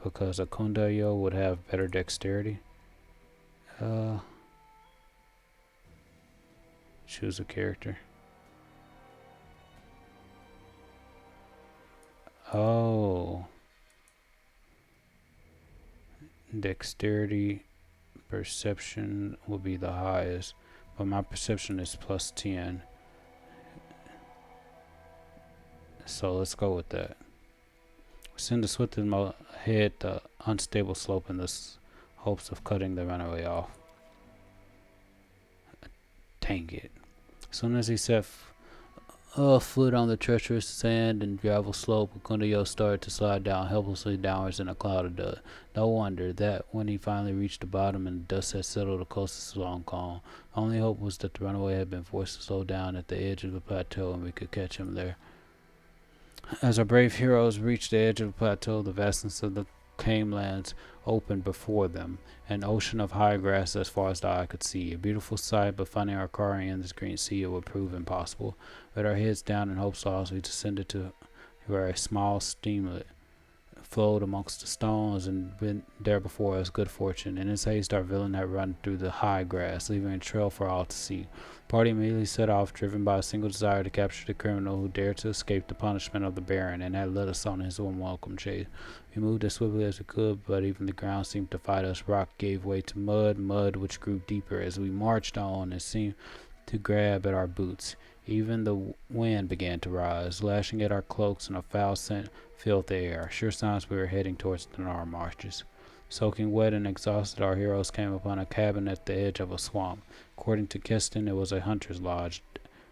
because a Kundayo would have better dexterity. Choose a character. Oh. Dexterity perception will be the highest, but my perception is plus 10. So let's go with that. Send the swift ahead the unstable slope in the hopes of cutting the runaway off. Dang it. As soon as he set foot on the treacherous sand and gravel slope, Kundayo started to slide down helplessly downwards in a cloud of dust. No wonder that when he finally reached the bottom and the dust had settled, the coast was long gone. The only hope was that the runaway had been forced to slow down at the edge of the plateau and we could catch him there. As our brave heroes reached the edge of the plateau, the vastness of the Camelands opened before them, an ocean of high grass as far as the eye could see. A beautiful sight, but finding our car in this green sea it would prove impossible. With our heads down and hopes lost, we descended to where a small streamlet flowed amongst the stones and went there before us good fortune. In his haste, our villain had run through the high grass, leaving a trail for all to see. The party immediately set off, driven by a single desire to capture the criminal who dared to escape the punishment of the Baron and had led us on his unwelcome chase. We moved as swiftly as we could, but even the ground seemed to fight us. Rock gave way to mud which grew deeper as we marched on and seemed to grab at our boots. Even the wind began to rise, lashing at our cloaks, and a foul scent filled the air, sure signs we were heading towards the Dinar marshes. Soaking wet and exhausted, our heroes came upon a cabin at the edge of a swamp. According to Keston, it was a hunter's lodge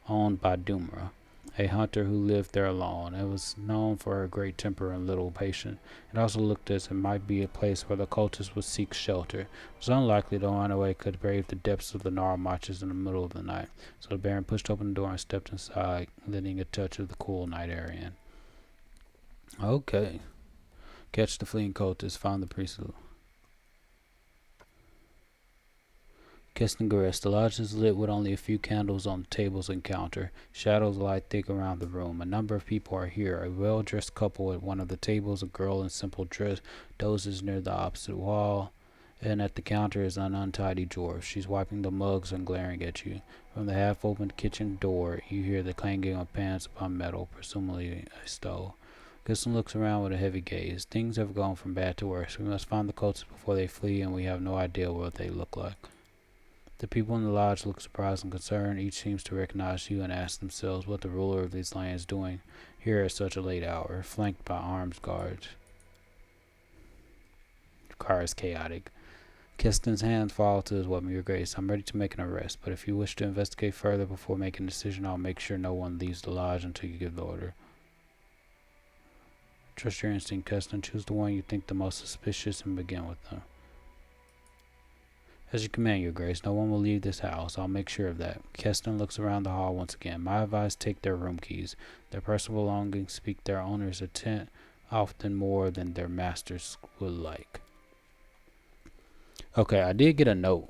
owned by Dumra, a hunter who lived there alone. It was known for her great temper and little patience. It also looked as it might be a place where the cultists would seek shelter. It was unlikely the runaway could brave the depths of the gnarled marshes in the middle of the night, so the Baron pushed open the door and stepped inside, letting a touch of the cool night air in. Okay. Catch the fleeing cultists, find the priest. Kestingares, the lodge is lit with only a few candles on the tables and counter. Shadows lie thick around the room. A number of people are here. A well-dressed couple at one of the tables, a girl in simple dress, dozes near the opposite wall, and at the counter is an untidy dwarf. She's wiping the mugs and glaring at you. From the half-opened kitchen door, you hear the clanging of pans upon metal, presumably a stove. Guston looks around with a heavy gaze. Things have gone from bad to worse. We must find the cultists before they flee, and we have no idea what they look like. The people in the lodge look surprised and concerned. Each seems to recognize you and ask themselves what the ruler of these lands is doing here at such a late hour, flanked by armed guards. The car is chaotic. Keston's hands fall to his weapon. Your Grace, I'm ready to make an arrest, but if you wish to investigate further before making a decision, I'll make sure no one leaves the lodge until you give the order. Trust your instinct, Keston. Choose the one you think the most suspicious and begin with them. As you command, Your Grace, no one will leave this house. I'll make sure of that. Keston looks around the hall once again. My advice, take their room keys. Their personal belongings speak their owner's intent often more than their masters would like. Okay, I did get a note.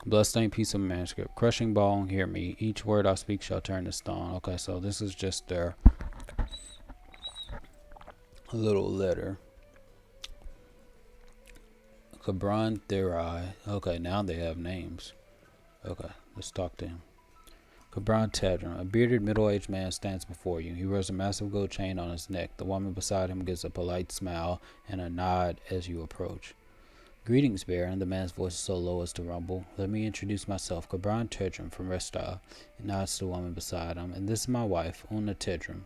Bloodstained piece of manuscript. Crushing bone, hear me. Each word I speak shall turn to stone. Okay, so this is just their little letter. Cabron Therai. Okay, now they have names. Okay, let's talk to him. Cabron Tadron, a bearded middle-aged man, stands before you. He wears a massive gold chain on his neck. The woman beside him gives a polite smile and a nod as you approach. Greetings, Baron. The man's voice is so low as to rumble. Let me introduce myself, Cabron Tedrum from Restal. He nods to the woman beside him. And this is my wife, Una Tedrum.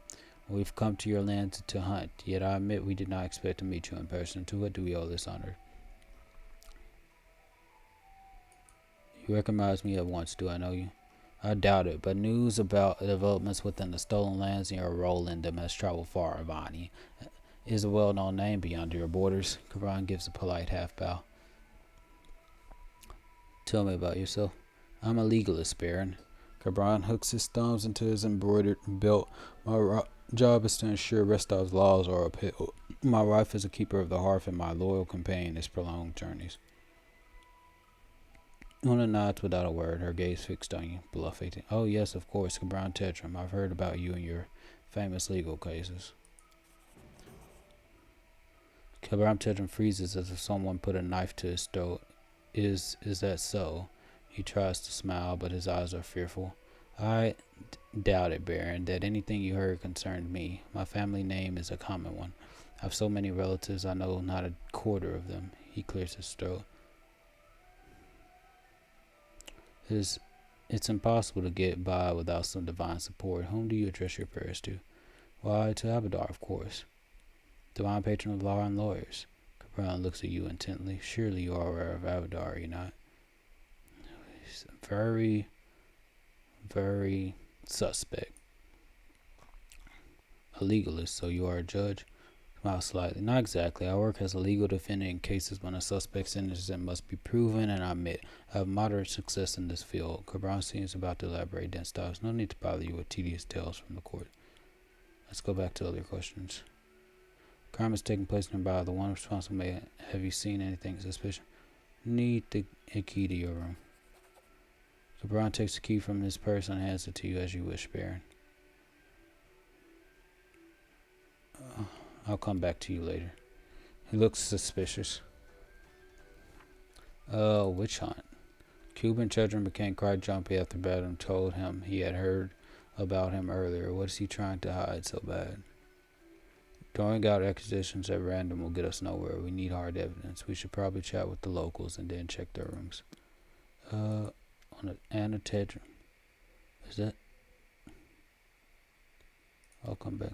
We've come to your land to hunt, yet I admit we did not expect to meet you in person. To what do we owe this honor? You recognize me at once, do I know you? I doubt it, but news about developments within the stolen lands and your role in them has traveled far, Vanhi. It is a well-known name beyond your borders. Cabron gives a polite half-bow. Tell me about yourself. I'm a legalist, Baron. Cabron hooks his thumbs into his embroidered belt. My job is to ensure Restal's laws are upheld. My wife is a keeper of the hearth, and my loyal companion is prolonged journeys. Una nods without a word, her gaze fixed on you, bluffing. Oh, yes, of course, Cabron Tetram. I've heard about you and your famous legal cases. Cabron Tetram freezes as if someone put a knife to his throat. Is that so? He tries to smile, but his eyes are fearful. I doubt it, Baron, that anything you heard concerned me. My family name is a common one. I have so many relatives, I know not a quarter of them. He clears his throat. It's impossible to get by without some divine support. Whom do you address your prayers to? Why, to Abadar, of course. Divine patron of law and lawyers. Cabron looks at you intently. Surely you are aware of Abadar, are you not? He's very, very suspect. A legalist, so you are a judge? Smile slightly. Not exactly. I work as a legal defendant in cases when a suspect's innocence must be proven, and I admit I have moderate success in this field. Cabron seems about to elaborate, then stops. No need to bother you with tedious tales from the court. Let's go back to other questions. Crime is taking place nearby. The one responsible may have you seen anything suspicious? Need a key to your room. Cabron takes the key from his purse and hands it to you as you wish, Baron. I'll come back to you later. He looks suspicious. Witch hunt. Cuban children became quite jumpy after Badham told him he had heard about him earlier. What is he trying to hide so bad? Throwing out accusations at random will get us nowhere. We need hard evidence. We should probably chat with the locals and then check their rooms. On Anna Tedrum. Is that? I'll come back.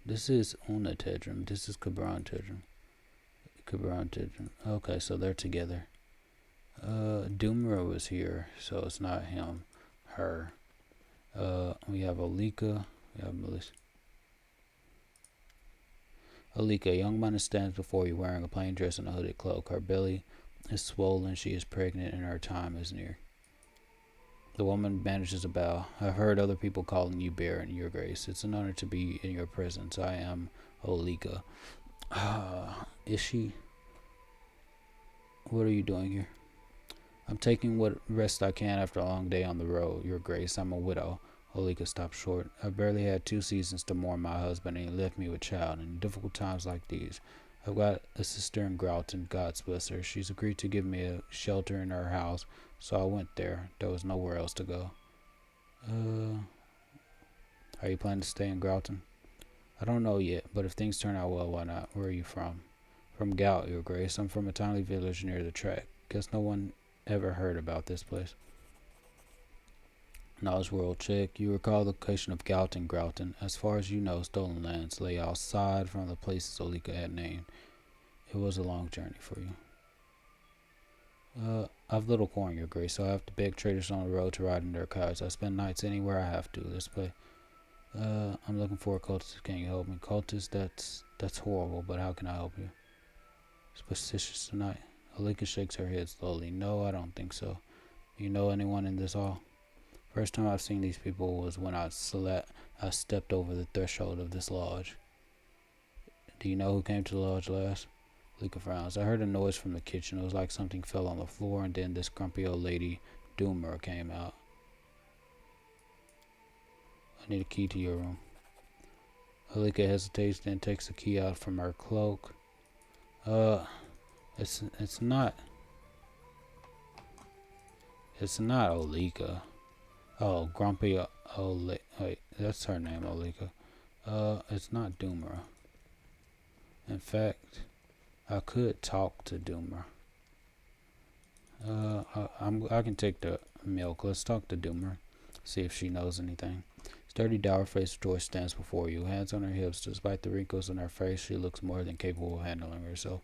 This is Una Tedrum. This is Cabron Tedrum. Cabron Tedrum. Okay, so they're together. Doomra was here, so it's not him. Her. We have Olika. We have Melissa. Olika, a young woman stands before you wearing a plain dress and a hooded cloak. Her belly is swollen, she is pregnant, and her time is near. The woman manages a bow. I've heard other people calling you Baron, Your Grace. It's an honor to be in your presence. I am Olika. Is she? What are you doing here? I'm taking what rest I can after a long day on the road, Your Grace. I'm a widow. Olika stopped short. I barely had 2 seasons to mourn my husband, and he left me with child. In difficult times like these, I've got a sister in Grauton, God bless her. She's agreed to give me a shelter in her house, so I went there. There was nowhere else to go. Are you planning to stay in Grauton? I don't know yet, but if things turn out well, why not? Where are you from? From Gout, Your Grace. I'm from a tiny village near the track. Guess no one ever heard about this place. Knowledge world check. You recall the location of Gout and Grauton. As far as you know, stolen lands lay outside from the places Olika had named. It was a long journey for you. I've little corn, Your Grace, so I have to beg traders on the road to ride in their cars. I spend nights anywhere I have to. This place. I'm looking for a cultist. Can you help me? Cultist, that's horrible, but how can I help you? Superstitious tonight. Olika shakes her head slowly. No, I don't think so. Do you know anyone in this hall? First time I've seen these people was when I stepped over the threshold of this lodge. Do you know who came to the lodge last? Olika frowns. I heard a noise from the kitchen. It was like something fell on the floor, and then this grumpy old lady, Doomer, came out. I need a key to your room. Olika hesitates, then takes the key out from her cloak. It's not Olika. Oh, grumpy old wait, that's her name, Olika. It's not Doomer. In fact, I could talk to Doomer. I can take the milk. Let's talk to Doomer. See if she knows anything. Sturdy, dour-faced Joyce stands before you, hands on her hips. Despite the wrinkles in her face, she looks more than capable of handling herself.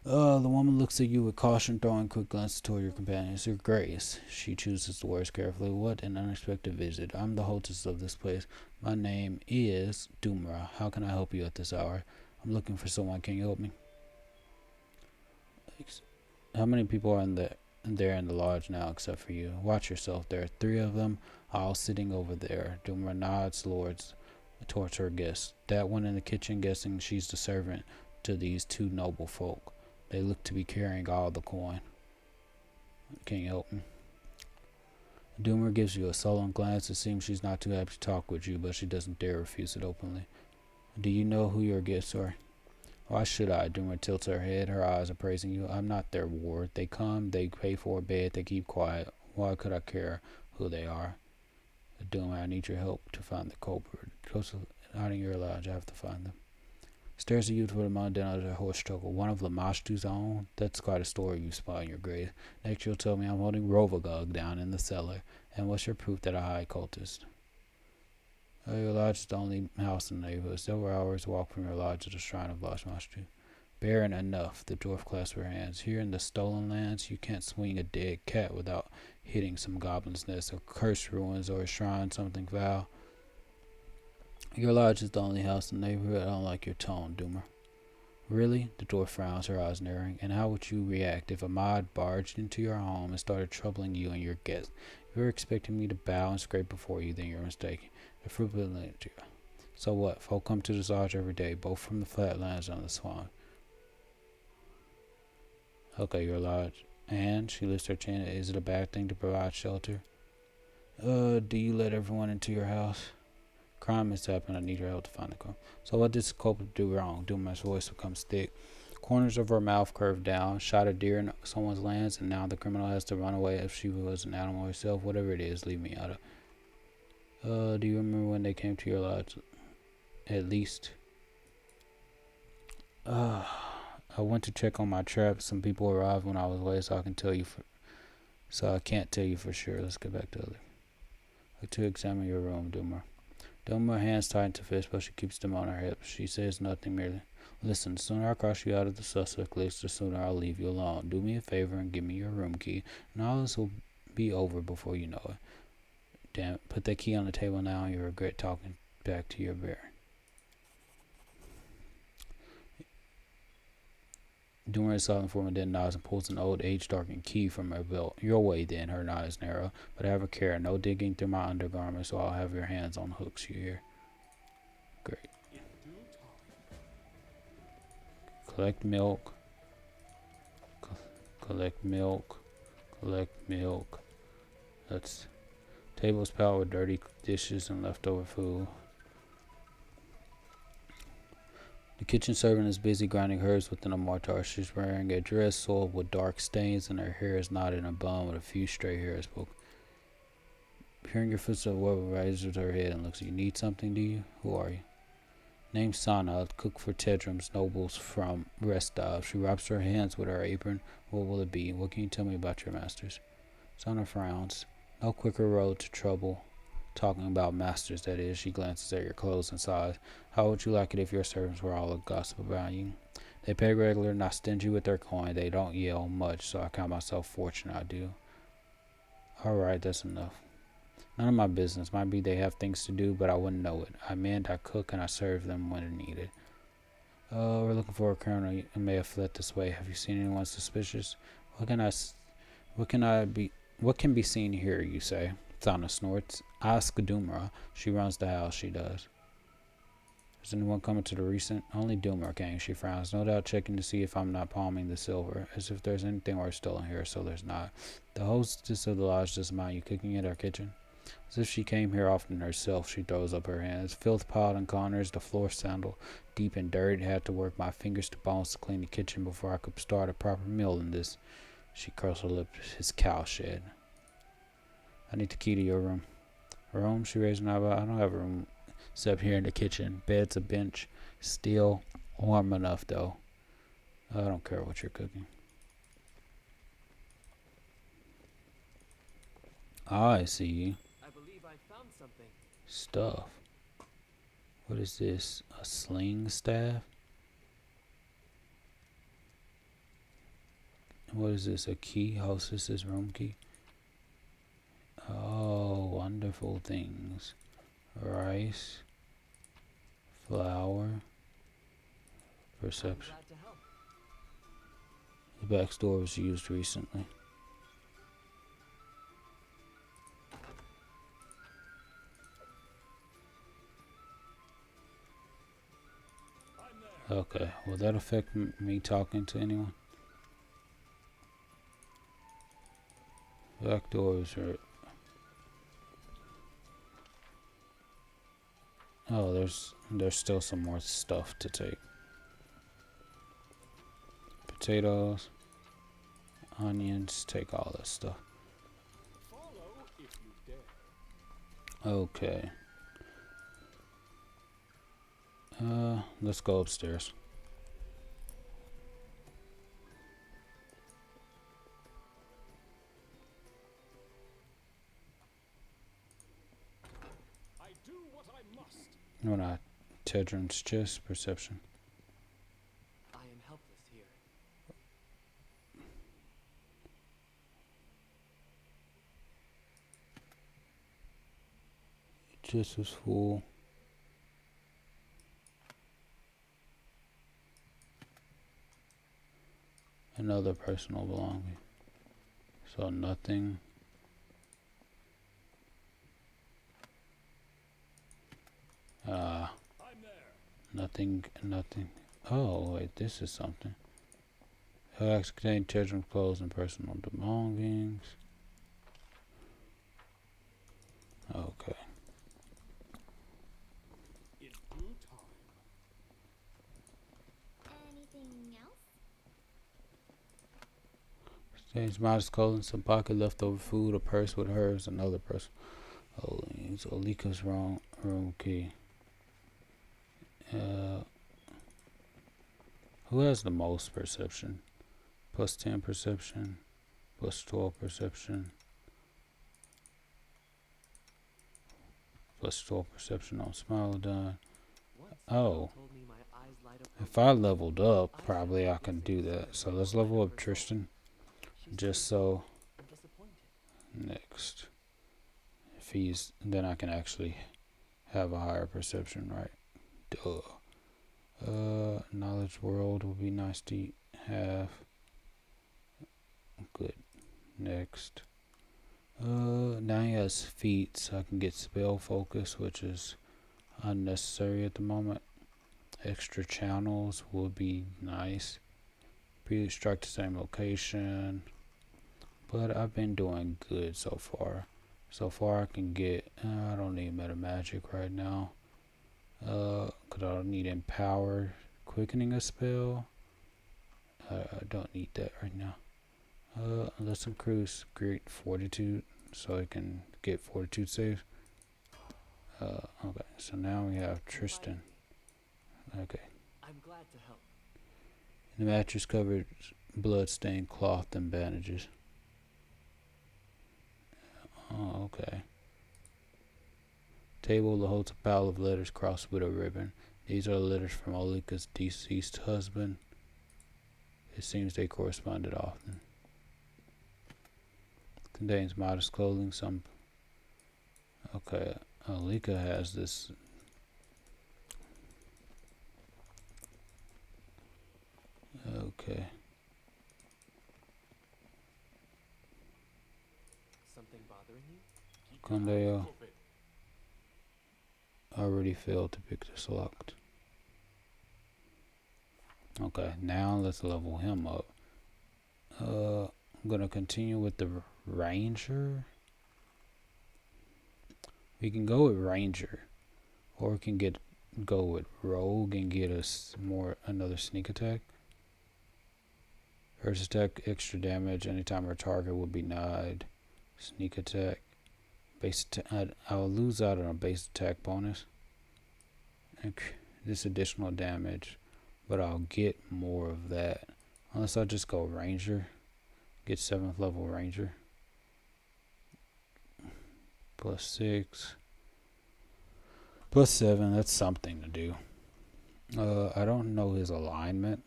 The woman looks at you with caution, throwing quick glances toward your companions. Your Grace, she chooses the words carefully. What an unexpected visit. I'm the hostess of this place. My name is Doomra. How can I help you at this hour? I'm looking for someone. Can you help me? How many people are there in the lodge now except for you? Watch yourself. There are 3 of them, all sitting over there. Doomra nods towards her guests. That one in the kitchen, guessing she's the servant to these 2 noble folk. They look to be carrying all the coin. Can you help me? Doomer gives you a sullen glance. It seems she's not too happy to talk with you, but she doesn't dare refuse it openly. Do you know who your guests are? Why should I? Doomer tilts her head. Her eyes are praising you. I'm not their ward. They come, they pay for a bed, they keep quiet. Why could I care who they are? Doomer, I need your help to find the culprit. Joseph, not in your lodge. I have to find them. Stares at you for a moment, then utters a hoarse struggle. One of Lamashtu's own? That's quite a story you spy, Your Grace. Next you'll tell me I'm holding Rovagug down in the cellar. And what's your proof that I cultist? Your lodge is the only house in the neighborhood. Several hours walk from your lodge to the shrine of Lamashtu. Baron, enough. The dwarf clasped her hands. Here in the stolen lands, you can't swing a dead cat without hitting some goblin's nest or cursed ruins or a shrine, something foul. Your lodge is the only house in the neighborhood. I don't like your tone, Doomer. Really? The dwarf frowns, her eyes narrowing. And how would you react if a mod barged into your home and started troubling you and your guests? If you're expecting me to bow and scrape before you, then you're mistaken. The fruit will lead to you. So what? Folk come to this lodge every day, both from the flatlands and the swamp. Okay, your lodge. And she lifts her chin. Is it a bad thing to provide shelter? Do you let everyone into your house? Crime has happened. I need your help to find the crime. So what did the culprit do wrong? Doomer's voice becomes thick. Corners of her mouth curved down. Shot a deer in someone's lands, and now the criminal has to run away if she was an animal herself. Whatever it is, leave me out of. Do you remember when they came to your lodge? At least. I went to check on my trap. Some people arrived when I was away, so I can't tell you for sure. Let's get back to other. To examine your room, Doomer. Delma hands tighten to fist, but she keeps them on her hips. She says nothing, merely, "Listen, the sooner I cross you out of the suspect list, the sooner I'll leave you alone. Do me a favor and give me your room key, and all this will be over before you know it. Damn it, put that key on the table now and you'll regret talking back to your bear." Doing a silent form, then nods and pulls an old age-darkened key from her belt. "Your way, then." Her nod is narrow. "But have a care. No digging through my undergarments, or I'll have your hands on hooks, you hear?" Great. Collect milk. Collect milk. Collect milk. That's tables piled with dirty dishes and leftover food. The kitchen servant is busy grinding herbs within a mortar. She's wearing a dress soiled with dark stains, and her hair is knotted in a bun with a few stray hairs. Hearing your footsteps, Webber raises her head and looks at you. "Need something, do you? Who are you?" "Name's Sana, cook for Tedrum's nobles from Restov." She wipes her hands with her apron. "What will it be? What can you tell me about your masters?" Sana frowns. "No quicker road to trouble. Talking about masters, that is." She glances at your clothes and sighs. "How would you like it if your servants were all a gossip about you? They pay regular, not stingy with their coin. They don't yell much, so I count myself fortunate I do." "Alright, that's enough. None of my business. Might be they have things to do, but I wouldn't know it. I mend, I cook, and I serve them when needed." We're looking for a criminal who may have fled this way. Have you seen anyone suspicious?" What can be seen here, you say?" Sana snorts. "Ask Dumra. She runs the house, she does." "Is anyone coming to the recent?" "Only Dumra came." She frowns. "No doubt checking to see if I'm not palming the silver. As if there's anything worth stealing here, so there's not. The hostess of the lodge doesn't mind you cooking at our kitchen." As if she came here often herself, she throws up her hands. "Filth piled in corners, the floor sandal deep in dirt. Had to work my fingers to bones to clean the kitchen before I could start a proper meal in this." She curls her lips. "His cow shed." "I need the key to your room." "Room?" She raised an eyebrow. "I don't have a room except here in the kitchen. Bed's a bench. Still warm enough, though. I don't care what you're cooking." "I see. I believe I found something. Stuff. What is this? A sling staff? What is this? A key? Hostess's room key? Oh, wonderful things. Rice. Flour. Perception. Glad to help. The back door was used recently. Okay, will that affect me talking to anyone? Back doors are... Oh, there's still some more stuff to take. Potatoes, onions, take all this stuff. Follow if you dare. Okay. Let's go upstairs. I do what I must. No, not Tedron's chest. Perception. I am helpless here. Chest is full. Another personal belonging. So nothing. I'm there. Nothing. Oh, wait, this is something. Bags contain children's clothes and personal belongings. Okay. In due time. Anything else? Contains modest clothing, some pocket leftover food, a purse with hers, another purse. Oh, it's Olika's room key. Who has the most perception? Plus 10 perception, plus 12 perception, Plus 12 perception on smile done. Once Oh, told me my eyes light up if when I we leveled up, probably I can do that. So let's level up Tristan. She's Just tearful so and disappointed. next. If he's, then I can actually have a higher perception, right? Duh. Knowledge world would be nice to have. Good. Next. Now he has feet, so I can get spell focus, which is unnecessary at the moment. Extra channels would be nice. Repeat strike the same location. But I've been doing good so far. So far I can get, I don't need meta magic right now. Cause I don't need empower quickening a spell. I don't need that right now. Let's increase great fortitude so I can get fortitude save. Okay, so now we have Tristan. Okay. I'm glad to help. The mattress covered blood-stained cloth and bandages. Oh, okay. Table that holds a pile of letters crossed with a ribbon. These are letters from Olika's deceased husband. It seems they corresponded often. Contains modest clothing, some... Okay, Olika has this... Okay. Something bothering you? Keep your Condeo. eyes open. Already failed to pick this locked. Okay, now let's level him up. I'm gonna continue with the ranger. We can go with ranger, or we can go with rogue and get us another sneak attack. First attack, extra damage anytime our target will be denied. Sneak attack. I'll lose out on a base attack bonus. This additional damage, but I'll get more of that. Unless I just go ranger. Get 7th level ranger. Plus 6. Plus 7, that's something to do. I don't know his alignment,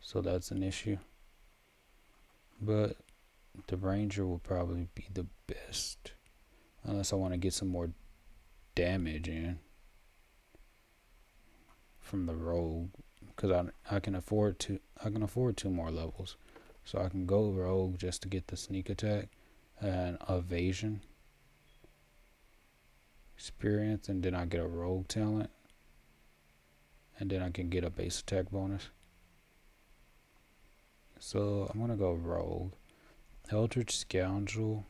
so that's an issue. But the ranger will probably be the best. Unless I want to get some more damage in from the rogue, because I can afford 2 more levels, so I can go rogue just to get the sneak attack and evasion experience, and then I get a rogue talent, and then I can get a base attack bonus. So I'm gonna go rogue. Eldritch Scoundrel,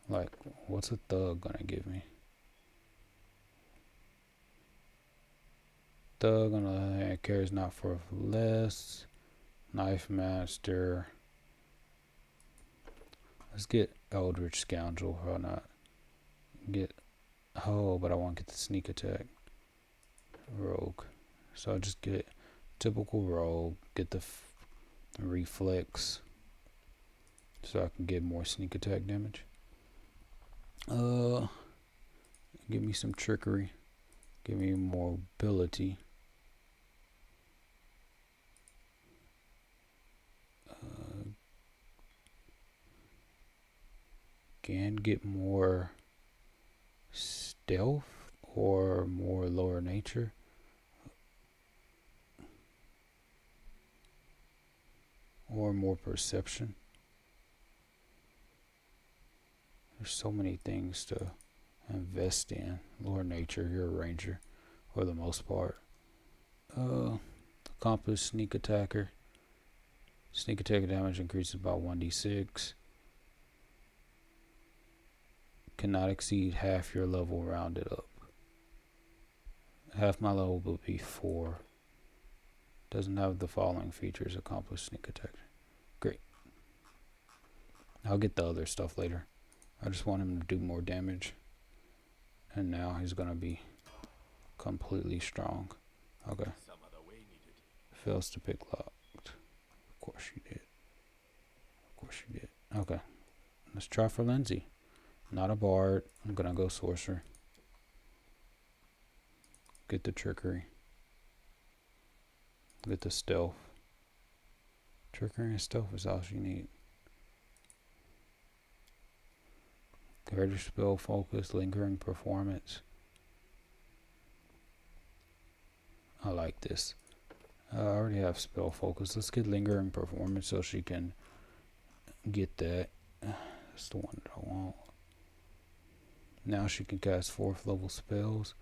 like, what's a thug gonna give me? Thug, on the other hand, carries not for less. Knife Master. Let's get Eldritch Scoundrel. Why not? But I want to get the sneak attack. Rogue. So I'll just get typical rogue. Get the reflex. So I can get more sneak attack damage. Give me some trickery. Give me more ability. Can get more stealth or more lower nature. Or more perception. There's so many things to invest in. Lower nature, you're a ranger for the most part. Accomplished sneak attacker. Sneak attack damage increases by 1d6. Cannot exceed half your level rounded up. Half my level will be 4. Doesn't have the following features. Accomplished sneak attack. Great. I'll get the other stuff later. I just want him to do more damage. And now he's gonna be completely strong. Okay. Some other way needed. Fails to pick locked. Of course you did. Of course you did. Okay. Let's try for Lindsay. Not a bard. I'm gonna go sorcerer. Get the trickery. Get the stealth. Trickery and stealth is all she need. Greater spell focus, lingering performance. I like this. I already have spell focus. Let's get lingering performance so she can get that. That's the one that I want. Now she can cast 4th level spells.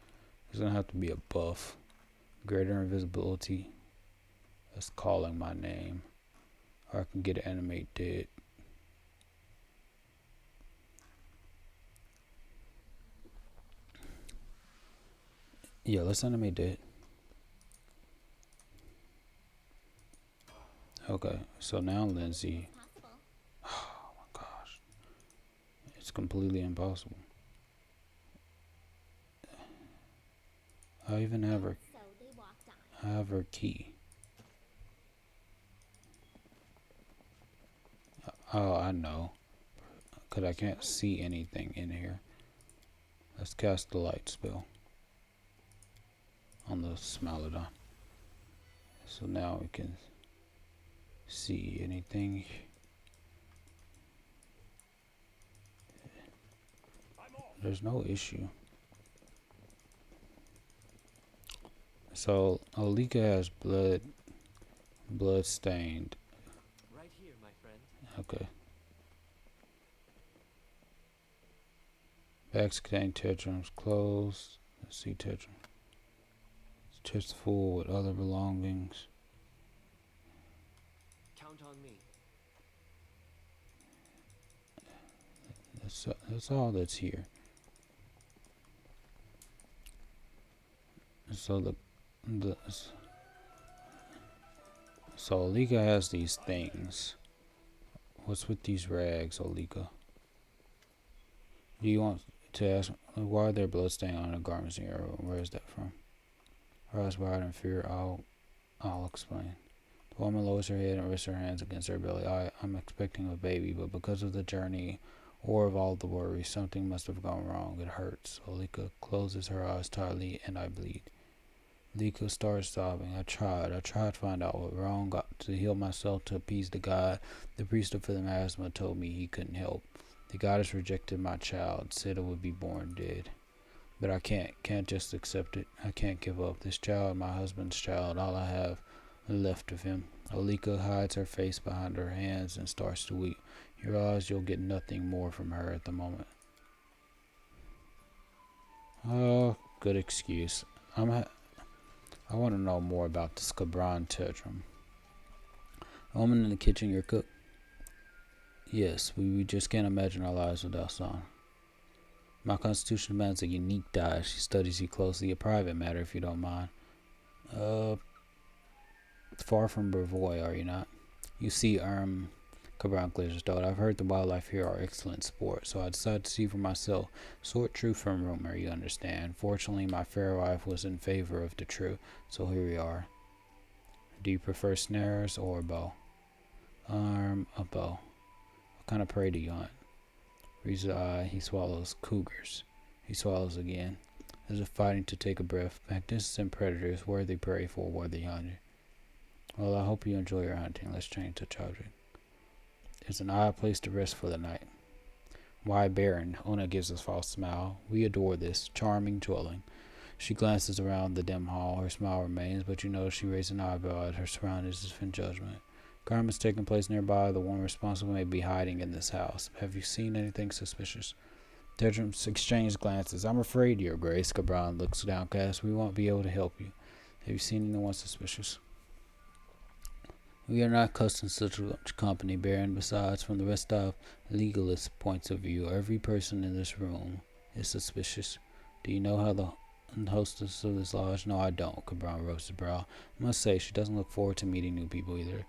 There's gonna have to be a buff. Greater invisibility. That's calling my name. Or I can get animate dead. Yeah, let's animate dead. Okay, so now Lindsay. Possible. Oh my gosh. It's completely impossible. I even have her. So they walked on. I have her key. Oh, I know. Because I can't see anything in here. Let's cast the light spell on the Smilodon. So now we can see anything. There's no issue. So Alika has blood stained. Right here, my friend. Okay. Bags contain Tetram's clothes. Let's see Tetram. Chest full with other belongings. Count on me. That's all that's here. So so Alika has these things. What's with these rags, Alika? Do you want to ask why are there bloodstains on the garments in your room? Where is that from? Her eyes wide in fear. I'll explain. The woman lowers her head and rests her hands against her belly. I'm expecting a baby, but because of the journey or of all the worries, something must have gone wrong. It hurts. Alika closes her eyes tightly, and I bleed. Alika starts sobbing. I tried to find out what wrong, got to heal myself, to appease the god. The priest of the miasma told me he couldn't help. The goddess rejected my child, said it would be born dead. But I can't just accept it. I can't give up. This child, my husband's child, all I have left of him. Alika hides her face behind her hands and starts to weep. You realize you'll get nothing more from her at the moment. Oh, good excuse. I want to know more about this Cabran Tetram. A woman in the kitchen, your cook? Yes, we just can't imagine our lives without Son. My constitution demands a unique diet. She studies you closely. A private matter, if you don't mind. Far from Brevoy, are you not? You see, Cabran clears his throat. I've heard the wildlife here are excellent sport, so I decided to see for myself. Sort true from rumor, you understand. Fortunately, my fair wife was in favor of the true, so here we are. Do you prefer snares or a bow? A bow. What kind of prey do you hunt? Reads eye, he swallows. Cougars. He swallows again, as if fighting to take a breath. Magnificent predators, worthy prey for a worthy hunter. Well, I hope you enjoy your hunting. Let's change the subject. There's an odd place to rest for the night. Why, Baron? Ona gives a false smile. We adore this charming dwelling. She glances around the dim hall. Her smile remains, but you notice she raises an eyebrow at her surroundings as if in judgment. Crime is taking place nearby. The one responsible may be hiding in this house. Have you seen anything suspicious? Dedrums exchange glances. I'm afraid, Your Grace. Cabran looks downcast. We won't be able to help you. Have you seen anyone suspicious? We are not accustomed to such company, Baron. Besides, from the rest of legalist points of view, every person in this room is suspicious. Do you know how the hostess of this lodge? No, I don't. Cabran rose his brow. I must say, she doesn't look forward to meeting new people either.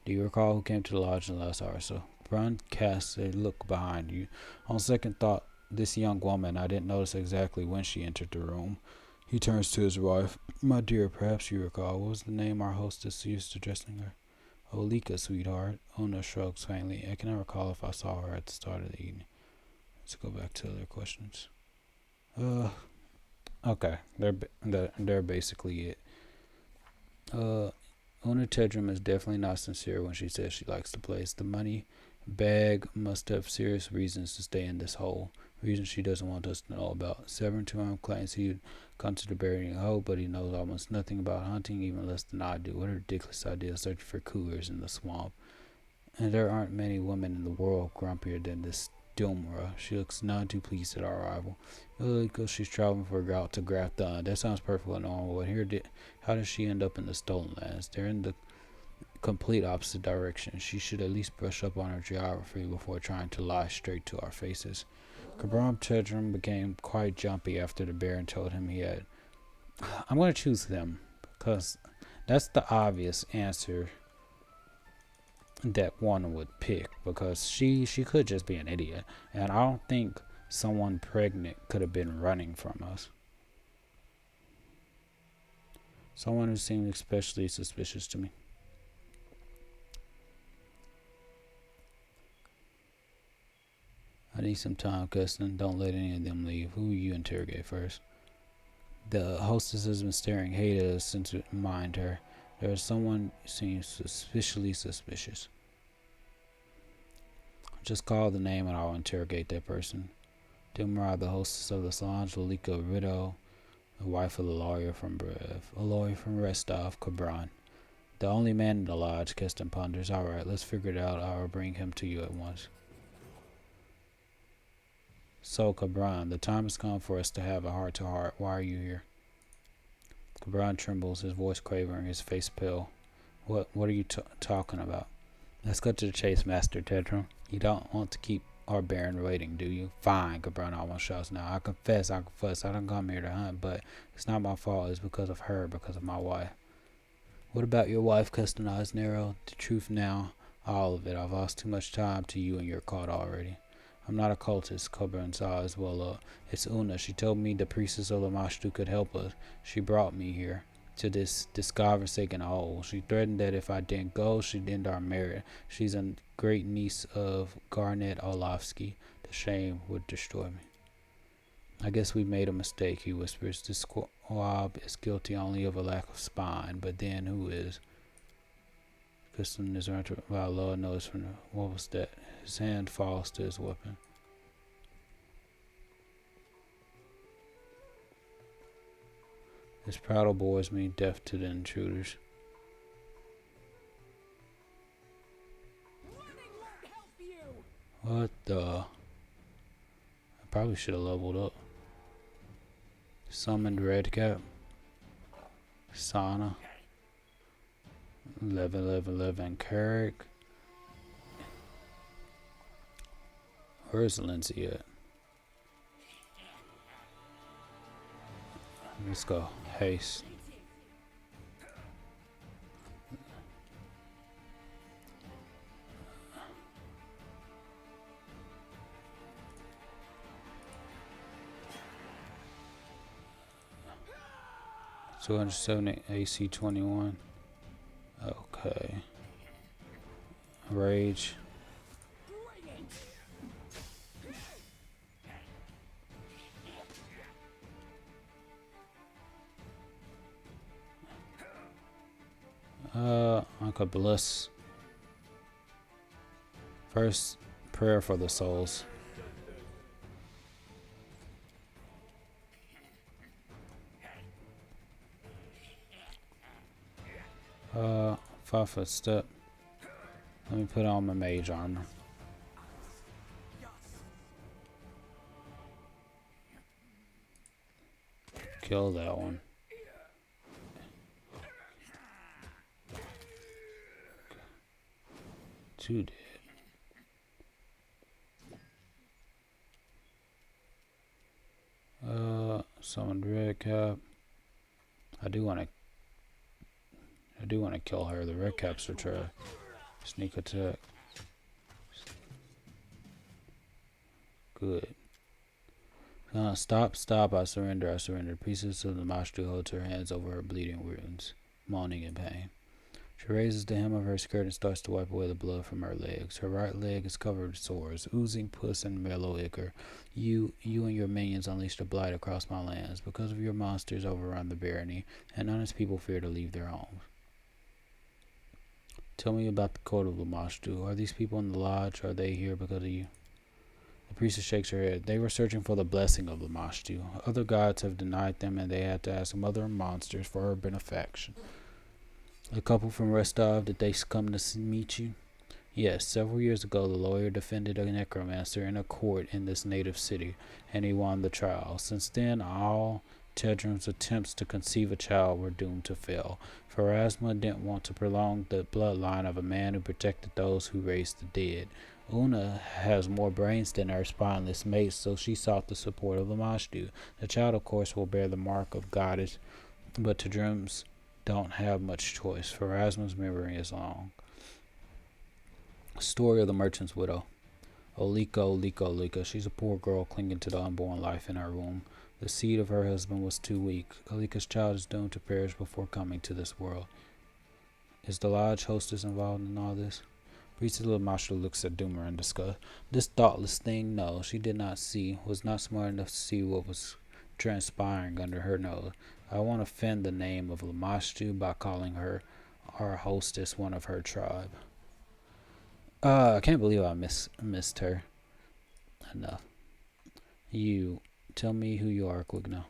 Do you recall who came to the lodge in the last hour or so? Cabran casts a look behind you. On second thought, this young woman, I didn't notice exactly when she entered the room. He turns to his wife. My dear, perhaps you recall. What was the name our hostess used addressing her? Olika, sweetheart. Ona shrugs faintly. I cannot recall if I saw her at the start of the evening. Let's go back to other questions. Uh, okay, they're basically it. Una Tedrum is definitely not sincere when she says she likes the place. The money bag must have serious reasons to stay in this hole. Reasons she doesn't want us to know about. Severn Tuam claims he'd come to the burying hole, but he knows almost nothing about hunting, even less than I do. What a ridiculous idea, searching for cougars in the swamp. And there aren't many women in the world grumpier than this Dilmra. She looks none too pleased at our arrival. Because she's traveling for a route to Grafton. That sounds perfectly normal, but how does she end up in the Stolen Lands? They're in the complete opposite direction. She should at least brush up on her geography before trying to lie straight to our faces. Kabram Tedrum became quite jumpy after the Baron told him he had. I'm going to choose them because that's the obvious answer that one would pick, because she could just be an idiot, and I don't think someone pregnant could have been running from us. Someone who seemed especially suspicious to me. I need some time, Custon. Don't let any of them leave. Who will you interrogate first? The hostess has been staring hate at us since we mined her. There is someone who seems suspiciously suspicious. Just call the name and I'll interrogate that person. Dilmar, the hostess of the Solange Valika widow, the wife of the lawyer from Brev, a lawyer from Restov, Cabran. The only man in the lodge, Keston ponders. Alright, let's figure it out. I will bring him to you at once. So, Cabran, the time has come for us to have a heart-to-heart. Why are you here? Cabran trembles, his voice quavering, his face pale. What are you talking about? Let's go to the chase, Master Tedrum. You don't want to keep our Baron waiting, do you? Fine, Cabran almost shouts now. I confess. I don't come here to hunt, but it's not my fault. It's because of her, because of my wife. What about your wife, Customized Narrow? The truth now, all of it. I've lost too much time to you and your cult already. I'm not a cultist, Cabran's eyes well up. It's Una. She told me the priestess of Lamashtu could help us. She brought me here to this godforsaken hole. She threatened that if I didn't go, she'd end our marriage. She's a great niece of Garnet Orlovsky. The shame would destroy me. I guess we made a mistake, he whispers. This squab is guilty only of a lack of spine, but then who is? Kristen is around while Lord knows from the, what was that? His hand falls to his weapon. His prattle boys mean death to the intruders. What the? I probably should have leveled up. Summoned Redcap. Sauna. 11 Carrick. Where's Lindsay at? Let's go. Haste. $270 AC 21. Okay. Rage. I could bless. First, prayer for the souls. Five foot step. Let me put on my mage armor. Kill that one. Two dead. Summoned red cap. I do want to kill her. The red caps are trying sneak attack. Good. Stop. I surrender. Pieces of the Mashtu holds her hands over her bleeding wounds, moaning in pain. She raises the hem of her skirt and starts to wipe away the blood from her legs. Her right leg is covered with sores, oozing pus and mellow ichor. You and your minions unleashed a blight across my lands. Because of your monsters overrun the barony, and honest people fear to leave their homes. Tell me about the court of Lamashtu. Are these people in the lodge? Are they here because of you? The priestess shakes her head. They were searching for the blessing of Lamashtu. Other gods have denied them, and they had to ask Mother Monsters for her benefaction. A couple from Restov, did they come to meet you? Yes, several years ago the lawyer defended a necromancer in a court in this native city, and he won the trial. Since then, all Tedrum's attempts to conceive a child were doomed to fail. For Erasma didn't want to prolong the bloodline of a man who protected those who raised the dead. Una has more brains than her spineless mate, so she sought the support of Lamashtu. The child, of course, will bear the mark of goddess, but Tedrum's don't have much choice, for Erasma's memory is long. Story of the Merchant's Widow. Olika, Olika, Olika. She's a poor girl clinging to the unborn life in her womb. The seed of her husband was too weak. Olika's child is doomed to perish before coming to this world. Is the lodge hostess involved in all this? Priestess Lamashtu looks at Doomer in disgust. This thoughtless thing, no, she did not see, was not smart enough to see what was transpiring under her nose. I won't offend the name of Lamashtu by calling her our hostess one of her tribe. I can't believe I missed her. Enough. You, tell me who you are quick now.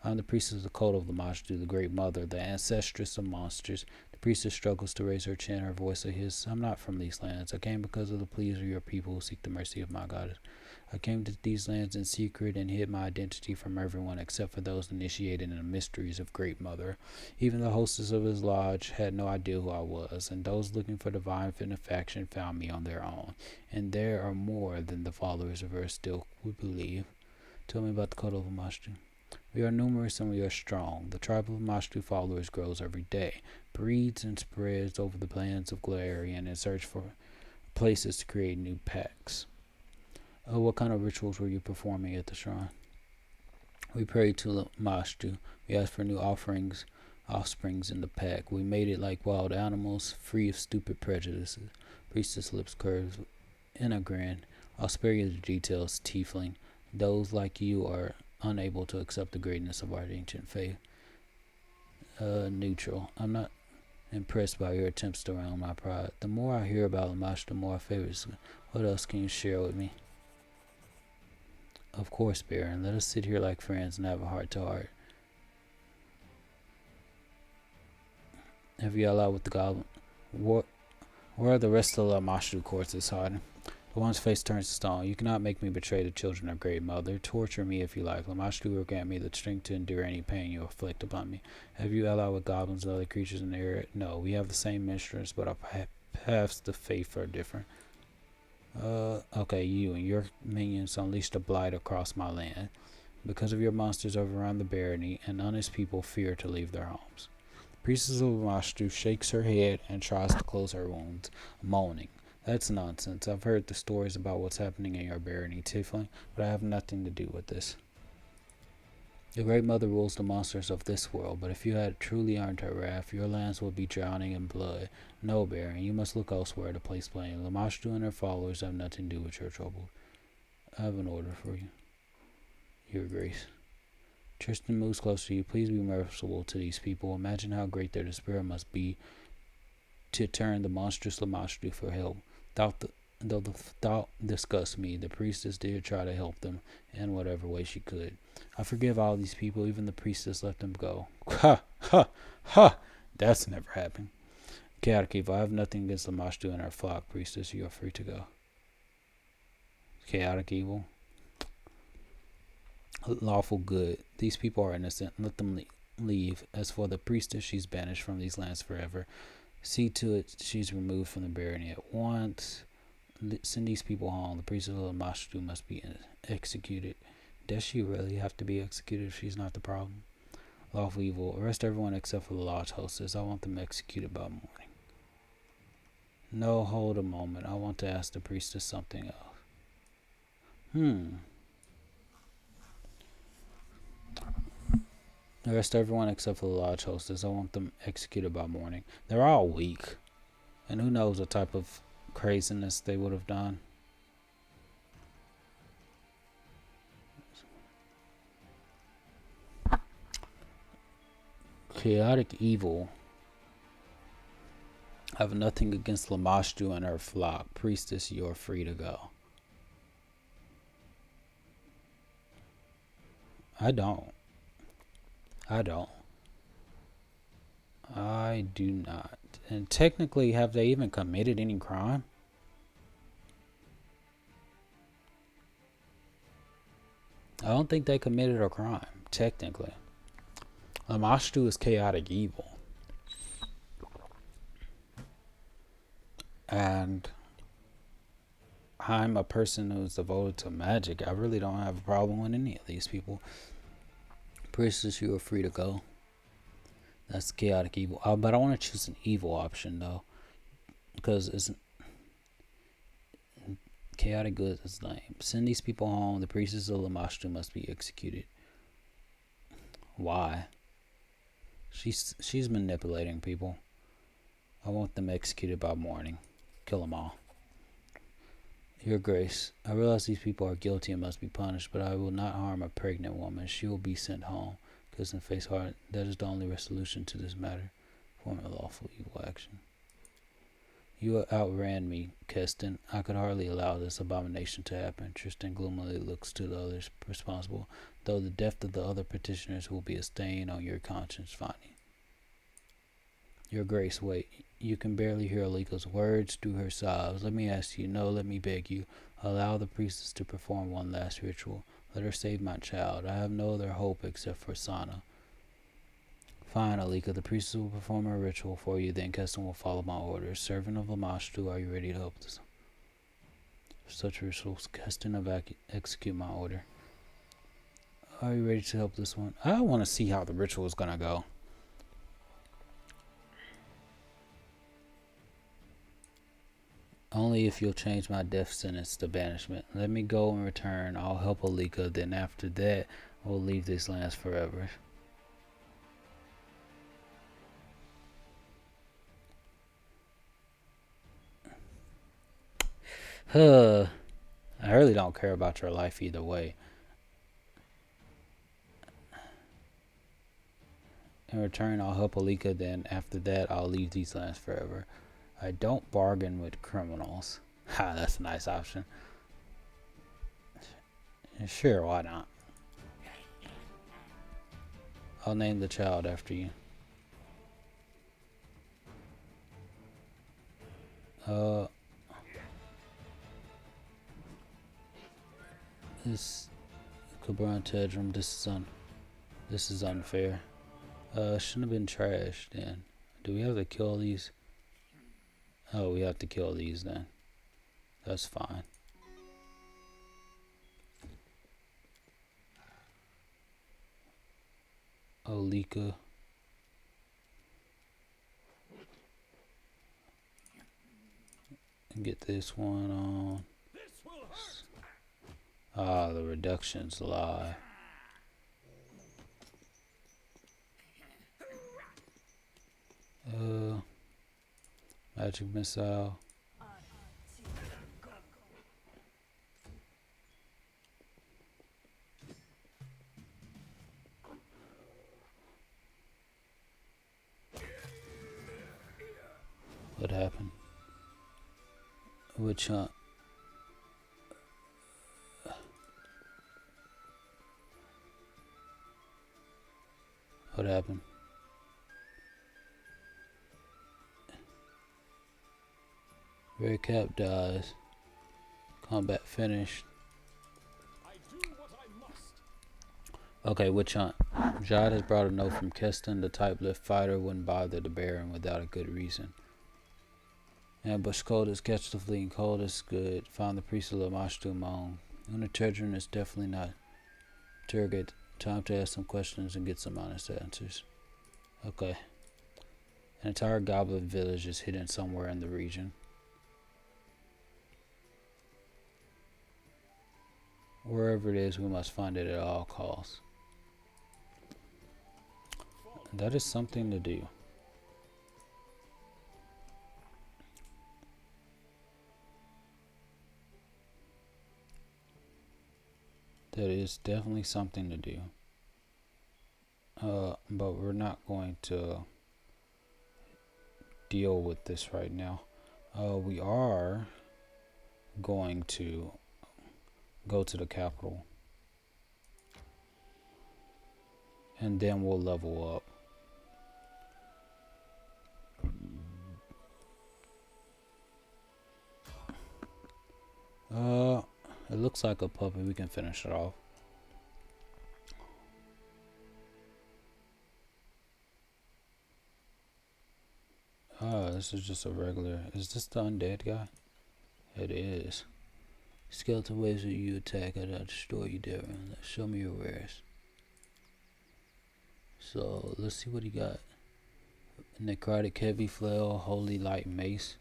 I'm the priestess of the cult of Lamashtu, the great mother, the ancestress of monsters. The priestess struggles to raise her chin, her voice a hiss. I'm not from these lands. I came because of the pleas of your people who seek the mercy of my goddess. I came to these lands in secret and hid my identity from everyone except for those initiated in the mysteries of Great Mother. Even the hostess of his lodge had no idea who I was, and those looking for divine benefaction found me on their own. And there are more than the followers of her still would believe. Tell me about the cult of Lamashtu. We are numerous and we are strong. The tribe of Lamashtu followers grows every day, breeds and spreads over the plains of Galarian in search for places to create new packs. What kind of rituals were you performing at the shrine? We prayed to Lamashtu. We asked for new offsprings in the pack. We made it like wild animals, free of stupid prejudices. Priestess' lips curved in a grin. I'll spare you the details, tiefling. Those like you are unable to accept the greatness of our ancient faith. Neutral. I'm not impressed by your attempts to round my pride. The more I hear about Lamashtu, the more I favor it. What else can you share with me? Of course, Baron. Let us sit here like friends and have a heart-to-heart. Have you allied with the goblin? Where are the rest of the Lamashtu corpses hiding? The one's face turns to stone. You cannot make me betray the children of Great Mother. Torture me if you like. Lamashtu will grant me the strength to endure any pain you inflict upon me. Have you allied with goblins and other creatures in the area? No, we have the same mistress, but our paths to faith are different. Okay, you and your minions unleashed a blight across my land. Because of your monsters overrun the barony, and honest people fear to leave their homes. Priestess of Lamashtu shakes her head and tries to close her wounds, moaning. That's nonsense. I've heard the stories about what's happening in your barony, Tiefling, but I have nothing to do with this. The Great Mother rules the monsters of this world, but if you had truly earned her wrath, your lands would be drowning in blood. No, Baron, you must look elsewhere to place blame. Lamashtu and her followers have nothing to do with your trouble. I have an order for you. Your Grace. Tristan moves close to you. Please be merciful to these people. Imagine how great their despair must be to turn the monstrous Lamashtu for help. Though the thought disgusts me, the priestess did try to help them in whatever way she could. I forgive all these people, even the priestess let them go. Ha! Ha! Ha! That's never happened. Chaotic Evil, I have nothing against Lamashtu and her flock, priestess. You are free to go. Chaotic Evil. Lawful good. These people are innocent. Let them leave. As for the priestess, she's banished from these lands forever. See to it she's removed from the barony at once. Send these people home. The priestess of Lamashtu must be executed. Does she really have to be executed if she's not the problem? Lawful Evil. Arrest everyone except for the lodge hostess. I want them executed by morning. No, hold a moment. I want to ask the priestess something else. Arrest everyone except for the lodge hostess. I want them executed by morning. They're all weak. And who knows what type of craziness they would have done. Chaotic evil. I have nothing against Lamashtu and her flock. Priestess, you're free to go. I don't. I do not. And technically, have they even committed any crime? I don't think they committed a crime, technically. Lamashtu is chaotic evil. And I'm a person who's devoted to magic. I really don't have a problem with any of these people. Priestess, you are free to go. That's chaotic evil. But I want to choose an evil option, though. Because it's chaotic good is lame. Send these people home. The priestess of Lamashtu must be executed. Why? She's manipulating people. I want them executed by morning. Kill them all. Your Grace, I realize these people are guilty and must be punished, but I will not harm a pregnant woman. She will be sent home. Because in face heart, that is the only resolution to this matter. Form a lawful evil action. You outran me, Keston. I could hardly allow this abomination to happen. Tristan gloomily looks to the others responsible, though the death of the other petitioners will be a stain on your conscience, Vanhi. Your Grace, wait. You can barely hear Alika's words through her sobs. Let me ask you, no, let me beg you. Allow the priestess to perform one last ritual. Let her save my child. I have no other hope except for Sana. Fine, Alika. The priestess will perform her ritual for you, then Keston will follow my orders. Servant of Lamashtu, are you ready to help this? For such rituals, Keston execute my order. Are you ready to help this one? I want to see how the ritual is going to go. Only if you'll change my death sentence to banishment. Let me go and return. I'll help Alika. Then after that, we'll leave these lands forever. I really don't care about your life either way. In return, I'll help Alika. Then after that, I'll leave these lands forever. I don't bargain with criminals. Ha, that's a nice option. Sure, why not? I'll name the child after you. This Cabron Tedrum, this is unfair. Shouldn't have been trashed then. Do we have to kill these? Oh, we have to kill these then. That's fine. Alika. Get this one on. Ah, the reductions lie. Magic missile. What happened? Which hunt? What happened? Red Cap dies. Combat finished. Okay, witch hunt. Jad has brought a note from Keston. The type-lift fighter wouldn't bother the Baron without a good reason. Ambush Coldest, catch the fleeing Coldest, good. Find the priest of Lamashtu among. Una Chedron is definitely not. Interrogate. Time to ask some questions and get some honest answers. Okay. An entire goblin village is hidden somewhere in the region. Wherever it is, we must find it at all costs. That is something to do. That is definitely something to do. But we're not going to deal with this right now. We are going to go to the capital, and then we'll level up. It looks like a puppy. We can finish it off. This is just a regular. Is this the undead guy? It is. Skeleton waves that you attack, I destroy you there. Show me your wares. So let's see what he got. Necrotic heavy flail, holy light mace,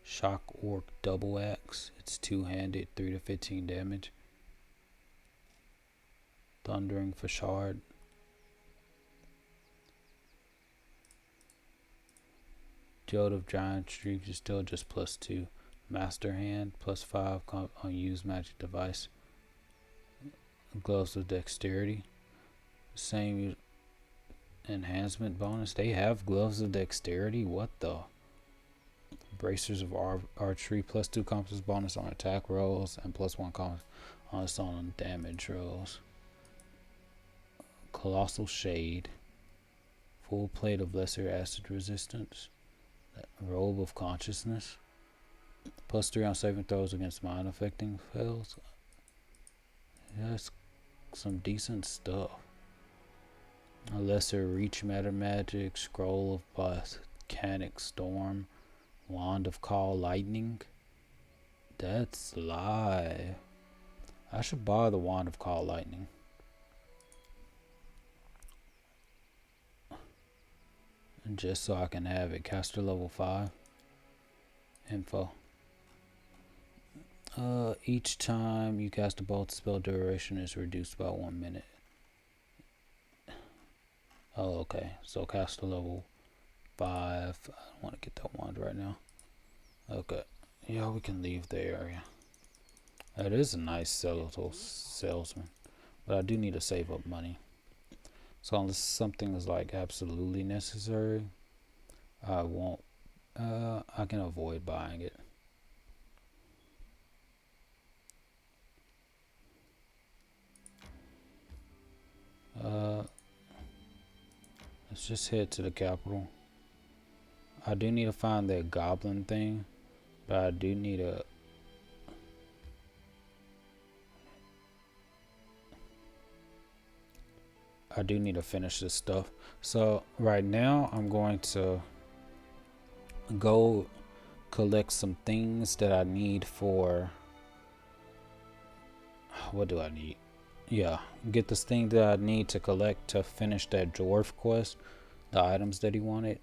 shock orc double axe. It's two-handed, 3 to 15 damage. Thundering facade. Jode of giant streaks is still just +2. Master hand +5 on use magic device. Gloves of dexterity. Same enhancement bonus. They have gloves of dexterity. What the? Bracers of archery +2 compass bonus on attack rolls and +1 compass on damage rolls. Colossal shade. Full plate of lesser acid resistance. Robe of consciousness. +3 on saving throws against mind affecting spells. That's some decent stuff. A lesser reach matter magic. Scroll of volcanic storm. Wand of call lightning. That's live. I should buy the wand of call lightning. Just so I can have it. Caster level 5. Info. Each time you cast a bolt, spell duration is reduced by 1 minute. Oh, okay. So caster level 5. I don't want to get that wand right now. Okay. Yeah, we can leave the area. It is a nice salesman. But I do need to save up money. So unless something is like absolutely necessary, I won't. I can avoid buying it. Let's just head to the capital. I do need to find that goblin thing, but I do need a. I do need to finish this stuff. So right now I'm going to go collect some things that I need for. What do I need? Yeah, get this thing that I need to collect to finish that dwarf quest. The items that he wanted.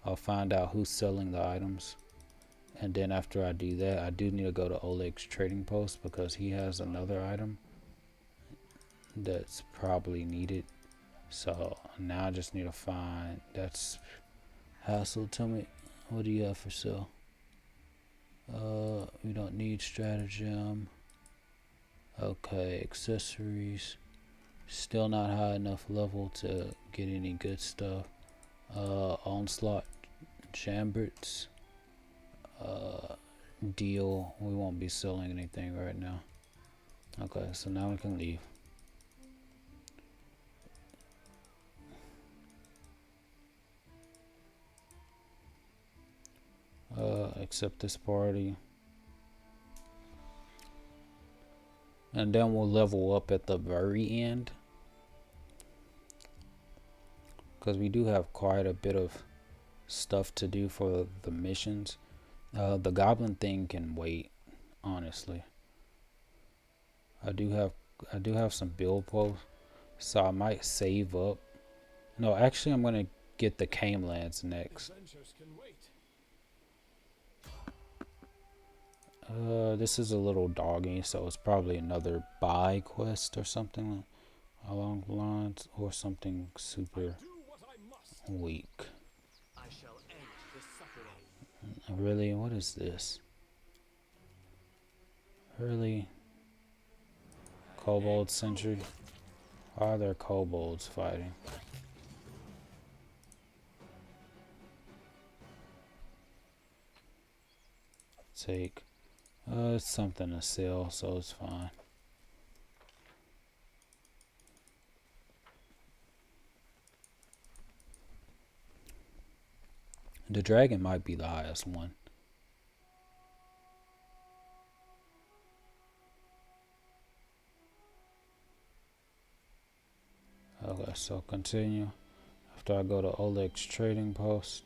I'll find out who's selling the items. And then after I do that, I do need to go to Oleg's trading post because he has another item that's probably needed. So now I just need to find. That's hassle. Tell me, what do you have for sale? We don't need stratagem. Okay, accessories. Still not high enough level to get any good stuff. Onslaught chamberts. Deal. We won't be selling anything right now. Okay, so now we can leave. Accept this party. And then we'll level up at the very end. Because we do have quite a bit of stuff to do for the missions. The goblin thing can wait, honestly. I do have some build posts, so I might save up. No, actually I'm gonna get the Camelands next. This is a little doggy, so it's probably another buy quest or something. along the lines or something super weak. I shall end the suffering. Really? What is this? Really? Kobold Sentry? Why are there kobolds fighting? Take. It's something to sell, so it's fine. The dragon might be the highest one. Okay, so continue. After I go to Oleg's trading post.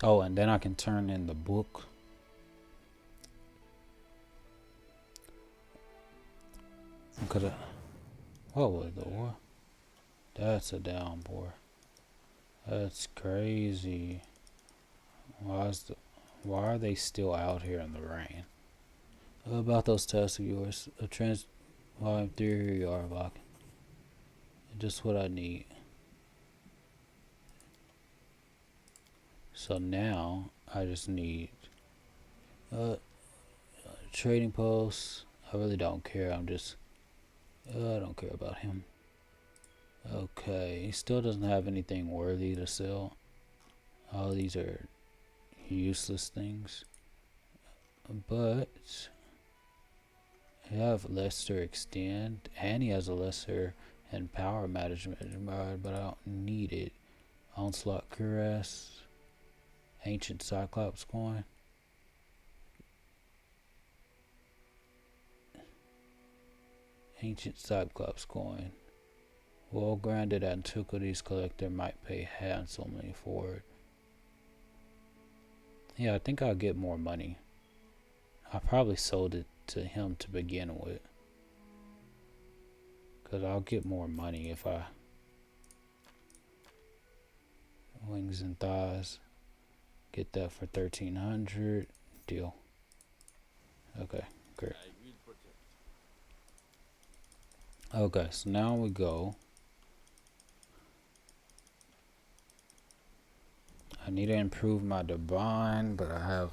Oh, and then I can turn in the book. Could what was the war? That's a downpour. That's crazy. Why are they still out here in the rain? About those tests of yours, a volume 3, here you are, Bach. Just what I need. So now I just need trading posts. I really don't care. I don't care about him. Okay, he still doesn't have anything worthy to sell. All these are useless things. But I have lesser extend, and he has a lesser and power management, but I don't need it. Onslaught Cuirass, Ancient Cyclops coin. Ancient Cyclops coin. Well-grounded antiquities collector might pay handsomely for it. Yeah, I think I'll get more money. I probably sold it to him to begin with. Because I'll get more money if I... Wings and thighs. Get that for 1,300. Deal. Okay, great. I will protect. Okay, so now we go. I need to improve my divine, but I have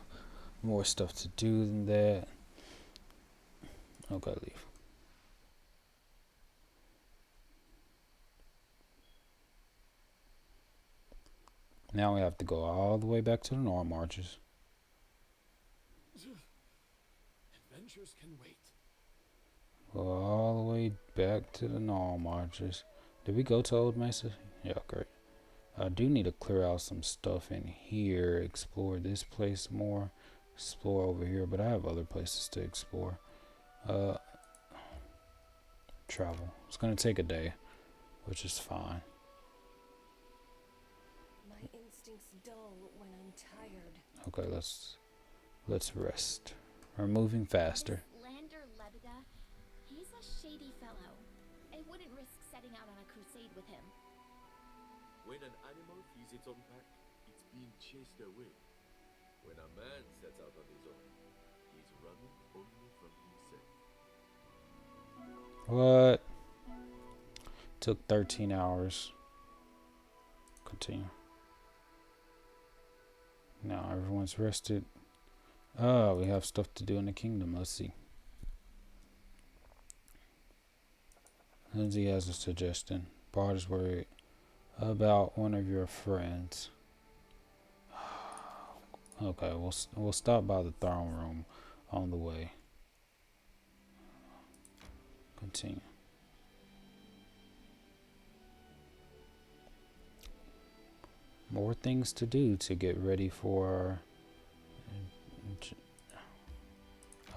more stuff to do than that. Okay, leave. Now we have to go all the way back to the normal marches. Adventures can wait. Go all the way back to the normal marches. Did we go to Old Mesa? Yeah, great. I do need to clear out some stuff in here. Explore this place more. Explore over here, but I have other places to explore. Travel. It's gonna take a day, which is fine. My instincts dull when I'm tired. Okay, let's rest. We're moving faster. This Lander Lebeda, he's a shady fellow. I wouldn't risk setting out on a crusade with him. When an animal feels its own pack, it's being chased away. When a man sets out on his own, he's running only from himself. What? Took 13 hours. Continue. Now everyone's rested. Oh, we have stuff to do in the kingdom. Let's see. Lindsay has a suggestion. Bart is worried about one of your friends. Okay, we'll stop by the throne room on the way. Continue. More things to do to get ready for.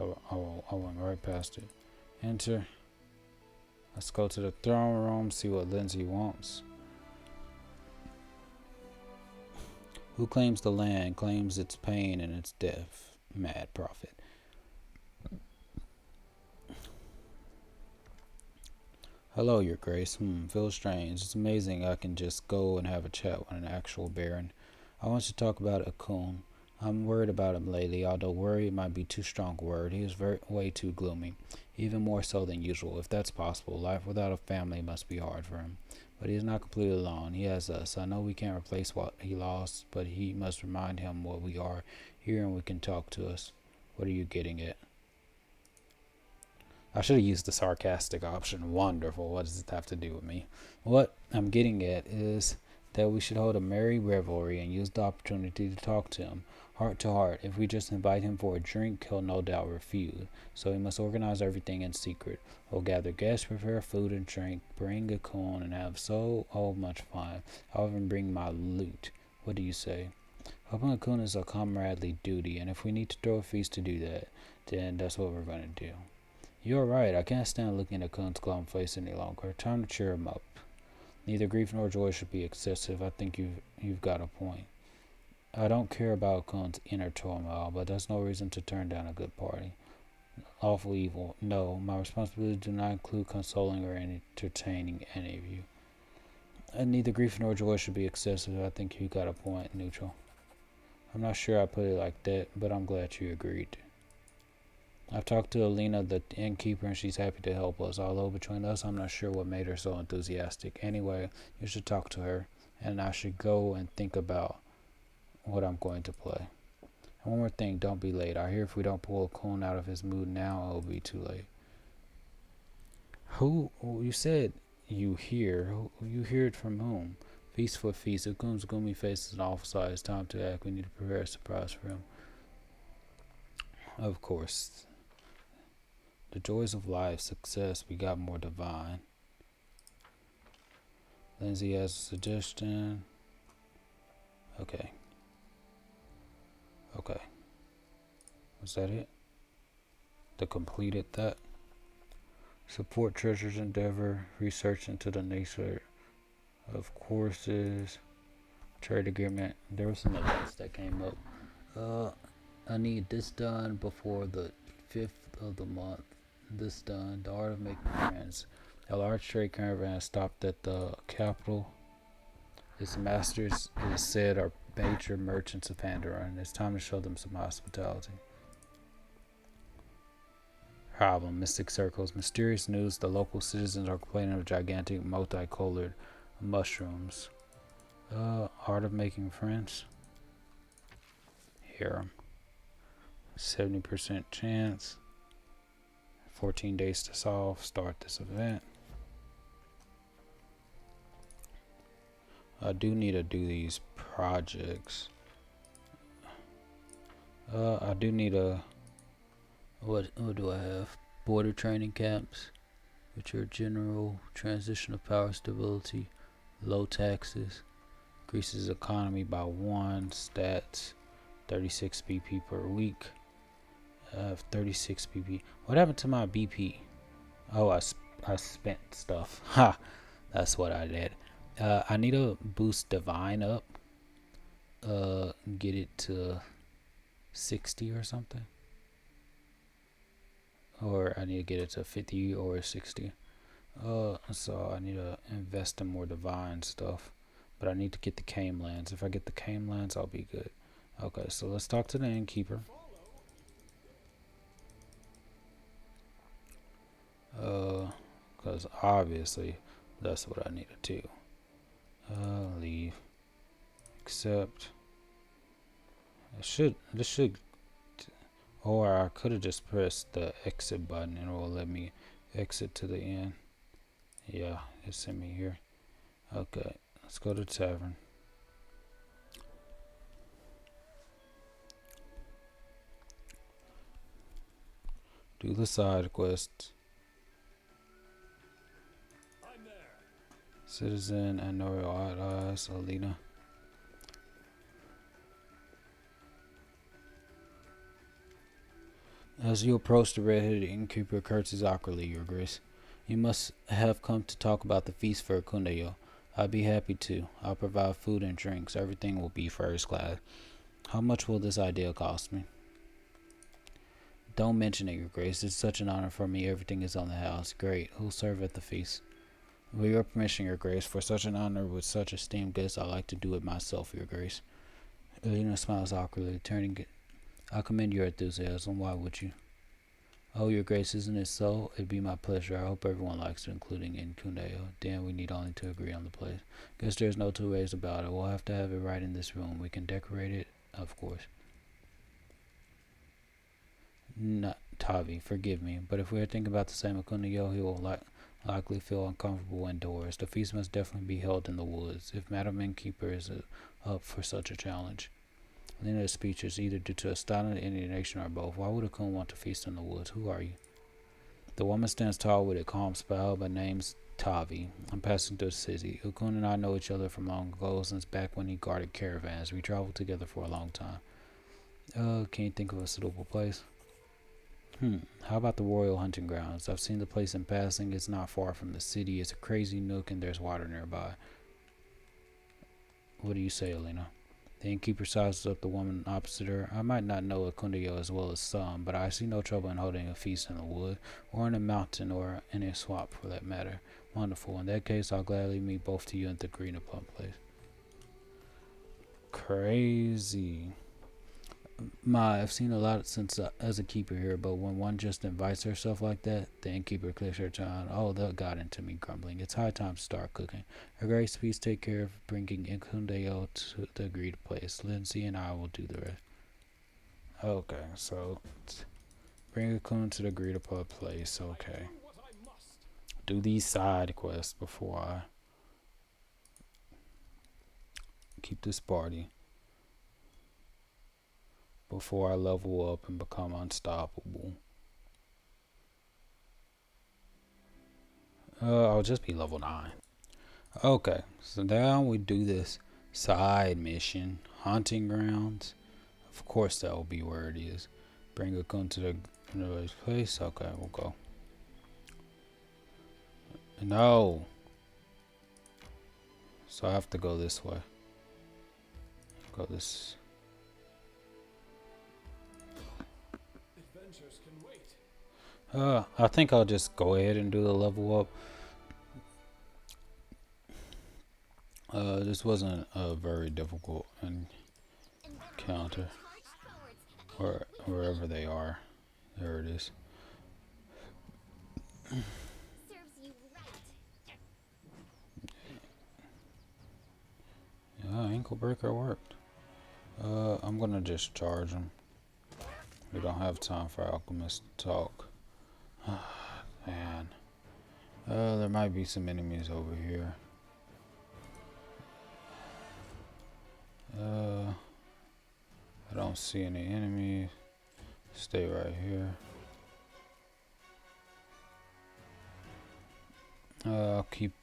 I went right past it. Enter. Let's go to the throne room, see what Lindsay wants. Who claims the land, claims its pain and its death. Mad prophet. Hello, Your Grace. Feels strange. It's amazing I can just go and have a chat with an actual baron. I want to talk about Akun. I'm worried about him lately, although worry might be too strong a word. He is way too gloomy, even more so than usual, if that's possible. Life without a family must be hard for him. But he is not completely alone. He has us. I know we can't replace what he lost, but he must remind him what we are here and we can talk to us. What are you getting at? I should have used the sarcastic option. Wonderful. What does it have to do with me? What I'm getting at is that we should hold a merry revelry and use the opportunity to talk to him, heart to heart. If we just invite him for a drink, he'll no doubt refuse. So we must organize everything in secret. We'll gather guests, prepare food and drink, bring a coon, and have much fun. I'll even bring my loot. What do you say? Helping a coon is a comradely duty, and if we need to throw a feast to do that, then that's what we're going to do. You're right. I can't stand looking at Coon's glum face any longer. Time to cheer him up. Neither grief nor joy should be excessive. I think you've got a point. I don't care about Coon's inner turmoil, but that's no reason to turn down a good party. Awful evil. No, my responsibilities do not include consoling or entertaining any of you. And neither grief nor joy should be excessive. I think you got a point, neutral. I'm not sure I put it like that, but I'm glad you agreed. I've talked to Alina, the innkeeper, and she's happy to help us. Although between us, I'm not sure what made her so enthusiastic. Anyway, you should talk to her, and I should go and think about what I'm going to play. And one more thing, don't be late. I hear if we don't pull a coon out of his mood now, it'll be too late. Who? You said you hear. You hear it from whom? Feast for feast. If Coon's gloomy face is an awful sight, it's time to act. We need to prepare a surprise for him. Of course. The joys of life, success, we got more divine. Lindsay has a suggestion. Okay. Was that it? The completed that. Support Treasure's endeavor. Research into the nature of courses. Trade agreement. There were some events that came up. I need this done before the 5th of the month. This done. The art of making friends. A large trade caravan stopped at the capital. Its masters, it is said, are major merchants of Pandora, and it's time to show them some hospitality. Problem: Mystic circles. Mysterious news: the local citizens are complaining of gigantic, multicolored mushrooms. Art of making friends. Here. 70% chance. 14 days to solve. Start this event. I do need to do these projects. I do need a... What do I have? Border training camps, which are general transition of power stability, low taxes, increases economy by 1, stats, 36 BP per week. I have 36 BP. What happened to my BP? Oh, I spent stuff. Ha! That's what I did. I need to boost divine up. Get it to 60 or something. Or I need to get it to 50 or 60. So I need to invest in more divine stuff. But I need to get the Came lands. If I get the Came lands, I'll be good. Okay, so let's talk to the innkeeper. Because obviously that's what I need to do. Leave. Accept. This should, or I could have just pressed the exit button and it will let me exit to the end. Yeah, it sent me here. Okay, let's go to tavern. Do the side quests. Citizen and no allies, Alina. As you approach, the red-headed innkeeper curtsies awkwardly, Your Grace. You must have come to talk about the feast for Kundayo. I'd be happy to. I'll provide food and drinks. Everything will be first class. How much will this idea cost me? Don't mention it, Your Grace. It's such an honor for me. Everything is on the house. Great. Who'll serve at the feast? With your permission, Your Grace, for such an honor with such esteemed guests, I'd like to do it myself, Your Grace. Elena smiles awkwardly, turning it. I commend your enthusiasm. Why would you? Oh, your grace, isn't it so? It'd be my pleasure. I hope everyone likes it, including in Cuneo. Dan, we need only to agree on the place. Guess there's no two ways about it. We'll have to have it right in this room. We can decorate it, of course. Not Tavi, forgive me, but if we are thinking about the same Cuneo, he will likely feel uncomfortable indoors. The feast must definitely be held in the woods, if Madam Innkeeper is up for such a challenge. Lena's speech is either due to astounding indignation or both. Why would a coon want to feast in the woods? Who are you? The woman stands tall with a calm smile, but name's Tavi. I'm passing through the city. Ukun and I know each other from long ago, since back when he guarded caravans. We traveled together for a long time. Can you think of a suitable place? How about the Royal Hunting Grounds? I've seen the place in passing. It's not far from the city. It's a crazy nook and there's water nearby. What do you say, Elena? The innkeeper sizes up the woman opposite her. I might not know Akundio as well as some, but I see no trouble in holding a feast in the wood, or in a mountain, or in a swamp for that matter. Wonderful. In that case, I'll gladly meet both to you at the agreed upon place. Crazy. I've seen a lot since as a keeper here, but when one just invites herself like that, the innkeeper clicks her tongue. Oh, that got into me, grumbling. It's high time to start cooking. Her grace, please take care of bringing Incundeo to the agreed place. Lindsay and I will do the rest. Okay, so bring Incundeo to the agreed upon place. Okay. Do these side quests before I keep this party. Before I level up and become unstoppable. I'll just be level 9. Okay, so now we do this side mission. Hunting grounds. Of course that will be where it is. Bring a gun to the place. Okay, we'll go. No. So I have to go this way. Go this. I think I'll just go ahead and do the level up. This wasn't a very difficult encounter. Or wherever they are. There it is. Yeah, ankle breaker worked. I'm gonna just charge them. We don't have time for alchemists to talk. Man. There might be some enemies over here. I don't see any enemies. Stay right here. I'll keep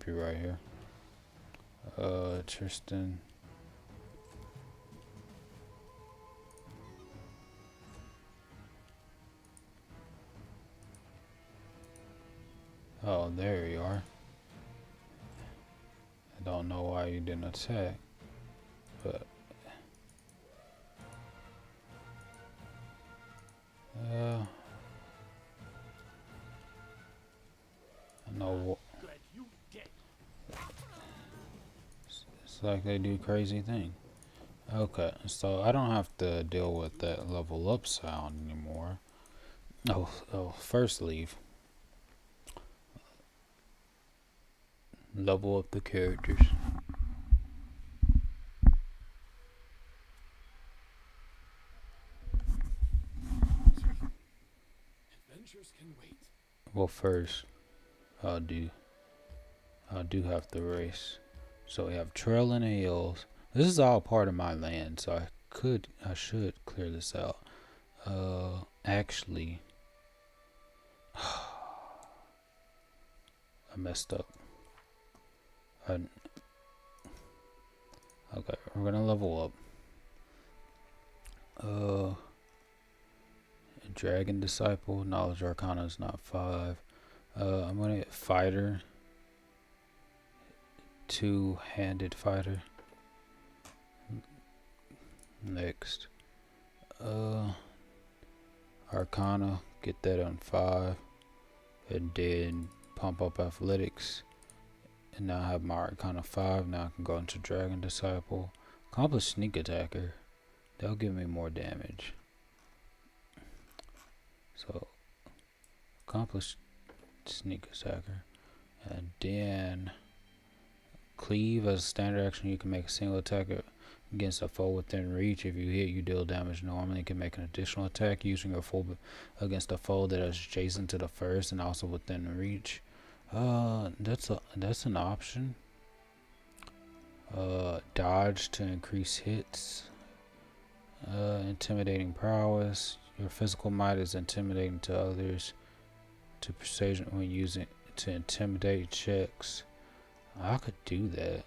you right here. Tristan. Oh, there you are. I don't know why you didn't attack, but I know it's like they do crazy things. Okay, so I don't have to deal with that level up sound anymore. Oh, first leave. Level up the characters. Adventures can wait. Well, first, I'll do have to race. So we have trail in the hills. This is all part of my land, so I should clear this out. Actually, I messed up. Okay, we're gonna level up. Dragon Disciple, Knowledge Arcana is not 5. I'm gonna get Fighter. Two-handed fighter. Next. Arcana, get that on 5. And then pump up athletics. And now I have my Arcana 5. Now I can go into Dragon Disciple. Accomplished sneak attacker. That'll give me more damage. So, accomplished sneak attacker. And then, cleave as a standard action. You can make a single attack against a foe within reach. If you hit, you deal damage. Normally, you can make an additional attack using your foe against a foe that is adjacent to the first and also within reach. That's an option. Dodge to increase hits. Intimidating prowess. Your physical might is intimidating to others. To precision when using to intimidate checks. I could do that.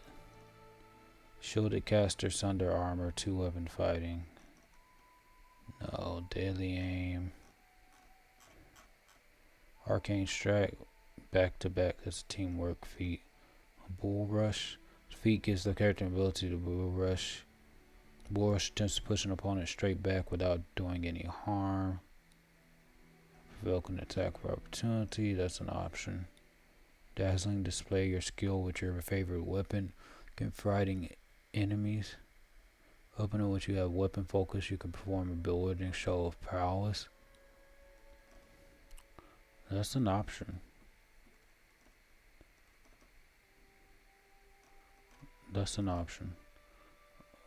Shielded caster, sunder armor, 2-weapon fighting. No, deadly aim. Arcane strike, back to back. That's a teamwork feat. Bull rush. Feat gives the character ability to bull rush. Bull rush attempts to push an opponent straight back without doing any harm. Provoke an attack for opportunity. That's an option. Dazzling, display your skill with your favorite weapon. Confiding enemies. Open in which you have weapon focus. You can perform a bewildering show of prowess. That's an option. That's an option.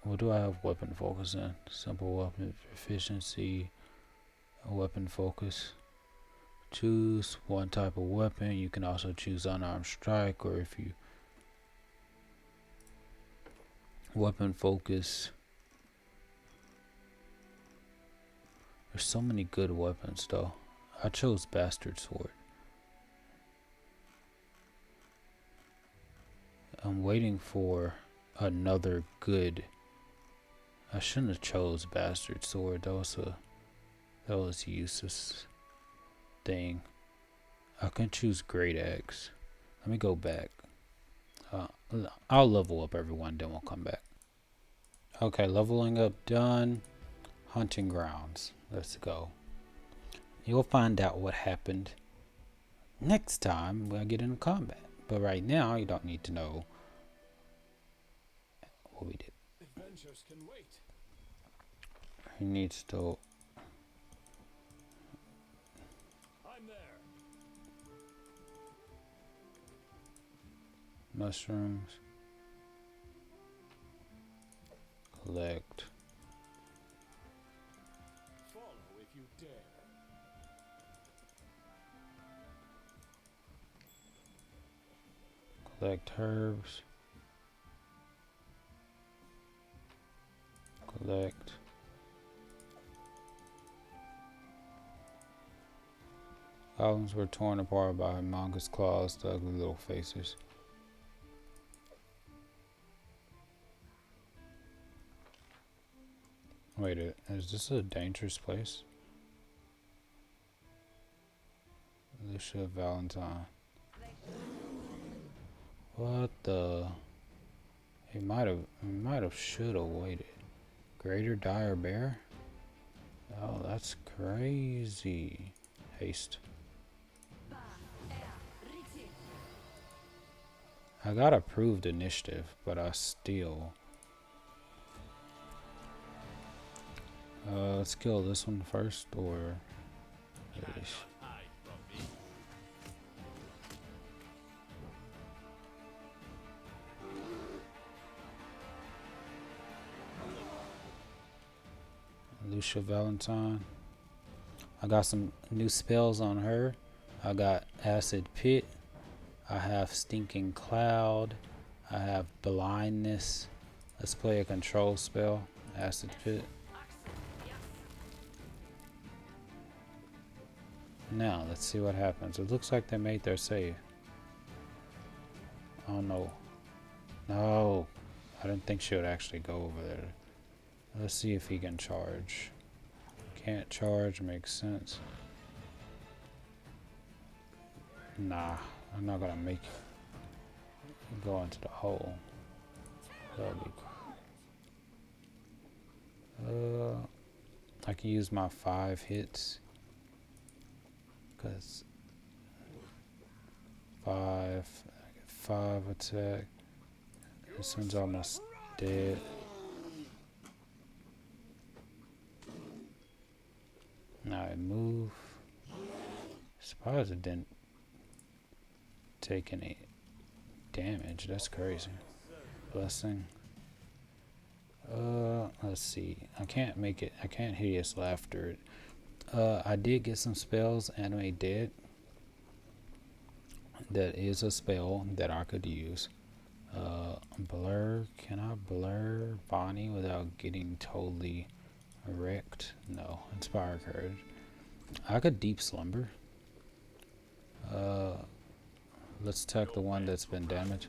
What do I have weapon focus in? Simple weapon efficiency. Weapon focus. Choose one type of weapon. You can also choose unarmed strike, or if you weapon focus. There's so many good weapons though. I chose bastard sword. I'm waiting for another good. I shouldn't have chose bastard sword. That was a useless thing. I can choose great axe. Let me go back. I'll level up everyone, then we'll come back. Okay, leveling up done. Hunting grounds. Let's go. You'll find out what happened next time when I get into combat. But right now, you don't need to know what we did. Adventures can wait. He needs to. I'm there. Mushrooms. Collect. Follow if you dare. Collect herbs. Collect. Goblins were torn apart by humongous claws, the ugly little faces. Wait, is this a dangerous place? Lucia Valentine. What the? He might have should have waited. Greater dire bear? Oh, that's crazy. Haste. I got approved initiative, but I still. Let's kill this one first, or. Lucia Valentine. I got some new spells on her. I got Acid Pit. I have Stinking Cloud. I have Blindness. Let's play a control spell. Acid Pit. Now, let's see what happens. It looks like they made their save. Oh no. No. I didn't think she would actually go over there. Let's see if he can charge. Can't charge, makes sense. Nah, I'm not gonna make it go into the hole. That'll be cool. I can use my 5 hits. Cause 5, I get 5 attack. This one's almost dead. Alright, move. Surprised it didn't take any damage. That's crazy. Blessing. Let's see. I can't make it. I can't hideous laughter. I did get some spells. Anime dead. That is a spell that I could use. Blur. Can I blur Vanhi without getting totally wrecked? No. Inspire courage. I could deep slumber. Let's attack the one that's been damaged.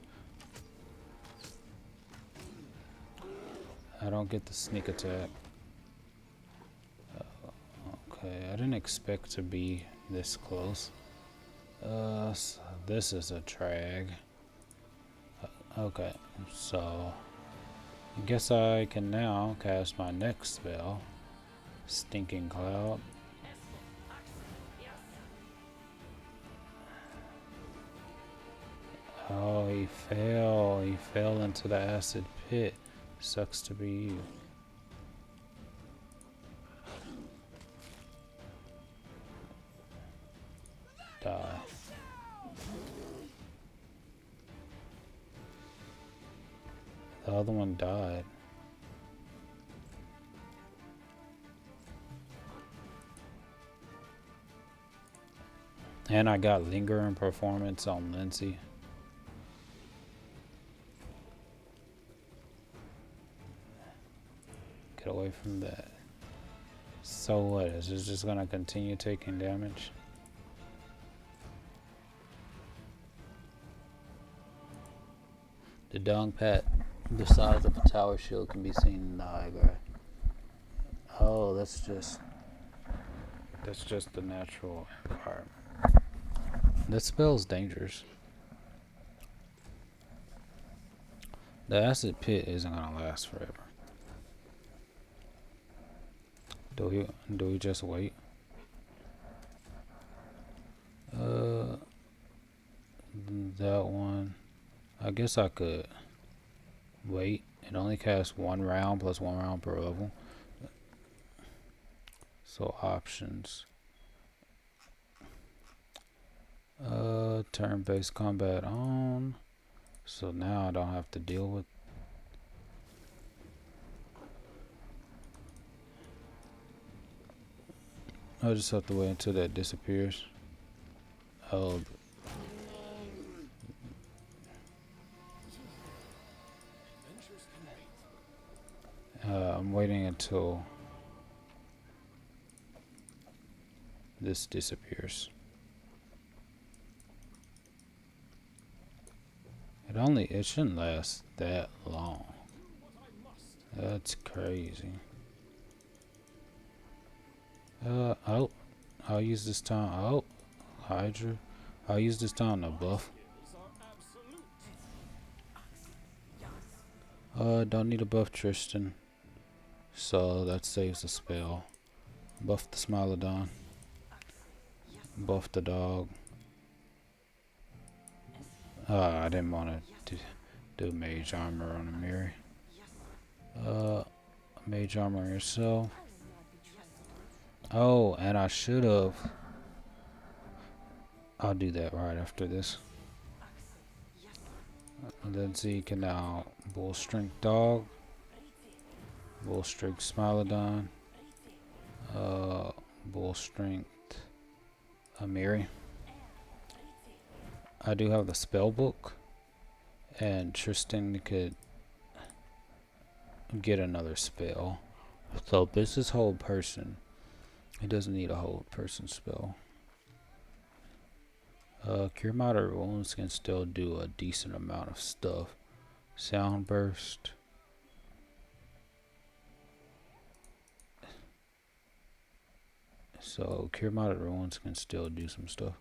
I don't get the sneak attack. Okay, I didn't expect to be this close. So this is a drag. Okay, so I guess I can now cast my next spell, Stinking Cloud. Oh, he fell. He fell into the acid pit. Sucks to be you. Die. The other one died. And I got lingering performance on Lindsay. Get away from that. So what? Is this just gonna continue taking damage? The dung pat the size of a tower shield can be seen in Niagara. Oh, that's just the natural environment. That spell's dangerous. The acid pit isn't gonna last forever. Do we just wait? That one. I guess I could wait. It only casts 1 round plus 1 round per level. So options. Turn-based combat on. So now I don't have to deal with. I just have to wait until that disappears. Oh. I'm waiting until this disappears. It shouldn't last that long. That's crazy. I'll use this time. Oh, Hydra. I'll use this time to buff. Don't need a buff Tristan. So that saves a spell. Buff the Smilodon. Buff the dog. I didn't want to do mage armor on Amiri. Mage armor yourself. Oh, and I should have. I'll do that right after this. And then so you can now Bull Strength Dog. Bull Strength Smilodon. Bull Strength Amiri. I do have the spell book, and Tristan could get another spell. So this is hold person. It doesn't need a hold person spell. Cure moderate wounds can still do a decent amount of stuff. Sound burst. So cure moderate wounds can still do some stuff.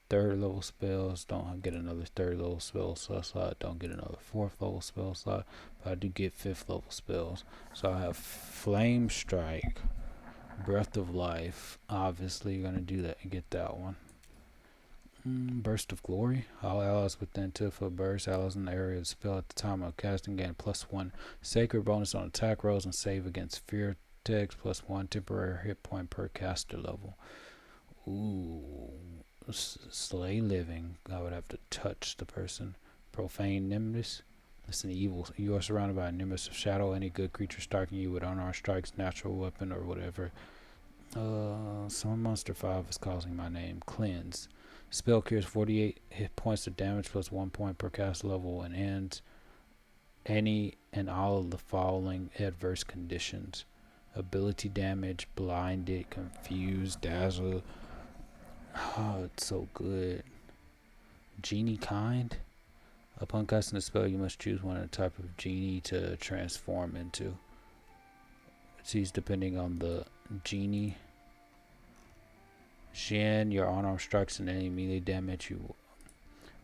3rd level spells don't get another 3rd level spell slot. Don't get another 4th level spell slot. But I do get 5th level spells. So I have Flame Strike, Breath of Life. Obviously, you're gonna do that and get that one. Burst of Glory. All allies within 2-foot burst. Allies in the area of the spell at the time of casting gain +1 sacred bonus on attack rolls and save against fear text plus 1 temporary hit point per caster level. Ooh. Slay living. I would have to touch the person. Profane nimbus. Listen, evil. You are surrounded by a nimbus of shadow. Any good creature striking you with unarmed strikes, natural weapon, or whatever. Some monster 5 is causing my name. Cleanse. Spell cures 48 hit points of damage plus 1 point per cast level and ends any and all of the following adverse conditions. Ability damage, blinded, confused, dazzle. Oh, it's so good. Genie kind. Upon casting a spell, you must choose one of the type of genie to transform into. It's used depending on the genie. Shen, your unarmed strikes and any melee damage you.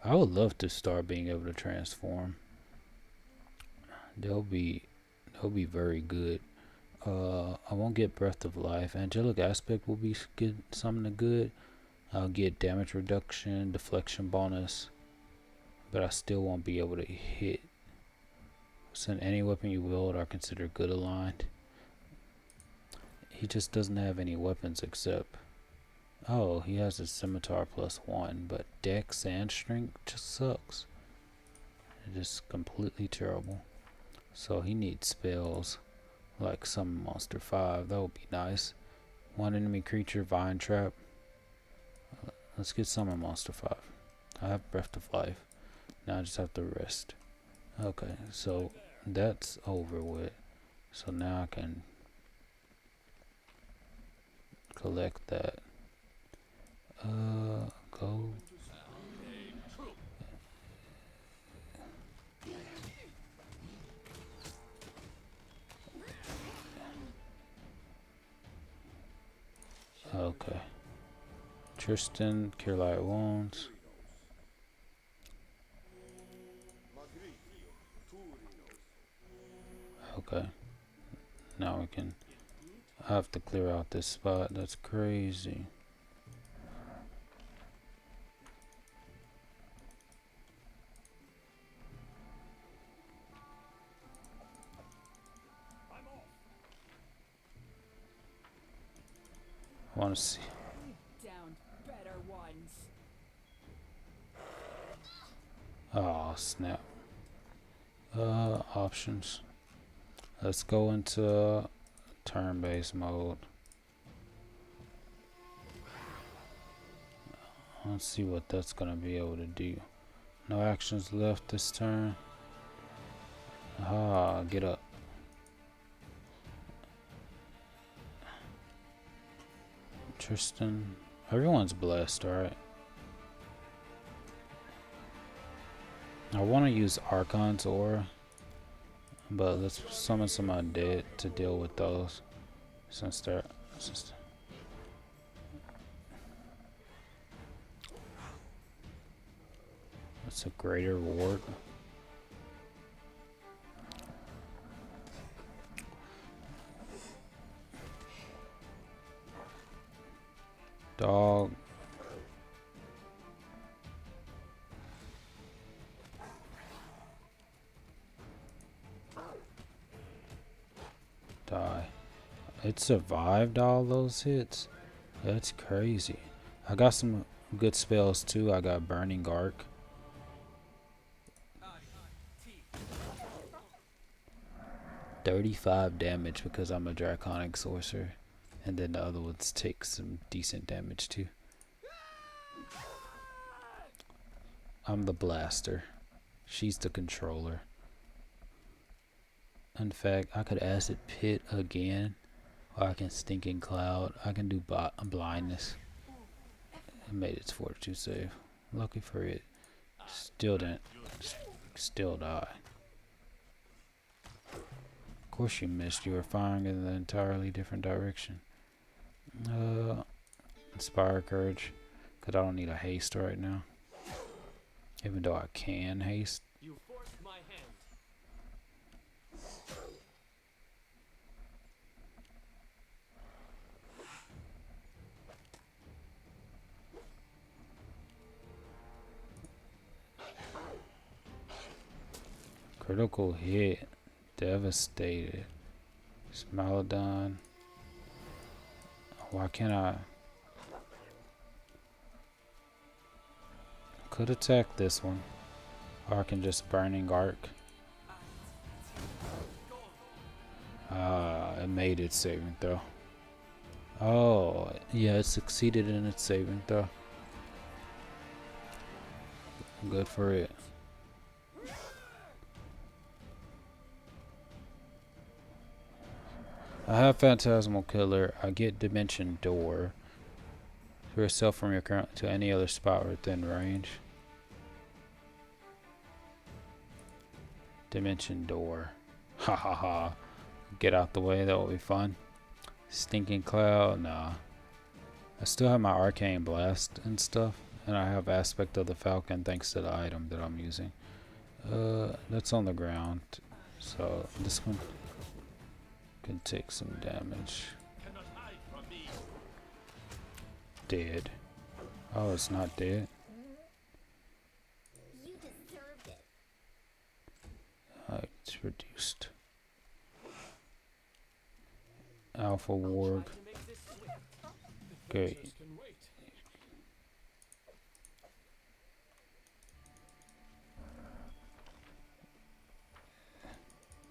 I would love to start being able to transform. They'll be very good. I won't get Breath of Life. Angelic Aspect will be good, something good. I'll get damage reduction, deflection bonus, but I still won't be able to hit. Send any weapon you wield are considered good aligned. He just doesn't have any weapons except. Oh, he has a scimitar plus 1, but dex and strength just sucks. It's just completely terrible. So he needs spells like some monster 5. That would be nice. One enemy creature, vine trap. Let's get summon monster 5. I have Breath of Life. Now I just have to rest. Okay, so that's over with. So now I can collect that. Go. Okay. Tristan, cure light wounds. Okay. Now we can. I have to clear out this spot. That's crazy. I want to see. Down better ones. Oh, snap. Options. Let's go into turn-based mode. Let's see what that's gonna be able to do. No actions left this turn. Ah, get up. Tristan. Everyone's blessed, alright. I want to use Archon's Aura, but let's summon some undead to deal with those. Since they're. That's a greater reward. Dog. Die. It survived all those hits. That's crazy. I got some good spells too. I got Burning Arc. $35 damage because I'm a Draconic Sorcerer. And then the other ones take some decent damage too. I'm the Blaster. She's the Controller. In fact, I could Acid Pit again. Or I can Stinking Cloud. I can do Blindness. It made its fortitude save. Lucky for it. Still didn't. Still die. Of course you missed. You were firing in an entirely different direction. Inspire Courage. Because I don't need a haste right now. Even though I can haste. You forced my hand. Critical hit. Devastated. Smilodon. Why can't I? Could attack this one. Or I can just Burning Arc. It made its saving throw. Oh, yeah, it succeeded in its saving throw. Good for it. I have Phantasmal Killer. I get Dimension Door. Throw yourself from your current to any other spot within range. Dimension Door. Ha ha ha. Get out the way, that will be fun. Stinking Cloud, nah. I still have my Arcane Blast and stuff. And I have Aspect of the Falcon thanks to the item that I'm using. That's on the ground. So this one can take some damage. Dead. Oh, it's not dead. You deserved it. It's reduced. Alpha Warg. Great. Adventures can wait.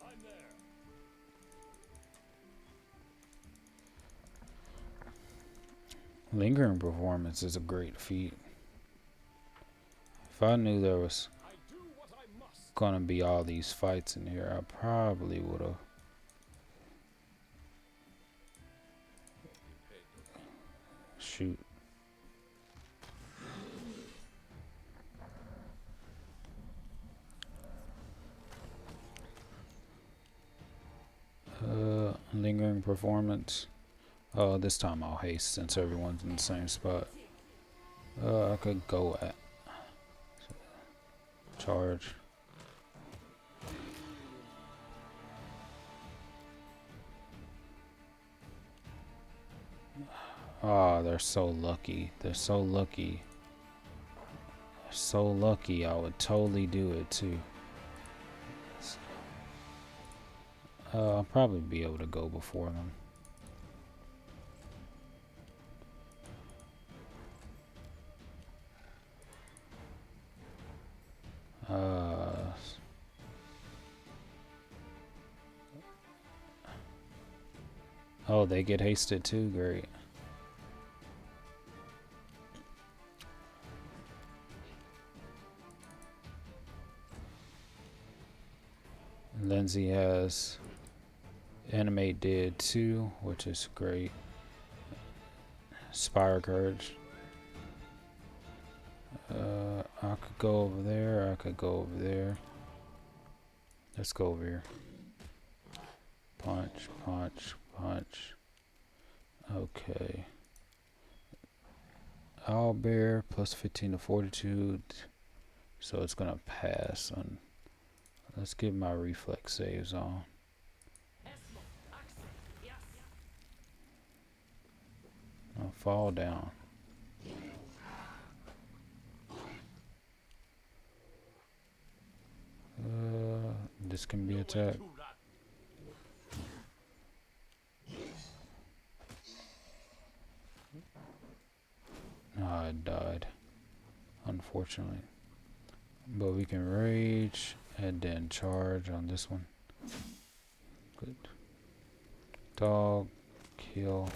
I'm there. Lingering Performance is a great feat. If I knew there was I do what I must. gonna be all these fights in here, I probably would have. Shoot. Lingering Performance. Oh, this time I'll haste since everyone's in the same spot. I could go at charge. Ah, they're so lucky. They're so lucky. They're so lucky. I would totally do it too. I'll probably be able to go before them. Oh, they get hasted too. Great. Lindsay has Animate Dead 2, which is great. Spire Courage. I could go over there. I could go over there. Let's go over here. Punch, punch, punch. Okay. Owlbear plus 15 to Fortitude. So it's gonna pass on. Let's get my reflex saves on. I'll fall down. This can be attacked. Oh, I died, unfortunately. But we can rage and then charge on this one. Good. Dog, kill.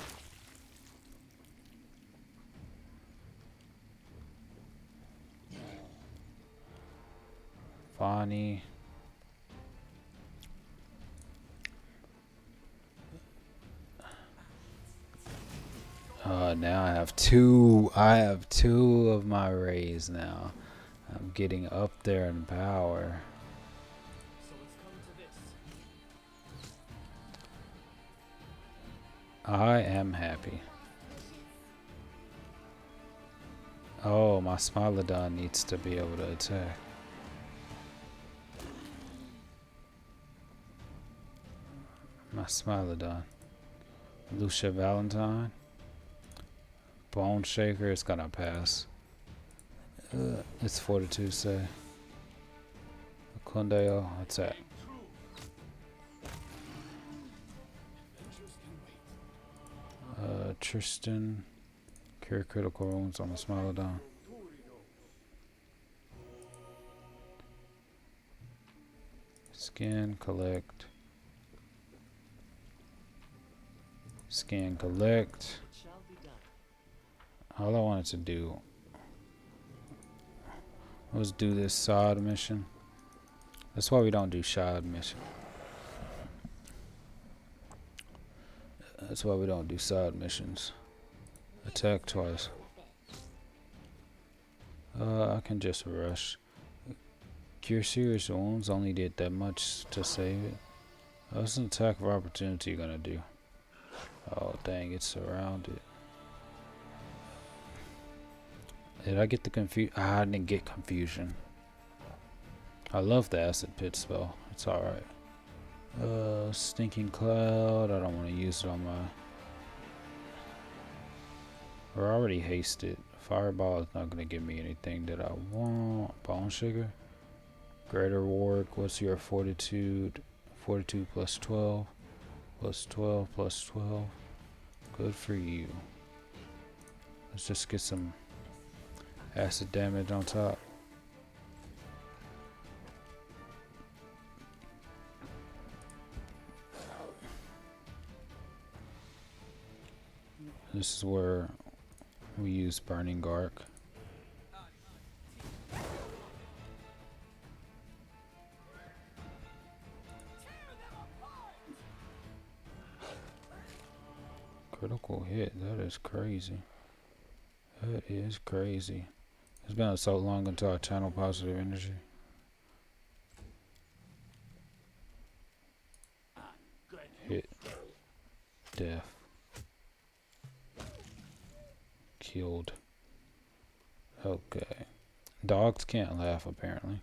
Vanhi. Now I have two. I have two of my rays now. I'm getting up there in power. So it's come to this. I am happy. Oh, my Smilodon needs to be able to attack. My Smilodon. Lucia Valentine. Bone Shaker is gonna pass. It's Fortitude, say. Condeo, attack. Adventures can wait. Tristan. Cure critical wounds on the Smilodon. Scan, collect. Scan, collect. All I wanted to do was do this side mission. That's why we don't do side mission. That's why we don't do side missions. Attack twice. I can just rush. Cure serious wounds, only did that much to save it. What's an attack of opportunity gonna do? Oh dang, it's surrounded. Did I get the confusion? I didn't get confusion. I love the acid pit spell. It's alright. Stinking cloud. I don't want to use it on my... We're already hasted. Fireball is not going to give me anything that I want. Bone sugar. Greater ward. What's your fortitude? Fortitude plus 12. Plus 12 plus 12. Good for you. Let's just get some acid damage on top. This is where we use Burning Arc. Critical hit, that is crazy. That is crazy. It's been so long until I channel positive energy. Hit. Death. Killed. Okay. Dogs can't laugh apparently.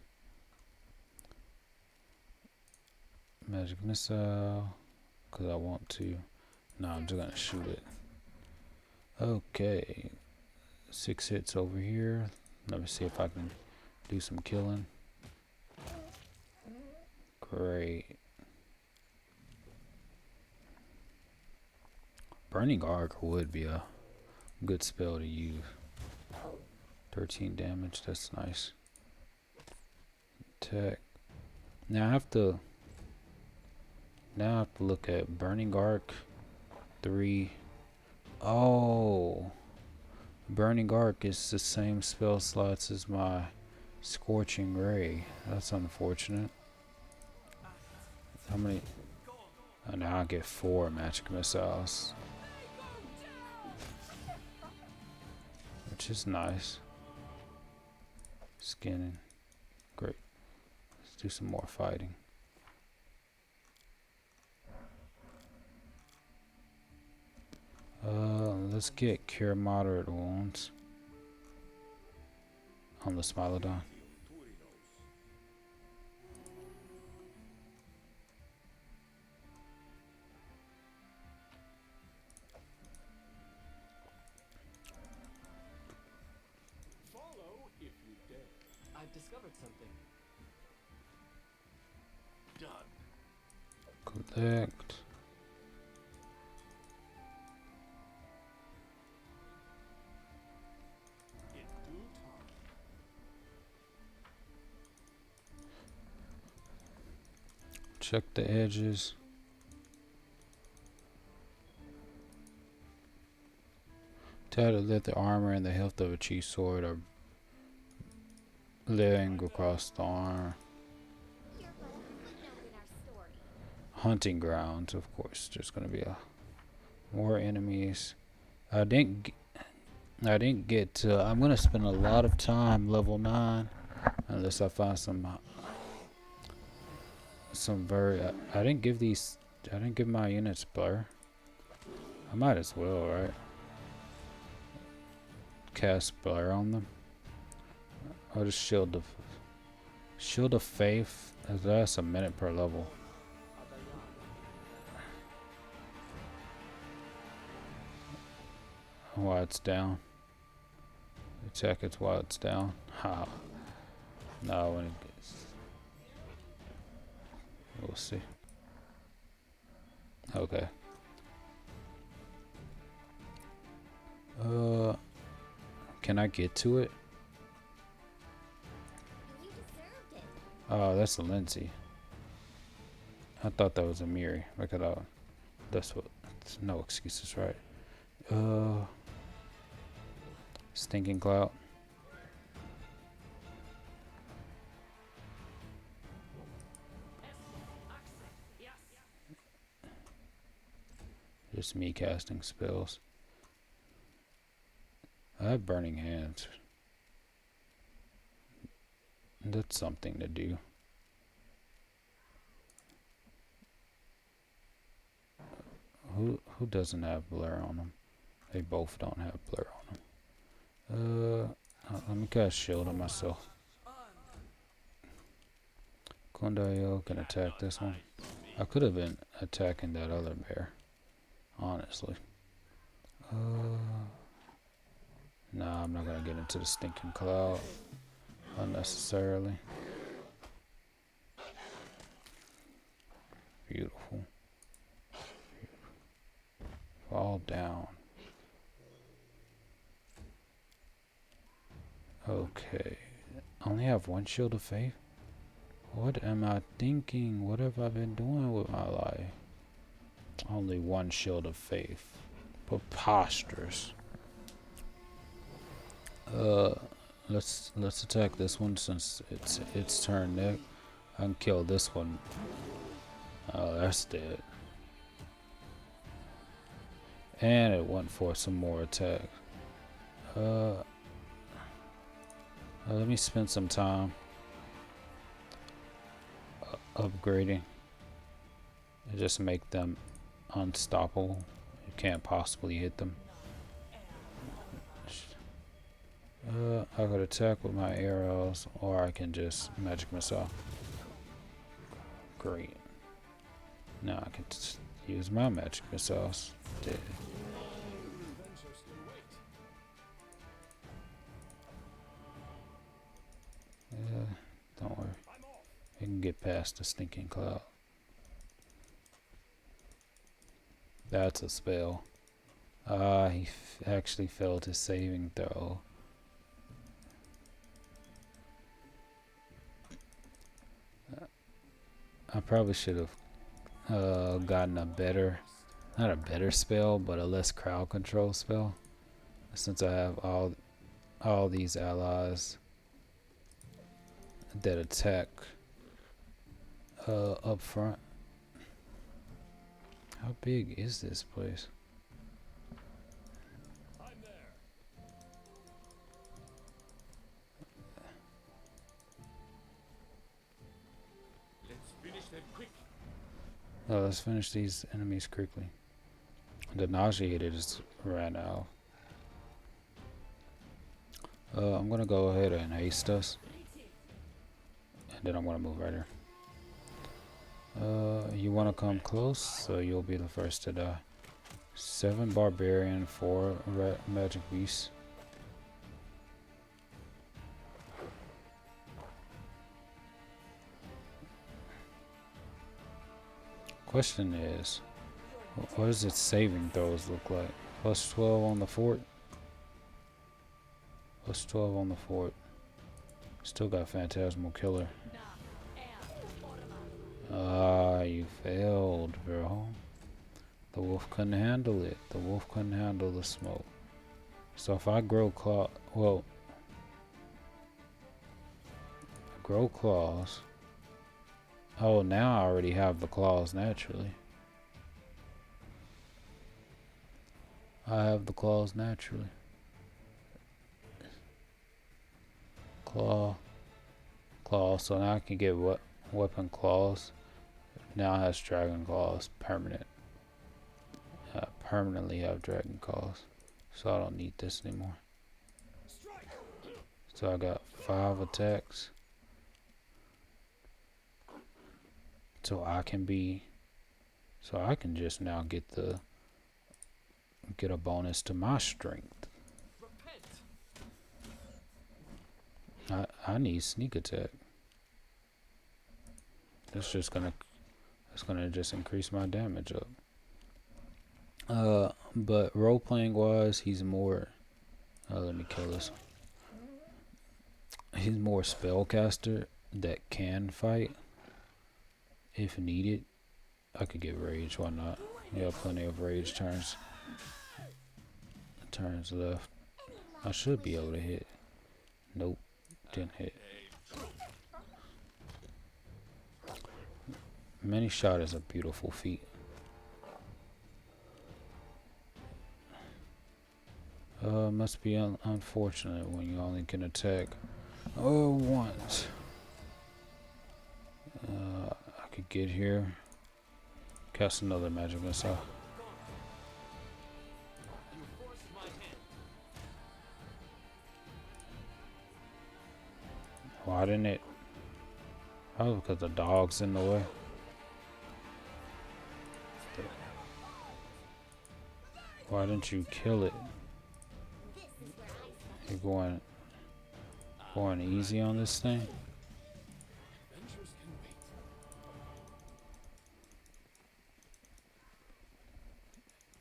Magic missile. Because I want to. No, I'm just going to shoot it. Okay. 6 hits over here. Let me see if I can do some killing. Great. Burning Arc would be a good spell to use. 13 damage, that's nice. Attack. Now I have to look at Burning Arc 3. Oh, Burning Arc is the same spell slots as my Scorching Ray. That's unfortunate. How many? Oh, now I get 4 magic missiles, which is nice. Skinning. Great. Let's do some more fighting. Let's get Cure Moderate Wounds on the Smilodon. Follow if you dare. I've discovered something. Done. Collect. In due time. Check the edges. Tattered leather armor and the hilt of a chief sword are laying across the arm. Here, but note in our story. Hunting grounds, of course. There's gonna be more enemies. I didn't get. I'm gonna spend a lot of time level 9, unless I find some very. I didn't give these. I didn't give my units blur. I might as well, right? Cast blur on them. I'll just shield of faith. That's a minute per level. While it's down. Check it while it's down. Ha. No, when it gets. We'll see. Can I get to it? You deserved it. Oh, that's a Lindsay. I thought that was a Miri. Look at that. That's what. No excuses, right? Stinking cloud. Just me casting spells. I have burning hands. That's something to do. Who doesn't have blur on them? They both don't have blur on them. Let me cast shield on myself. Kondayo can attack this one. I could have been attacking that other bear, honestly. Nah, I'm not gonna get into the stinking cloud unnecessarily. Beautiful. Fall down. Okay. I only have one shield of faith? What am I thinking? What have I been doing with my life? Only one shield of faith. Preposterous. Let's attack this one since it's its turn next. I can kill this one. Oh, that's dead. And it went for some more attack. Let me spend some time upgrading. Just make them unstoppable. You can't possibly hit them. I could attack with my arrows, or I can just magic missile. Great. Now I can just use my magic missiles. Dead. Don't worry. You can get past the stinking cloud. That's a spell. He actually failed his saving throw. I probably should have gotten a better, not a better spell, but a less crowd control spell. Since I have all these allies that attack up front. How big is this place? I'm there. Let's finish them quick. Let's finish these enemies quickly. The nauseated is ran out. I'm gonna go ahead and haste us, and then I'm gonna move right here. You wanna come close, so you'll be the first to die. 7 barbarian, 4 magic beasts. Question is, what does its saving throws look like? Plus 12 on the fort. Plus 12 on the fort. Still got Phantasmal Killer. Ah, you failed, bro. The wolf couldn't handle it. The wolf couldn't handle the smoke. So if I grow grow claws. Oh, now I already have the claws naturally. I have the claws naturally. Claw. So now I can get weapon claws. Now it has dragon claws permanent. I permanently have dragon claws. So I don't need this anymore. So I got 5 attacks. So I can just now get a bonus to my strength. I need sneak attack. That's gonna just increase my damage up. But role playing wise, he's more Let me kill this. He's more spellcaster that can fight if needed. I could get rage, why not? We have plenty of rage turns. Turns left. I should be able to hit. Nope, didn't hit. Many shot is a beautiful feat. Must be unfortunate when you only can attack once. I could get here. Cast another magic missile. You forced my hand. Why didn't it? Oh, because the dog's in the way. Why didn't you kill it? You're going easy on this thing? Adventures can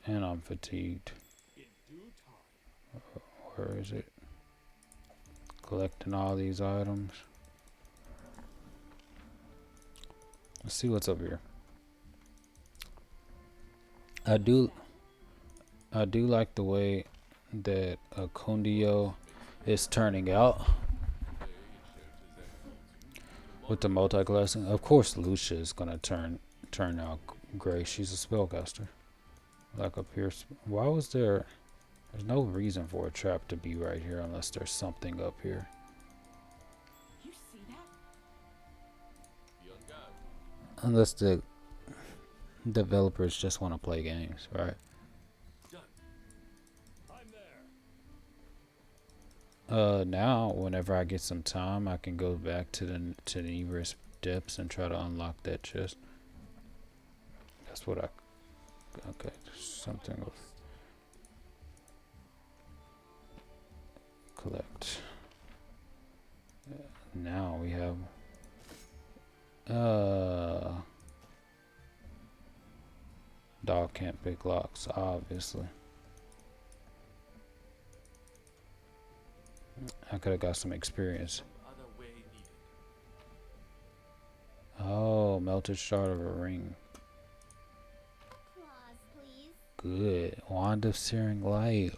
wait. And I'm fatigued. In due time. Where is it? Collecting all these items. Let's see what's up here. I do like the way that Kundio is turning out with the multi-classing. Of course, Lucia is gonna turn out great. She's a spellcaster. Like up here, why was there? There's no reason for a trap to be right here unless there's something up here. You see that? Be on guard. Unless the developers just want to play games, right? Done. I'm there. Now whenever I get some time, I can go back to the Everest depths and try to unlock that chest. That's what I. Okay, there's something with collect. Now we have. Dog can't pick locks, obviously. I could have got some experience. Other way needed. Oh, melted shard of a ring. Claws, please. Good. Wand of Searing Light.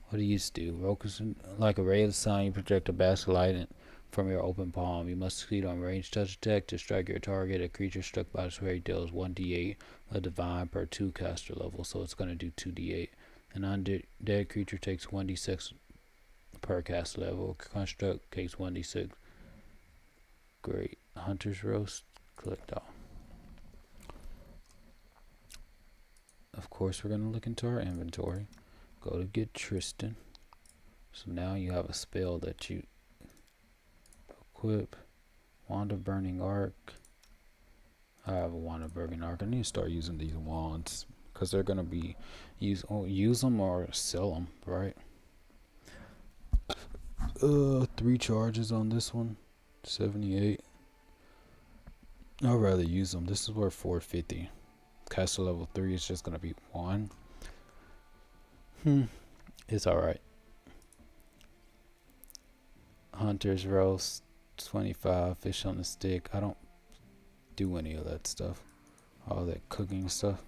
What do you do? Focus like a ray of the sun, you project a basket of light from your open palm. You must succeed on ranged touch attack to strike your target. A creature struck by this ray deals 1d8 a divine per 2 caster level, so it's going to do 2d8. An undead creature takes 1d6 per caster level. Construct takes 1d6. Great. Hunter's Roast. Clicked off. Of course, we're going to look into our inventory. Go to get Tristan. So now you have a spell that you equip. Wand of Burning Arc. I have a Wand of Burning Arc. I need to start using these wands because they're going to be use them or sell them, right? 3 charges on this one. 78. I'd rather use them. This is worth 450. Caster level 3 is just going to be 1. It's alright. Hunter's Roast, 25. Fish on the Stick. I don't do any of that stuff. All that cooking stuff.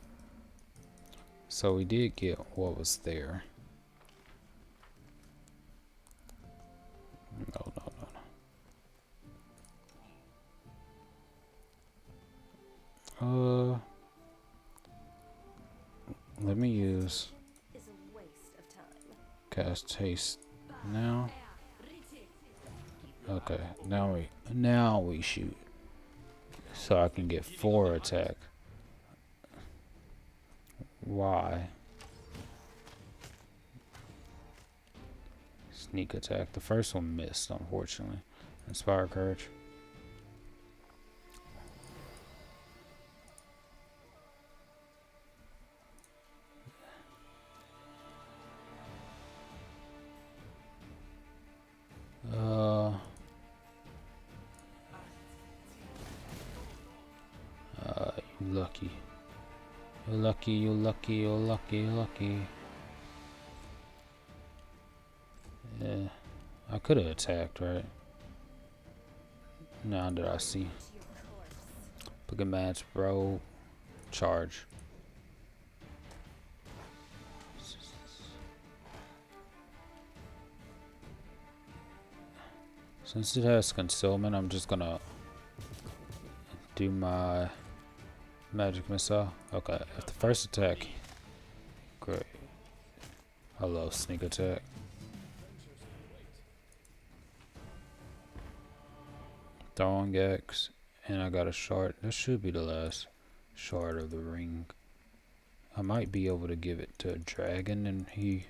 So we did get what was there. No. Let me use Is a waste of time. cast haste now. Okay, now we shoot. So I can get 4 attack. Why? Sneak attack. The first one missed, unfortunately. Inspire courage. You lucky. You're lucky, you're lucky, you're lucky, you're lucky. Yeah, I could have attacked, right? Now that I see. Pick a match, bro. Charge. Since it has concealment, I'm just gonna do my magic missile. Okay, if the first attack. Great. I love sneak attack. Throwing X, and I got a shard. This should be the last shard of the ring. I might be able to give it to a dragon and he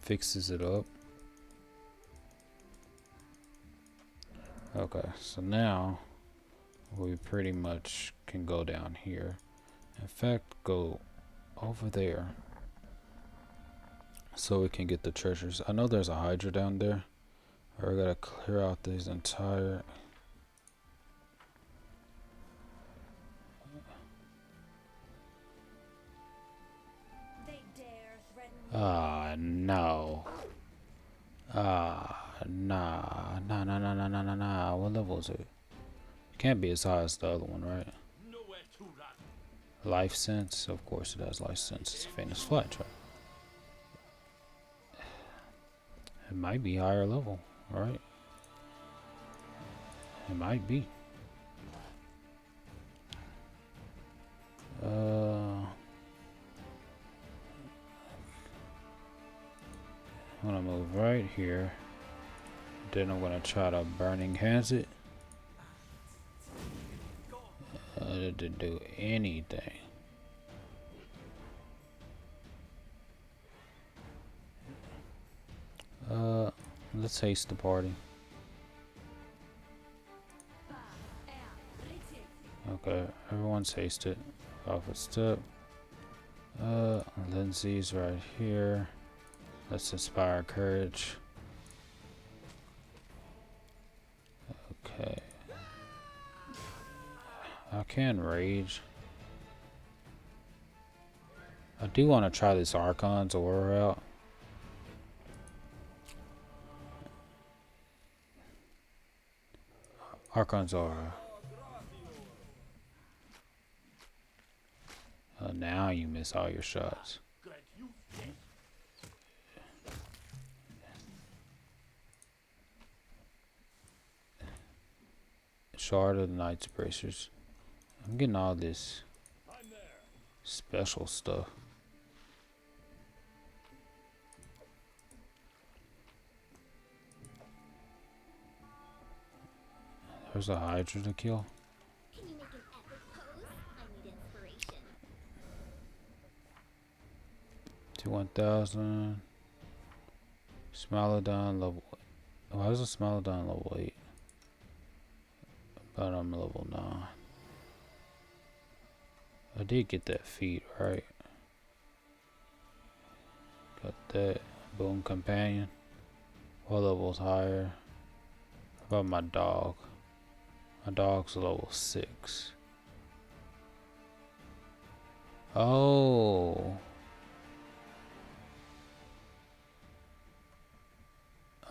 fixes it up. Okay, so now we pretty much can go down here. In fact, go over there so we can get the treasures. I know there's a Hydra down there. I gotta clear out these entire... Ah, no. Ah, nah. Nah. What level is it? Can't be as high as the other one, right? Life sense? Of course it has life sense. It's a famous flight trap. It might be higher level, right? It might be. I'm gonna move right here. Then I'm gonna try to burning hands it. It didn't do anything. Let's haste the party. Okay, everyone's hasted. Off a step. Lindsay's right here. Let's inspire courage. Okay. I can rage. I do want to try this Archon's aura out. Archon's aura. Now you miss all your shots. Shard of the Knight's Bracers. I'm getting all this special stuff. There's a Hydra to kill. Can you make an epic pose? I need inspiration. To 1000. Smilodon level. Why is a Smilodon level 8? But I'm level 9. I did get that feat, right? Got that. Boom Companion. What level's higher? How about my dog? My dog's level 6. Oh.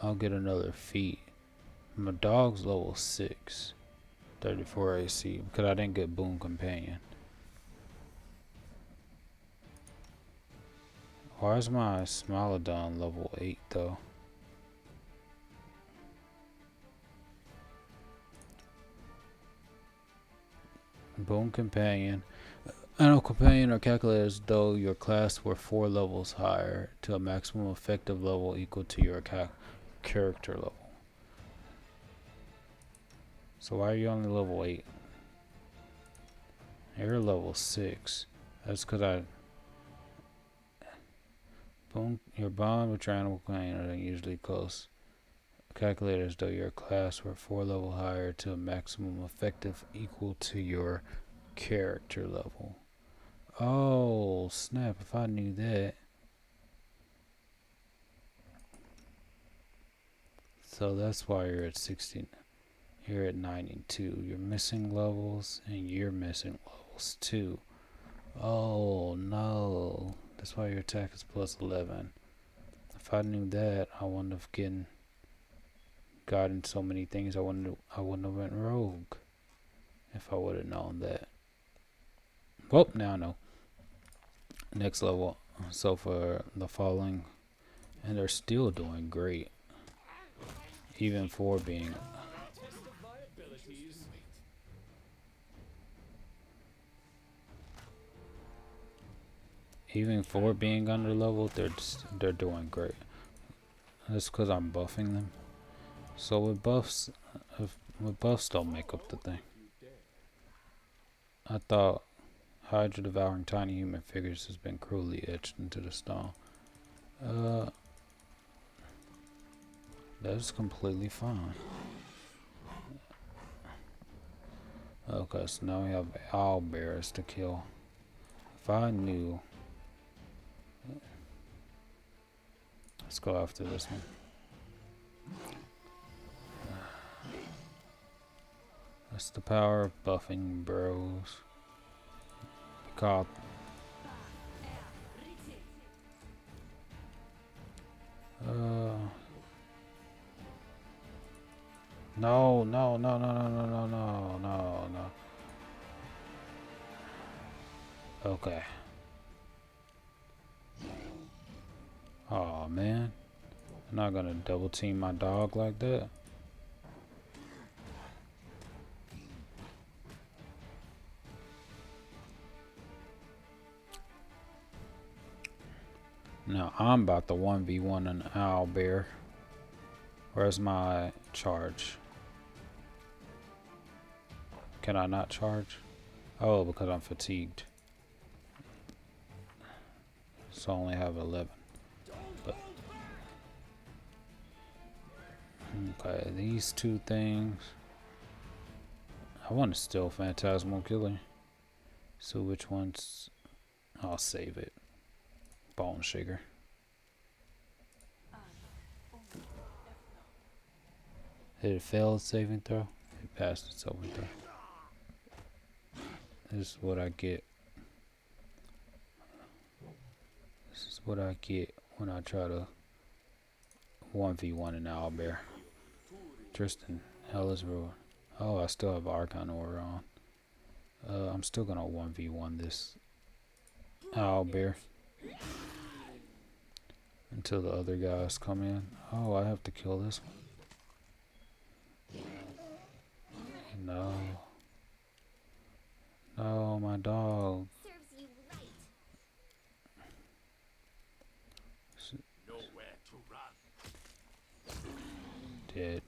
I'll get another feat. My dog's level 6. 34 AC. Because I didn't get Boom Companion. Why is my Smilodon level 8 though? Boom Companion. Animal Companion are calculated as though your class were 4 levels higher to a maximum effective level equal to your character level. So why are you only level 8? You're level 6. That's because your bond with your animal companion are usually close. Calculated as though your class were 4 level higher to a maximum effective equal to your character level. Oh, snap, if I knew that. So that's why you're at 16. You're at 92. You're missing levels, and you're missing levels too. Oh no. The That's why your attack is plus 11. If I knew that, I wouldn't have gotten so many things. I wouldn't have went rogue if I would have known that. Well, now I know. Next level. So for the following, and they're still doing great, even for being Test of my abilities. under level. They're doing great. That's because I'm buffing them. So with buffs, don't make up the thing. I thought Hydra devouring tiny human figures has been cruelly etched into the stone. That's completely fine. Okay, so now we have owl bears to kill. If I knew, let's go after this one. That's the power of buffing, bros. God. No. Okay. Oh man. I'm not gonna double team my dog like that. Now I'm about to 1v1 an owl bear. Where's my charge? Can I not charge? Oh, because I'm fatigued. So I only have 11. But okay, these two things. I want to steal Phantasmal Killer. So which ones? I'll save it. Bone Shaker. Did it fail its saving throw? It passed its saving throw. This is what I get. This is what I get when I try to 1v1 an owlbear. Tristan, hell is ruined. Oh, I still have Archon Aura on. I'm still gonna 1v1 this owlbear until the other guys come in. Oh, I have to kill this one. No. No, my dog. Serves you right. Nowhere to run. Dead.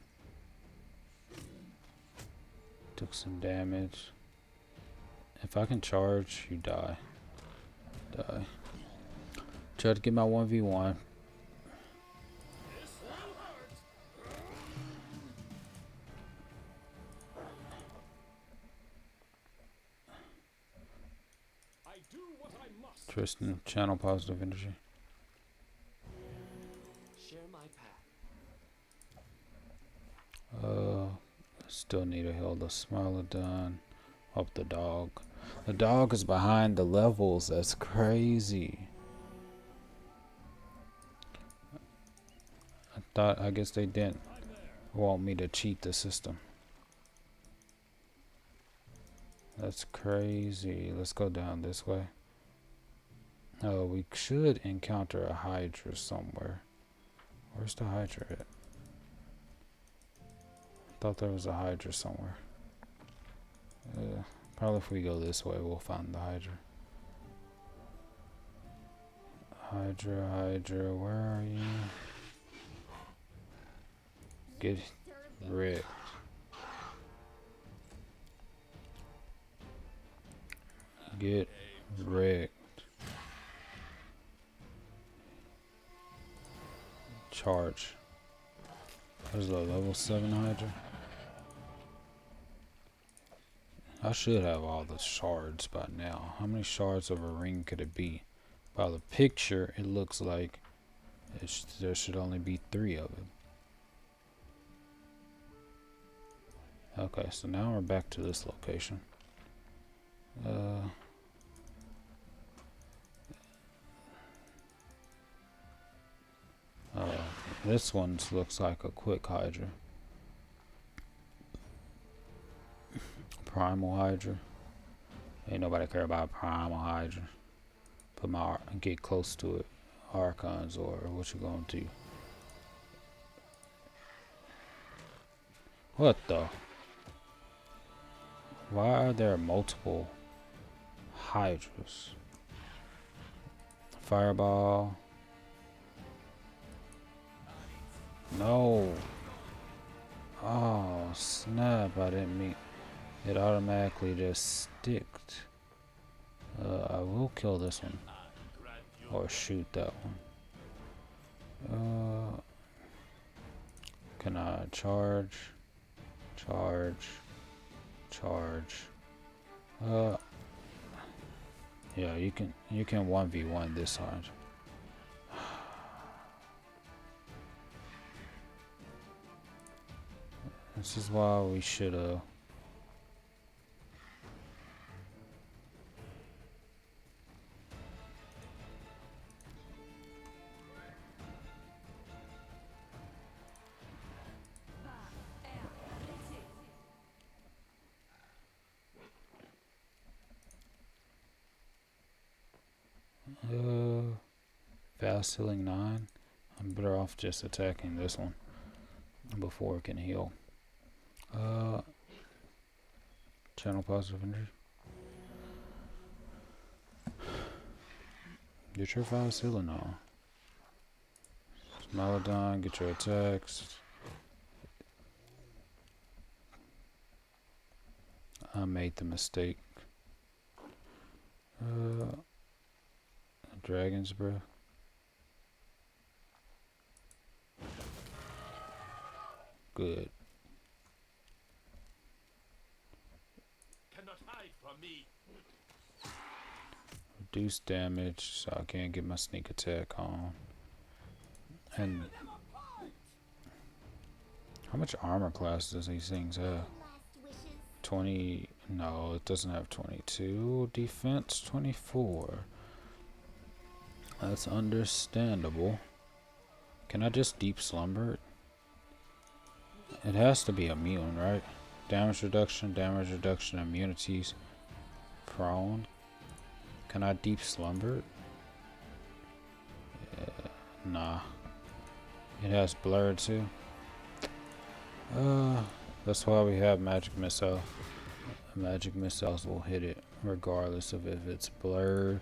Took some damage. If I can charge, you die. Die. Try to get my 1v1. I do what I must. Tristan, channel positive energy. Share my path. Still need a heal the Smilodon. Up the dog. The dog is behind the levels. That's crazy. I guess they didn't want me to cheat the system. That's crazy. Let's go down this way. Oh, we should encounter a Hydra somewhere. Where's the Hydra at? I thought there was a Hydra somewhere. Probably if we go this way, we'll find the Hydra. Hydra, where are you? Get wrecked. Get wrecked. Charge. There's a level 7 Hydra. I should have all the shards by now. How many shards of a ring could it be? By the picture, it looks like there should only be 3 of it. Okay, so now we're back to this location. This one looks like a quick Hydra. Primal Hydra. Ain't nobody care about Primal Hydra. Put my get close to it. Archons or what you gonna do? What the? Why are there multiple Hydras? Fireball. No. Oh snap! I didn't mean. It automatically just sticked. I will kill this one. Or shoot that one. Can I charge? Charge. Yeah, you can 1v1 this side. This is why we should fast healing 9. I'm better off just attacking this one before it can heal. Channel positive energy. Get your fast healing on. Maladon, get your attacks. I made the mistake. Dragon's breath. Good. Cannot hide from me. Reduce damage so I can't get my sneak attack on. And how much armor class does these things have? 20. No, it doesn't have 22. Defense 24. That's understandable. Can I just deep slumber it? It has to be immune, right? Damage reduction, immunities. Prone. Can I deep slumber it? Nah. It has blur too. That's why we have magic missile. Magic missiles will hit it regardless of if it's blurred.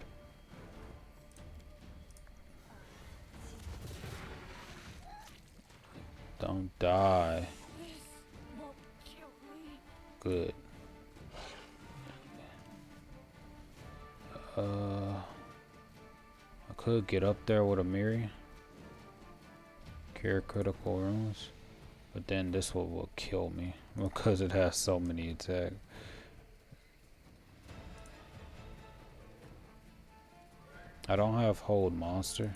Don't die. Good. I could get up there with a Miri. Cure critical runes. But then this one will kill me because it has so many attacks. I don't have hold monster.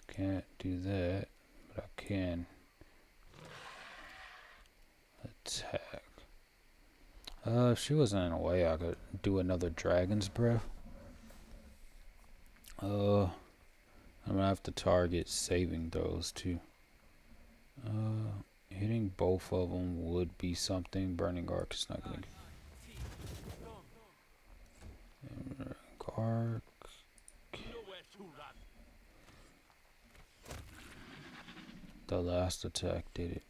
Can't do that, but I can attack. If she wasn't in a way, I could do another dragon's breath. I'm gonna have to target saving throws too. Hitting both of them would be something. Burning arc is not gonna. Arc. The last attack did it.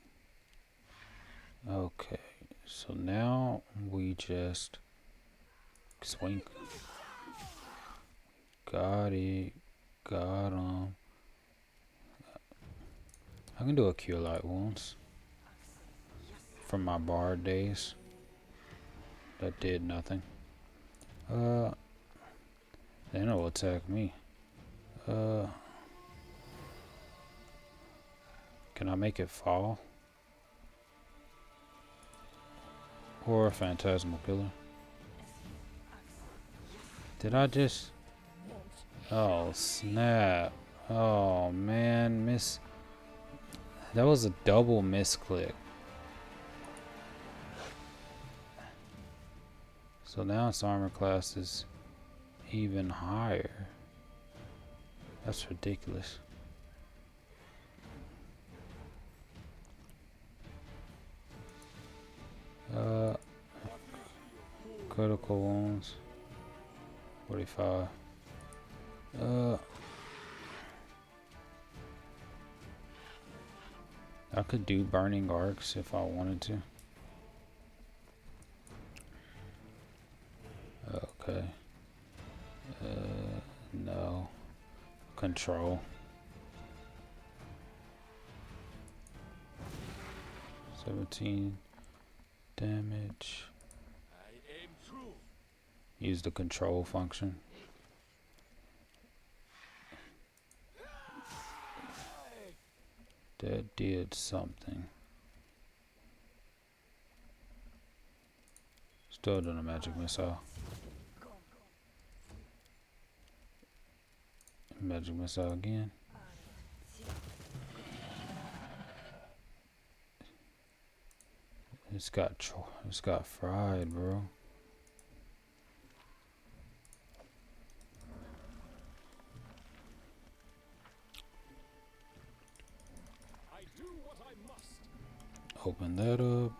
Okay, so now we just swing. Got it. Got him. I can do a cure light wounds from my bard days. That did nothing. Then it'll attack me. Can I make it fall? Or a phantasmal killer? Did I just... Oh snap. Oh man, miss. That was a double misclick. So now its armor class is even higher. That's ridiculous. Critical wounds. 45. I could do burning arcs if I wanted to. Okay. No. Control. 17 damage. I aim true. Use the control function. That did something. Still doing a magic missile. Magic missile again. It's got fried, bro. I do what I must. Open that up.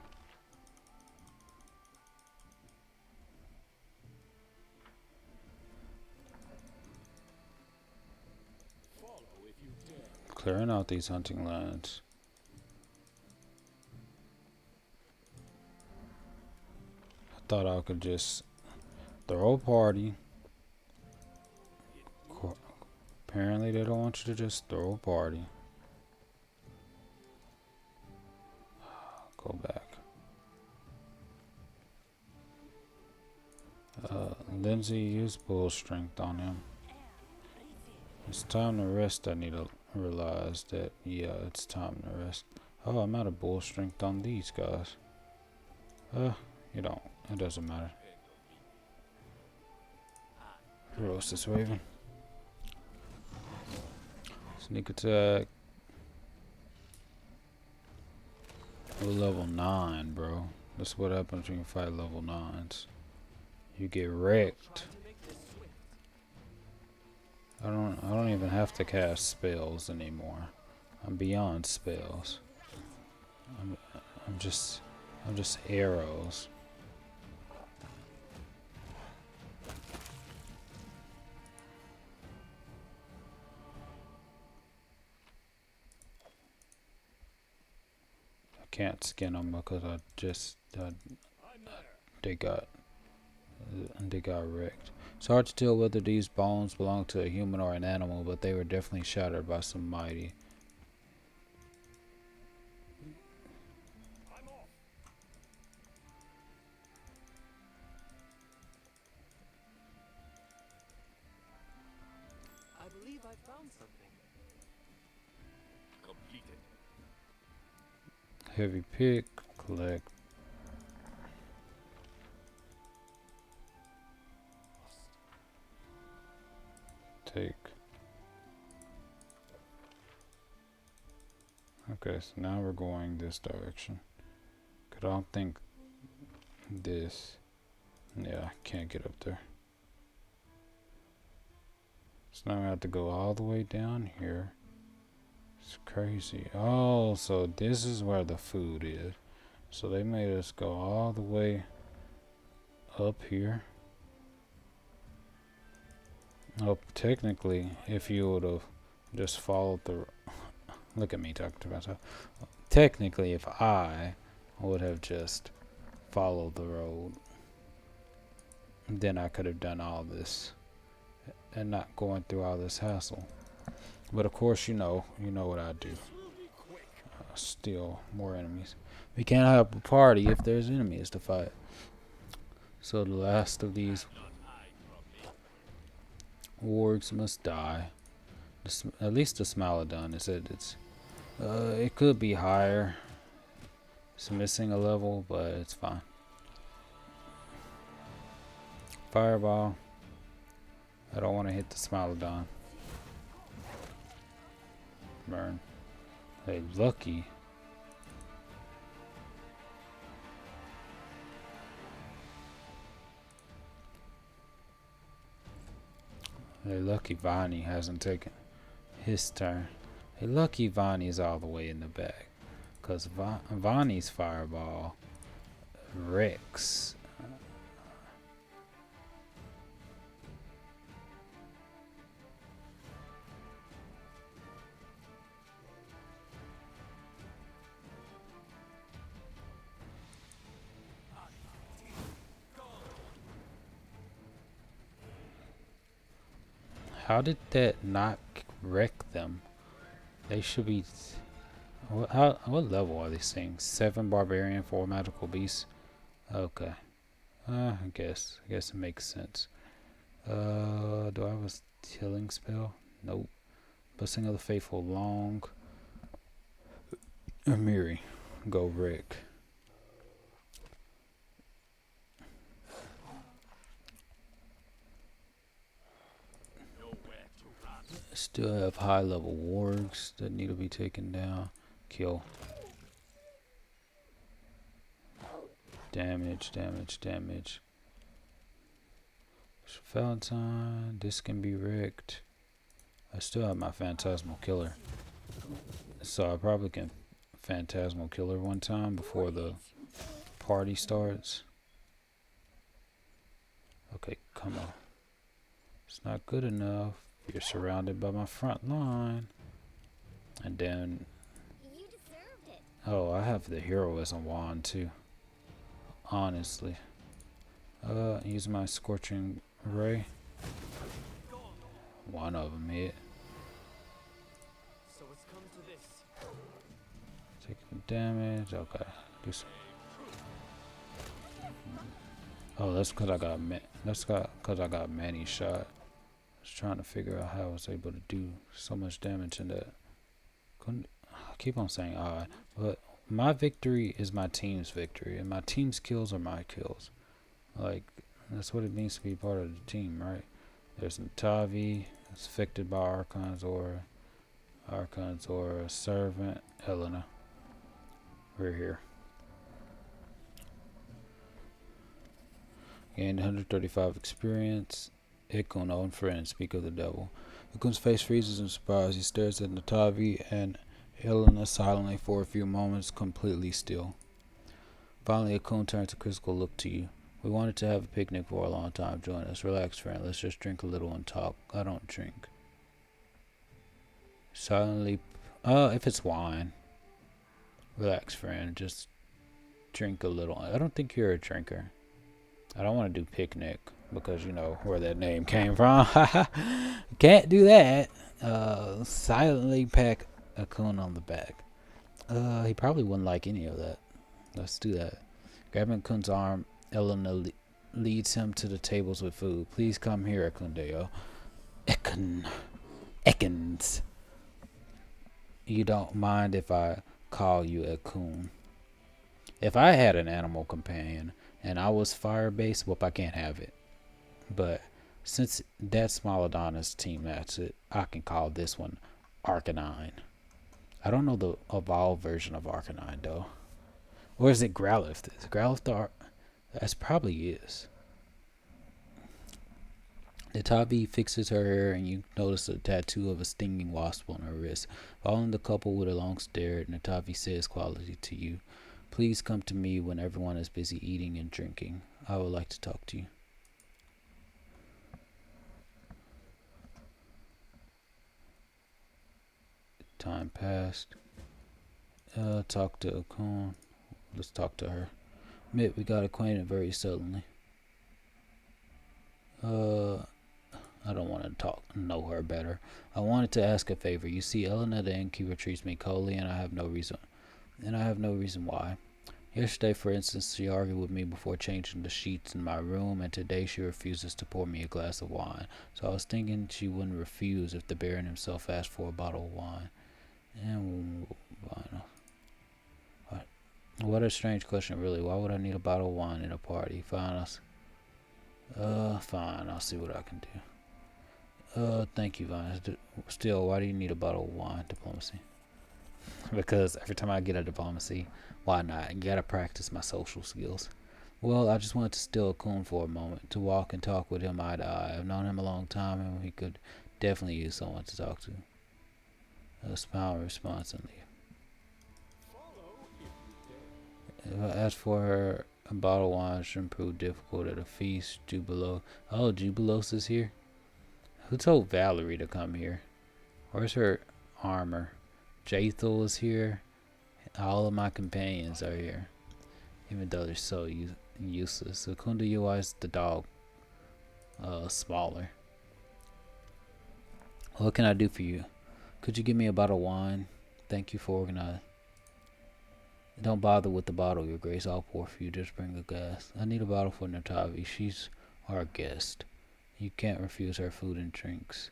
Follow if you dare. Clearing out these hunting lands. I thought I could just throw a party. Apparently they don't want you to just throw a party. Go back. Lindsay used bull strength on him. It's time to rest. I need to realize that, yeah, it's time to rest. Oh, I'm out of bull strength on these guys. You don't. It doesn't matter. Roast this raven. Sneak attack. We're level 9, bro. That's what happens when you fight level 9s. You get wrecked. I don't even have to cast spells anymore. I'm beyond spells. I'm just arrows. I can't skin them because they got wrecked. It's hard to tell whether these bones belong to a human or an animal, but they were definitely shattered by some mighty. I'm off. I believe I found something. Completed. Heavy pick, collect. Take. Okay, so now we're going this direction. Cause I don't think this. Yeah, I can't get up there. So now I have to go all the way down here. It's crazy. Oh, so this is where the food is. So they made us go all the way up here. Oh, technically, if you would have just followed the... Look at me talking to myself. Technically, if I would have just followed the road, then I could have done all this and not going through all this hassle. But of course, you know what I do. Steal more enemies. We can't have a party if there's enemies to fight. So the last of these wargs must die. At least the Smilodon is it could be higher. It's missing a level, but it's fine. Fireball. I don't want to hit the Smilodon. Burn. Hey, lucky. Hey, lucky Vanhi hasn't taken his turn. Hey, lucky Vanhi's all the way in the back. Because Vanhi's fireball wrecks. How did that not wreck them? They should be. What level are these things? 7 barbarian, 4 magical beasts. Okay. I guess it makes sense. Do I have a healing spell? Nope. Blessing of the Faithful, long. Amiri, go Rick. Still have high level wargs that need to be taken down. Kill. Damage. Valentine, this can be wrecked. I still have my Phantasmal Killer. So I probably can Phantasmal Killer one time before the party starts. Okay, come on. It's not good enough. You're surrounded by my front line. And then... You deserved it. Oh, I have the heroism wand too. Honestly. Use my Scorching Ray. One of them hit. So it's come to this. Taking damage. Okay. Do some. Oh, that's because I got I got many shot. I was trying to figure out how I was able to do so much damage in that. I keep on saying I, but my victory is my team's victory, and my team's kills are my kills. Like, that's what it means to be part of the team, right? There's Natavi, it's affected by Archon's Aura. Servant, Helena. We're here. Gained 135 experience. Ikun, own friend, speak of the devil. Ikun's face freezes in surprise. He stares at Natavi and Helena silently for a few moments, completely still. Finally, Ikun turns a quizzical look to you. We wanted to have a picnic for a long time. Join us. Relax, friend. Let's just drink a little and talk. I don't drink. Silently. If it's wine. Relax, friend. Just drink a little. I don't think you're a drinker. I don't want to do picnic because you know where that name came from. Can't do that. Silently pat Ikun on the back. He probably wouldn't like any of that. Let's do that. Grabbing Ikun's arm, Elena leads him to the tables with food. Please come here, Ikundeo. Ekans. You don't mind if I call you Ikun? If I had an animal companion and I was fire-based, well, I can't have it. But since that's Smaladona's team, that's it. I can call this one Arcanine. I don't know the evolved version of Arcanine, though. Or is it Growlithe? Is Growlithe the That's probably is. Natavi fixes her hair and you notice a tattoo of a stinging wasp on her wrist. Following the couple with a long stare, Natavi says quietly to you, please come to me when everyone is busy eating and drinking. I would like to talk to you. Time passed. Talk to Ikun. Let's talk to her. Admit we got acquainted very suddenly. I don't want to know her better. I wanted to ask a favor. You see, Elena the innkeeper treats me coldly, and I have no reason why. Yesterday, for instance, she argued with me before changing the sheets in my room, and today she refuses to pour me a glass of wine. So I was thinking she wouldn't refuse if the Baron himself asked for a bottle of wine. And what a strange question, really. Why would I need a bottle of wine in a party? Fine, I'll see what I can do. Thank you, Vine. Still, why do you need a bottle of wine? Diplomacy. Because every time I get a diplomacy, why not? You gotta practice my social skills. Well, I just wanted to steal a coon for a moment, to walk and talk with him eye to eye. I've known him a long time, and he could definitely use someone to talk to. A smile responsively. Follow if you dare. If I asked for her, a bottle of wine shouldn't prove difficult at a feast. Jubilo. Oh, Jubilos is here? Who told Valerie to come here? Where's her armor? Jathel is here. All of my companions are here. Even though they're so useless. So Kunda is the dog. Smaller. What can I do for you? Could you give me a bottle of wine? Thank you for organizing. Don't bother with the bottle, Your Grace. I'll pour for you. Just bring the glass. I need a bottle for Natavi. She's our guest. You can't refuse her food and drinks.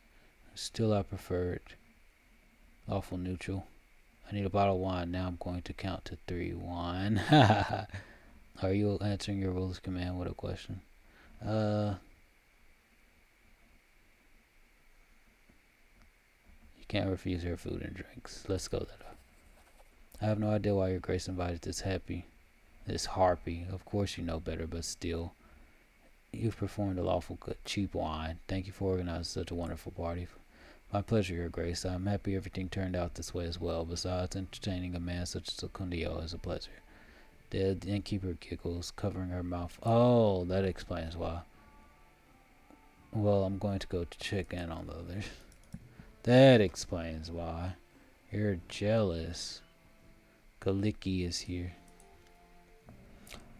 Still, I prefer it. Lawful neutral. I need a bottle of wine. Now I'm going to count to 3. 1. Are you answering your ruler's command with a question? You can't refuse her food and drinks. Let's go that up. I have no idea why Your Grace invited this harpy. Of course you know better, but still. You've performed a lawful good, cheap wine. Thank you for organizing such a wonderful party. My pleasure, Your Grace. I'm happy everything turned out this way as well. Besides, entertaining a man such as Secundio is a pleasure. The innkeeper giggles, covering her mouth. Oh, that explains why. Well, I'm going to go to check in on the others. That explains why. You're jealous. Kaliki is here.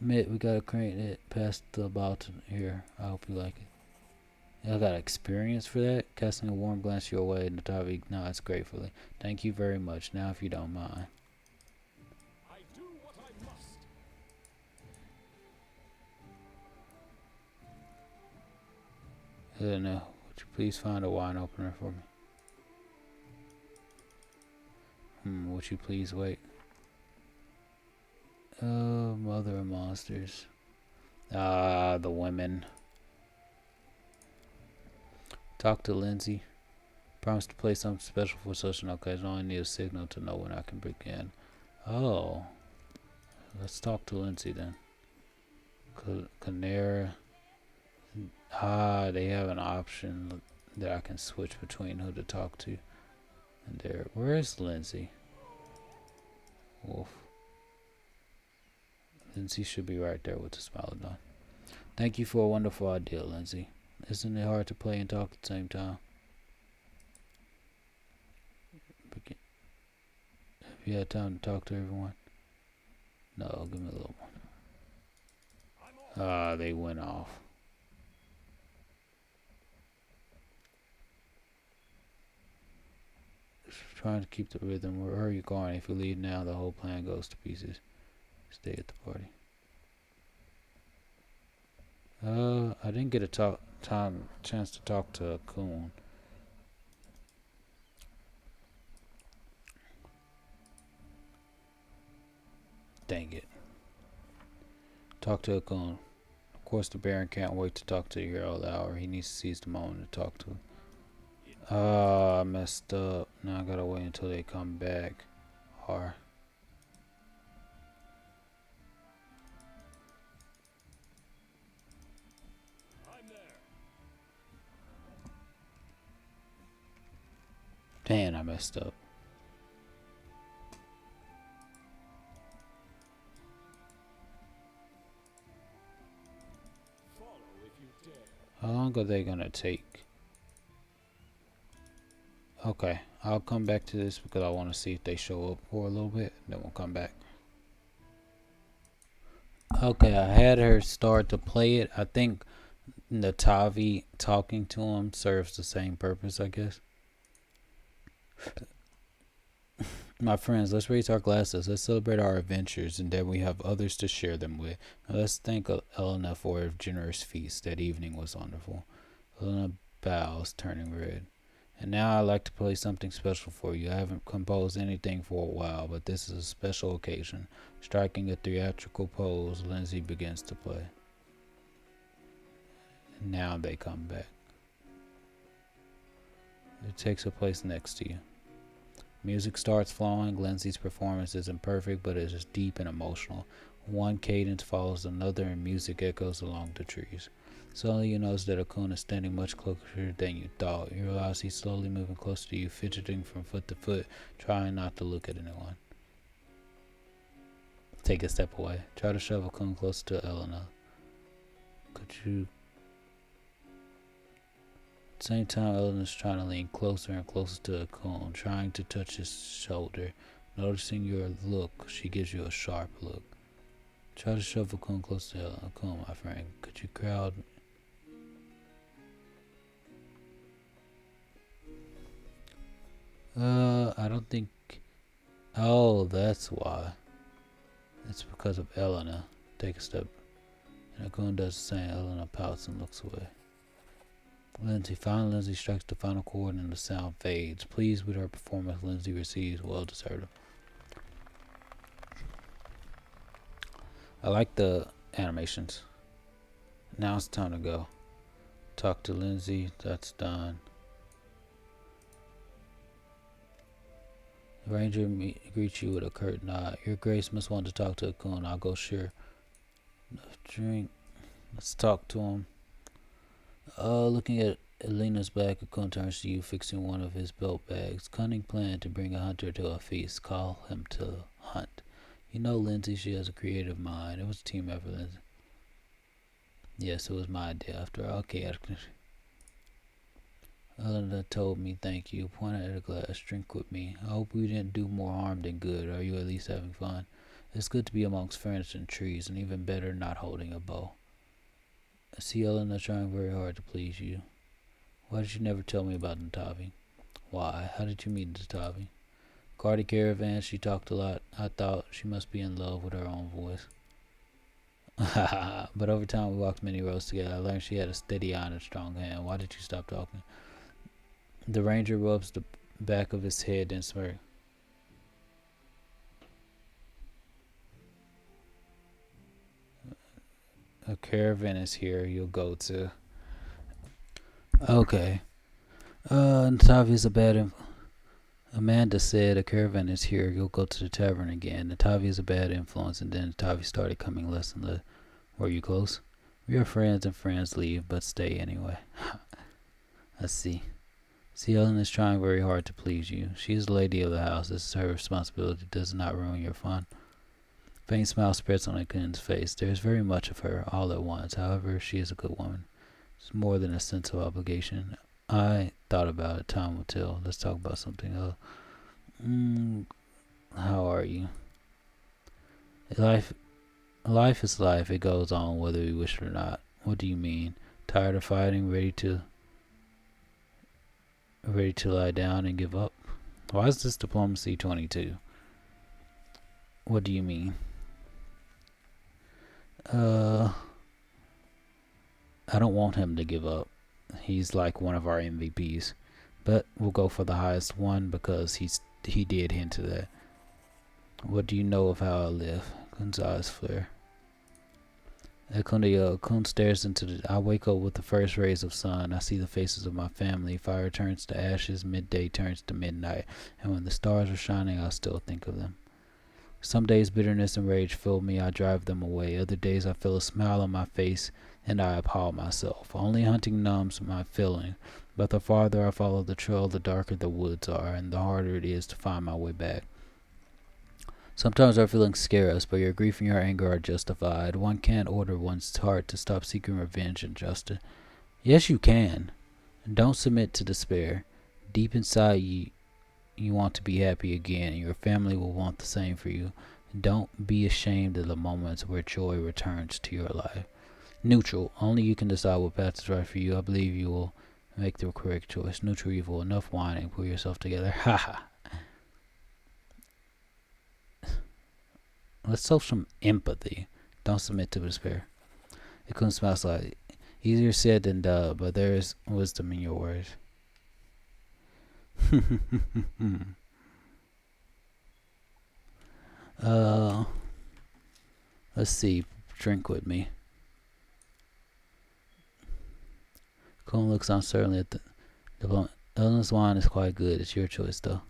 Mitt, we gotta crank it past the bottle here. I hope you like it. I got experience for that. Casting a warm glance your way, Natavi nods gratefully. Thank you very much. Now, if you don't mind. I do what I must. No. Would you please find a wine opener for me? Would you please wait? Oh, mother of monsters. Ah, the women. Talk to Lindsay. Promise to play something special for such an occasion. I only need a signal to know when I can begin. Oh. Let's talk to Lindsay then. Canera. Ah, they have an option that I can switch between who to talk to. And there. Where is Lindsay? Wolf. Lindsay should be right there with the smile on. Thank you for a wonderful idea, Lindsay. Isn't it hard to play and talk at the same time? Have you had time to talk to everyone? No, give me a little more. Ah, they went off. Just trying to keep the rhythm. Where are you going? If you leave now, the whole plan goes to pieces. Stay at the party. I didn't get a chance to talk to Coon. Dang it. Talk to Coon. Of course, the Baron can't wait to talk to the hero all hour. He needs to seize the moment to talk to him. I messed up. Now I gotta wait until they come back. Or man, I messed up. Follow if you dare. How long are they gonna take? Okay, I'll come back to this because I want to see if they show up for a little bit. Then we'll come back. Okay, I had her start to play it. I think Natavi talking to him serves the same purpose, I guess. My friends, let's raise our glasses. Let's celebrate our adventures and that we have others to share them with. Now, let's thank Elena for her generous feast. That evening was wonderful. Elena bows, turning red. And now I'd like to play something special for you. I haven't composed anything for a while, but this is a special occasion. Striking a theatrical pose, Lindsay begins to play. And now they come back. It takes a place next to you. Music starts flowing. Lindsay's performance isn't perfect, but it is deep and emotional. One cadence follows another, and music echoes along the trees. Suddenly, you notice that Akun is standing much closer than you thought. You realize he's slowly moving closer to you, fidgeting from foot to foot, trying not to look at anyone. Take a step away. Try to shove Akun closer to Elena. Could you? At the same time, Elena's trying to lean closer and closer to Akun, trying to touch his shoulder. Noticing your look, she gives you a sharp look. Try to shove Akun close to Elena. Akun, my friend, could you crowd? I don't think. Oh, that's why. It's because of Elena. Take a step. And Akun does the same. Elena pouts and looks away. Lindsay strikes the final chord and the sound fades. Pleased with her performance, Lindsay receives well deserved. I like the animations. Now it's time to go. Talk to Lindsay. That's done. The ranger greets you with a curt nod. Your Grace must want to talk to Akun. I'll go sure. Enough drink. Let's talk to him. Looking at Elena's back, Akun turns to you, fixing one of his belt bags. Cunning plan to bring a hunter to a feast. Call him to hunt. You know Lindsay, she has a creative mind. It was a team effort, Lindsay. Yes, it was my idea after all. Okay, Elena told me thank you. Pointed at a glass. Drink with me. I hope we didn't do more harm than good. Are you at least having fun? It's good to be amongst friends and trees, and even better not holding a bow. I see Elena trying very hard to please you. Why did you never tell me about Natavi? Why? How did you meet Natavi? Guarded caravan, she talked a lot. I thought she must be in love with her own voice. But over time we walked many roads together. I learned she had a steady eye and a strong hand. Why did you stop talking? The ranger rubs the back of his head and smirks. A caravan is here you'll go to. Okay. Natavi's a bad Amanda said a caravan is here. You'll go to the tavern again. Natavi is a bad influence, and then Natavi started coming less and less. Were you close? We are friends, and friends leave, but stay anyway. I see. See, Ellen is trying very hard to please you. She is the lady of the house. This is her responsibility. Does not ruin your fun. Faint smile spreads on Akun's face. There is very much of her, all at once. However, she is a good woman. It's more than a sense of obligation. I thought about it. Time will tell. Let's talk about something else. How are you? Life is life. It goes on whether we wish it or not. What do you mean? Tired of fighting? Ready to lie down and give up? Why is this diplomacy 22? What do you mean? I don't want him to give up. He's like one of our MVPs. But we'll go for the highest one because he did hint to that. What do you know of how I live? Kun's eyes flare. Kun stares into the... I wake up with the first rays of sun. I see the faces of my family. Fire turns to ashes. Midday turns to midnight. And when the stars are shining, I still think of them. Some days bitterness and rage fill me. I drive them away. Other days I feel a smile on my face and I appall myself. Only hunting numbs my feeling. But the farther I follow the trail, the darker the woods are, and the harder it is to find my way back. Sometimes our feelings scare us, but your grief and your anger are justified. One can't order one's heart to stop seeking revenge and justice. Yes, you can. Don't submit to despair. Deep inside you want to be happy again, and your family will want the same for you. Don't be ashamed of the moments where joy returns to your life. Neutral. Only you can decide what path is right for you. I believe you will make the correct choice. Neutral evil. Enough whining. Pull yourself together. Haha. Let's show some empathy. Don't submit to despair. It couldn't smell like easier said than done, but there is wisdom in your words. Let's see. Drink with me. Cohen looks uncertainly at the Elena's wine is quite good. It's your choice, though.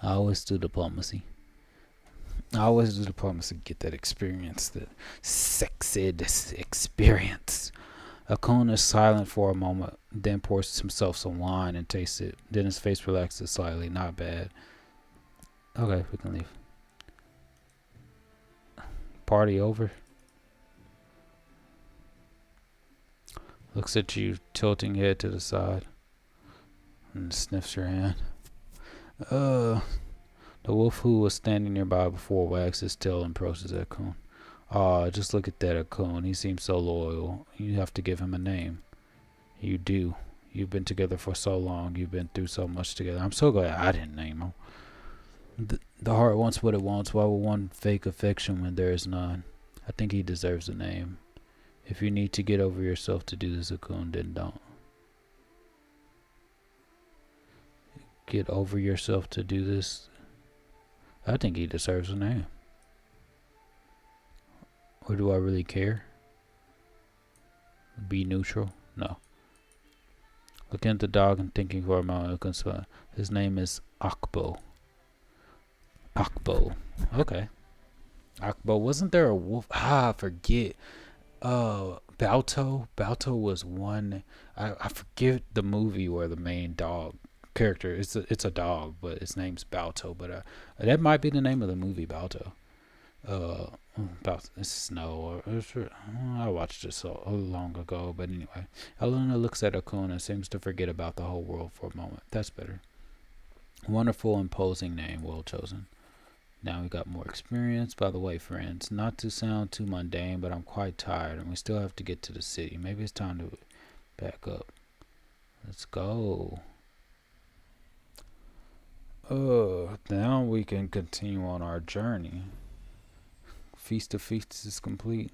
I always do diplomacy. I always do the promise to get that experience, that sexy experience. Akun is silent for a moment, then pours himself some wine and tastes it. Then his face relaxes slightly. Not bad. Okay, we can leave. Party over. Looks at you, tilting head to the side, and sniffs your hand. The wolf who was standing nearby before wags his tail and approaches Akun. Ah, just look at that Akun. He seems so loyal. You have to give him a name. You do. You've been together for so long. You've been through so much together. I'm so glad I didn't name him. The heart wants what it wants. Why would one fake affection when there is none? I think he deserves a name. If you need to get over yourself to do this, Akun, then don't. Get over yourself to do this? I think he deserves a name. Or do I really care? Be neutral? No. Looking at the dog and thinking for a moment. His name is Akbo. Akbo. Okay. Akbo. Wasn't there a wolf? I forget. Balto. Balto was one. I forget the movie where the main dog character. It's a dog, but its name's Balto. But that might be the name of the movie, Balto. About snow. I watched it so long ago, but anyway. Elena looks at Akun and seems to forget about the whole world for a moment. That's better. Wonderful, imposing name, well chosen. Now we got more experience. By the way, friends, not to sound too mundane, but I'm quite tired and we still have to get to the city. Maybe it's time to back up. Let's go. Now we can continue on our journey. Feast of Feasts is complete.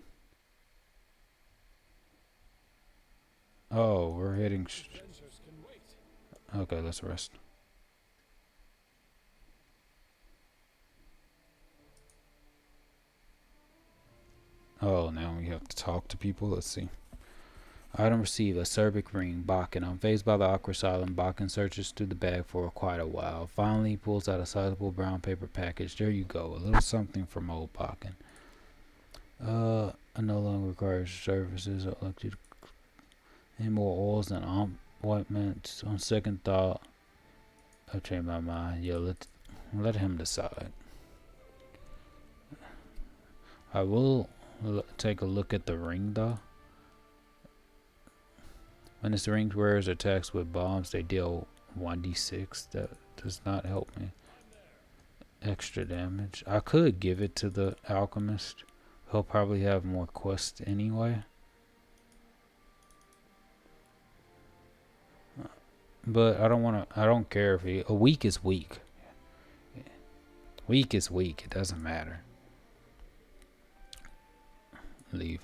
Oh, we're heading. Okay, let's rest. Oh, now we have to talk to people. Let's see. Item received, a Cerbic ring, Bakken. Unfazed by the awkward silence, Bakken searches through the bag for quite a while. Finally, he pulls out a sizable brown paper package. There you go, a little something from old Bakken. I no longer require services. I'd like to any more oils and ointments. On second thought, I've changed my mind. Yeah, let him decide. I will take a look at the ring though. When this ring wearers attacks with bombs, they deal 1d6. That does not help me. Extra damage. I could give it to the alchemist. He'll probably have more quests anyway. But I don't care if a week is weak. Weak is weak. It doesn't matter. Leave.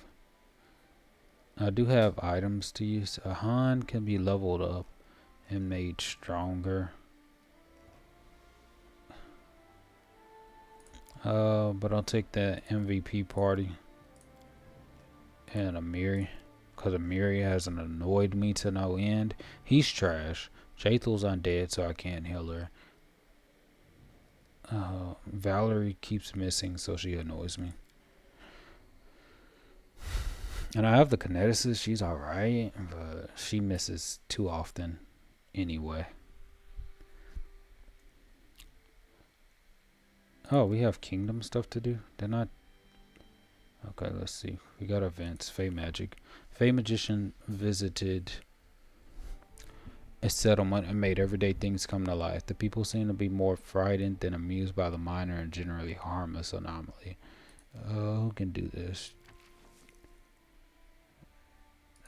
I do have items to use. A Han can be leveled up and made stronger. But I'll take that MVP party and Amiri, because Amiri hasn't annoyed me to no end. He's trash. Jathel's undead, so I can't heal her. Valerie keeps missing, so she annoys me. And I have the kineticists. She's alright, but she misses too often anyway. Oh, we have kingdom stuff to do? They're not... Okay, let's see. We got events. Fey Magic. Fey Magician visited a settlement and made everyday things come to life. The people seem to be more frightened than amused by the minor and generally harmless anomaly. Who can do this?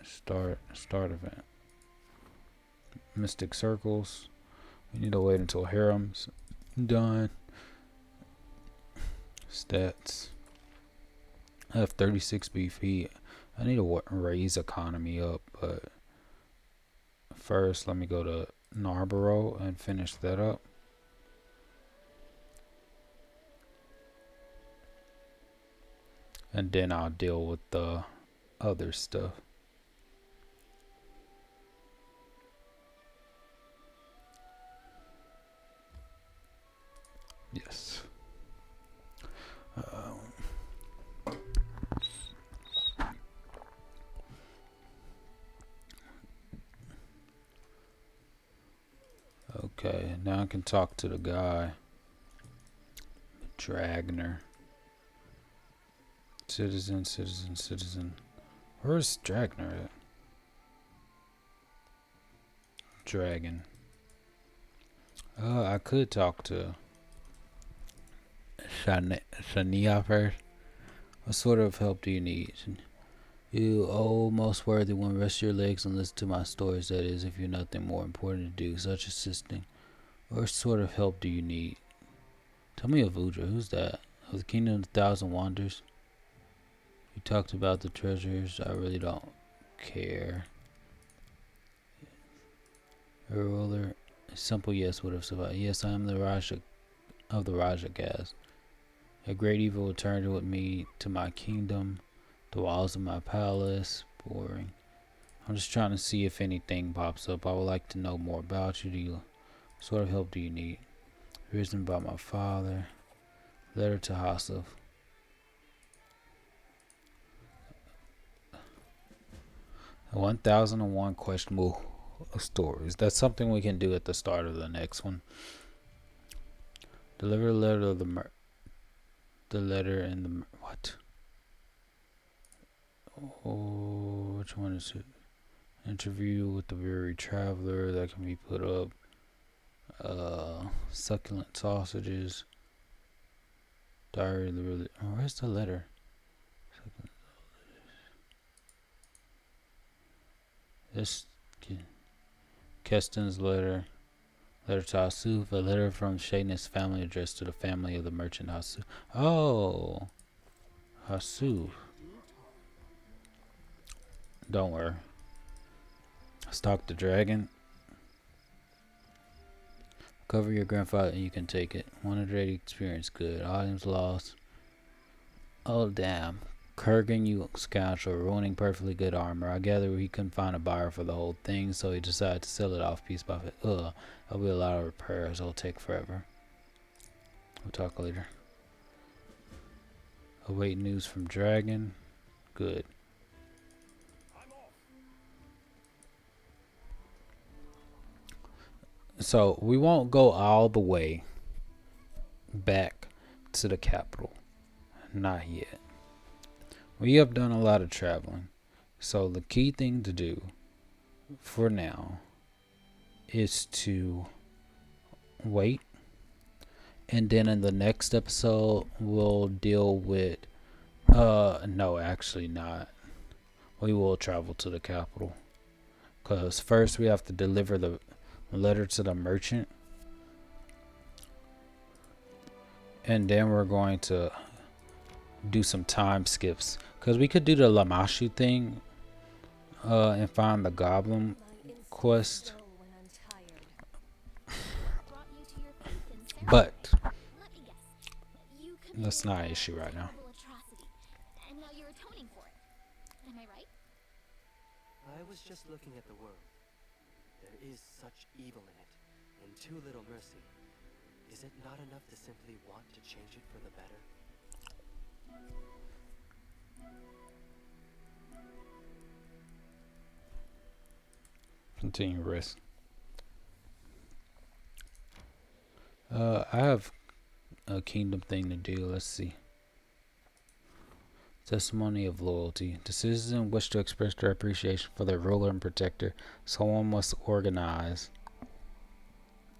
Start event. Mystic Circles. We need to wait until Harem's done. Stats. I have 36 BP. I need to raise economy up, but first let me go to Narborough and finish that up. And then I'll deal with the other stuff. Yes. Now I can talk to the guy. Dragner. Citizen, citizen, citizen. Where's Dragner at? Dragon. I could talk to Shania first. What sort of help do you need? You, oh, most worthy one, rest your legs and listen to my stories, that is, if you've nothing more important to do, such assisting. What sort of help do you need? Tell me of Udra. Who's that? Of the Kingdom of the Thousand Wonders? You talked about the treasures. I really don't care. A ruler. A simple yes would have survived. Yes, I am the Raja of the Raja caste. A great evil returned with me to my kingdom. The walls of my palace. Boring. I'm just trying to see if anything pops up. I would like to know more about you. What sort of help do you need? Written by my father. Letter to Hasov. 1001 questionable stories. That's something we can do at the start of the next one. Deliver a letter of the letter and the what? Oh, which one is it? Interview with the weary traveler that can be put up. Succulent sausages. Diary of the really. Oh, where's the letter? This Keston's letter. Letter to Hasuf. A letter from Shayna's family addressed to the family of the merchant Hasuf. Oh, Hasuf. Don't worry. Stalk the dragon. Cover your grandfather and you can take it. 180 experience. Good. Items lost. Oh, damn. Kurgan, you scoundrel, ruining perfectly good armor. I gather he couldn't find a buyer for the whole thing, so he decided to sell it off piece by piece. There'll be a lot of repairs. It'll take forever. We'll talk later. Await news from Dragon. Good. So we won't go all the way back to the capital. Not yet. We have done a lot of traveling. So the key thing to do for now is to wait. And then in the next episode, we'll deal with... no, actually not. We will travel to the capital. Because first we have to deliver the letter to the merchant. And then we're going to do some time skips. Because we could do the Lamashu thing and find the goblin quest. But that's not an issue right now. And now you're atoning for it. Am I right? I was just looking at the world. There is such evil in it, and too little mercy. Is it not enough to simply want to change it for the better? Continue risk. I have a kingdom thing to do. Let's see. Testimony of loyalty. The citizens wish to express their appreciation for their ruler and protector. Someone must organize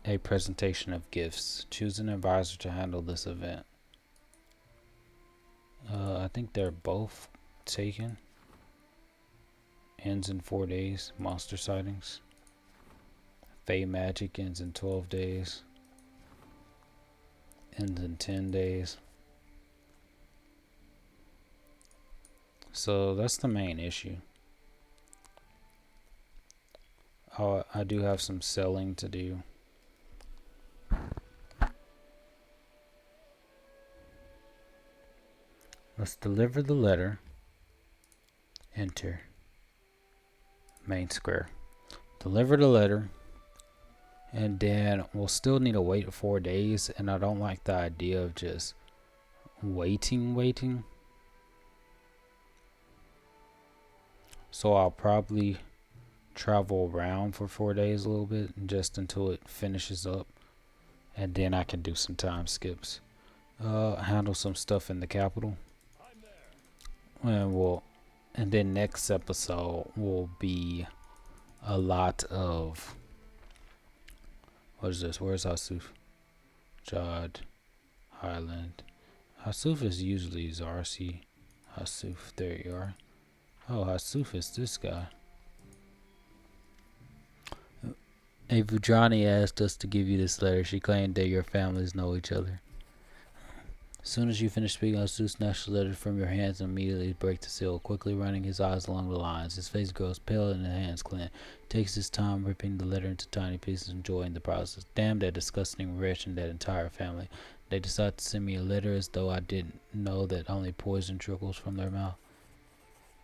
a presentation of gifts. Choose an advisor to handle this event. I think they're both taken. Ends in 4 days. Monster sightings. Fey magic ends in 12 days. Ends in 10 days. So that's the main issue. Oh, I do have some selling to do. Let's deliver the letter. Enter. Main square. Deliver the letter. And then we'll still need to wait 4 days. And I don't like the idea of just waiting. So I'll probably travel around for 4 days a little bit. Just until it finishes up. and then I can do some time skips. Handle some stuff in the capital, and then next episode will be a lot of what is this? Where's Hasuf? Jod, Highland. Hasuf is usually Zarsi. Hasuf, there you are. Oh, Hasuf is this guy. Vudrani asked us to give you this letter. She claimed that your families know each other. As soon as you finish speaking, Hasuf snatched the letter from your hands and immediately breaks the seal, quickly running his eyes along the lines. His face grows pale and his hands clench. Takes his time ripping the letter into tiny pieces, enjoying the process. Damn that disgusting wretch and that entire family. They decide to send me a letter as though I didn't know that only poison trickles from their mouth.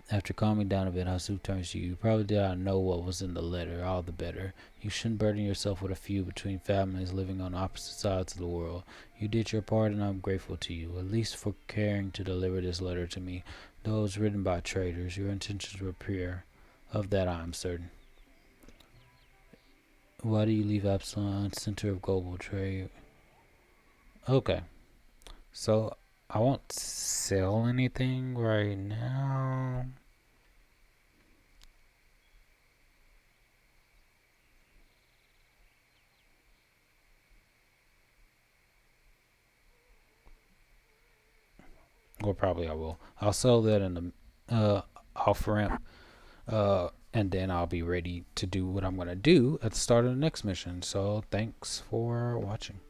After calming down a bit, Hasuf turns to you. You probably did not know what was in the letter, all the better. You shouldn't burden yourself with a feud between families living on opposite sides of the world. You did your part and I'm grateful to you, at least for caring to deliver this letter to me. Though it was written by traitors, your intentions were pure. Of that I am certain. Why do you leave Absalom, center of global trade? Okay, so I won't sell anything right now. Or probably I will. I'll sell that in the off ramp, and then I'll be ready to do what I'm gonna do at the start of the next mission. So thanks for watching.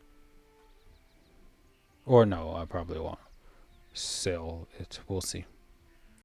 Or no, I probably won't sell it. We'll see.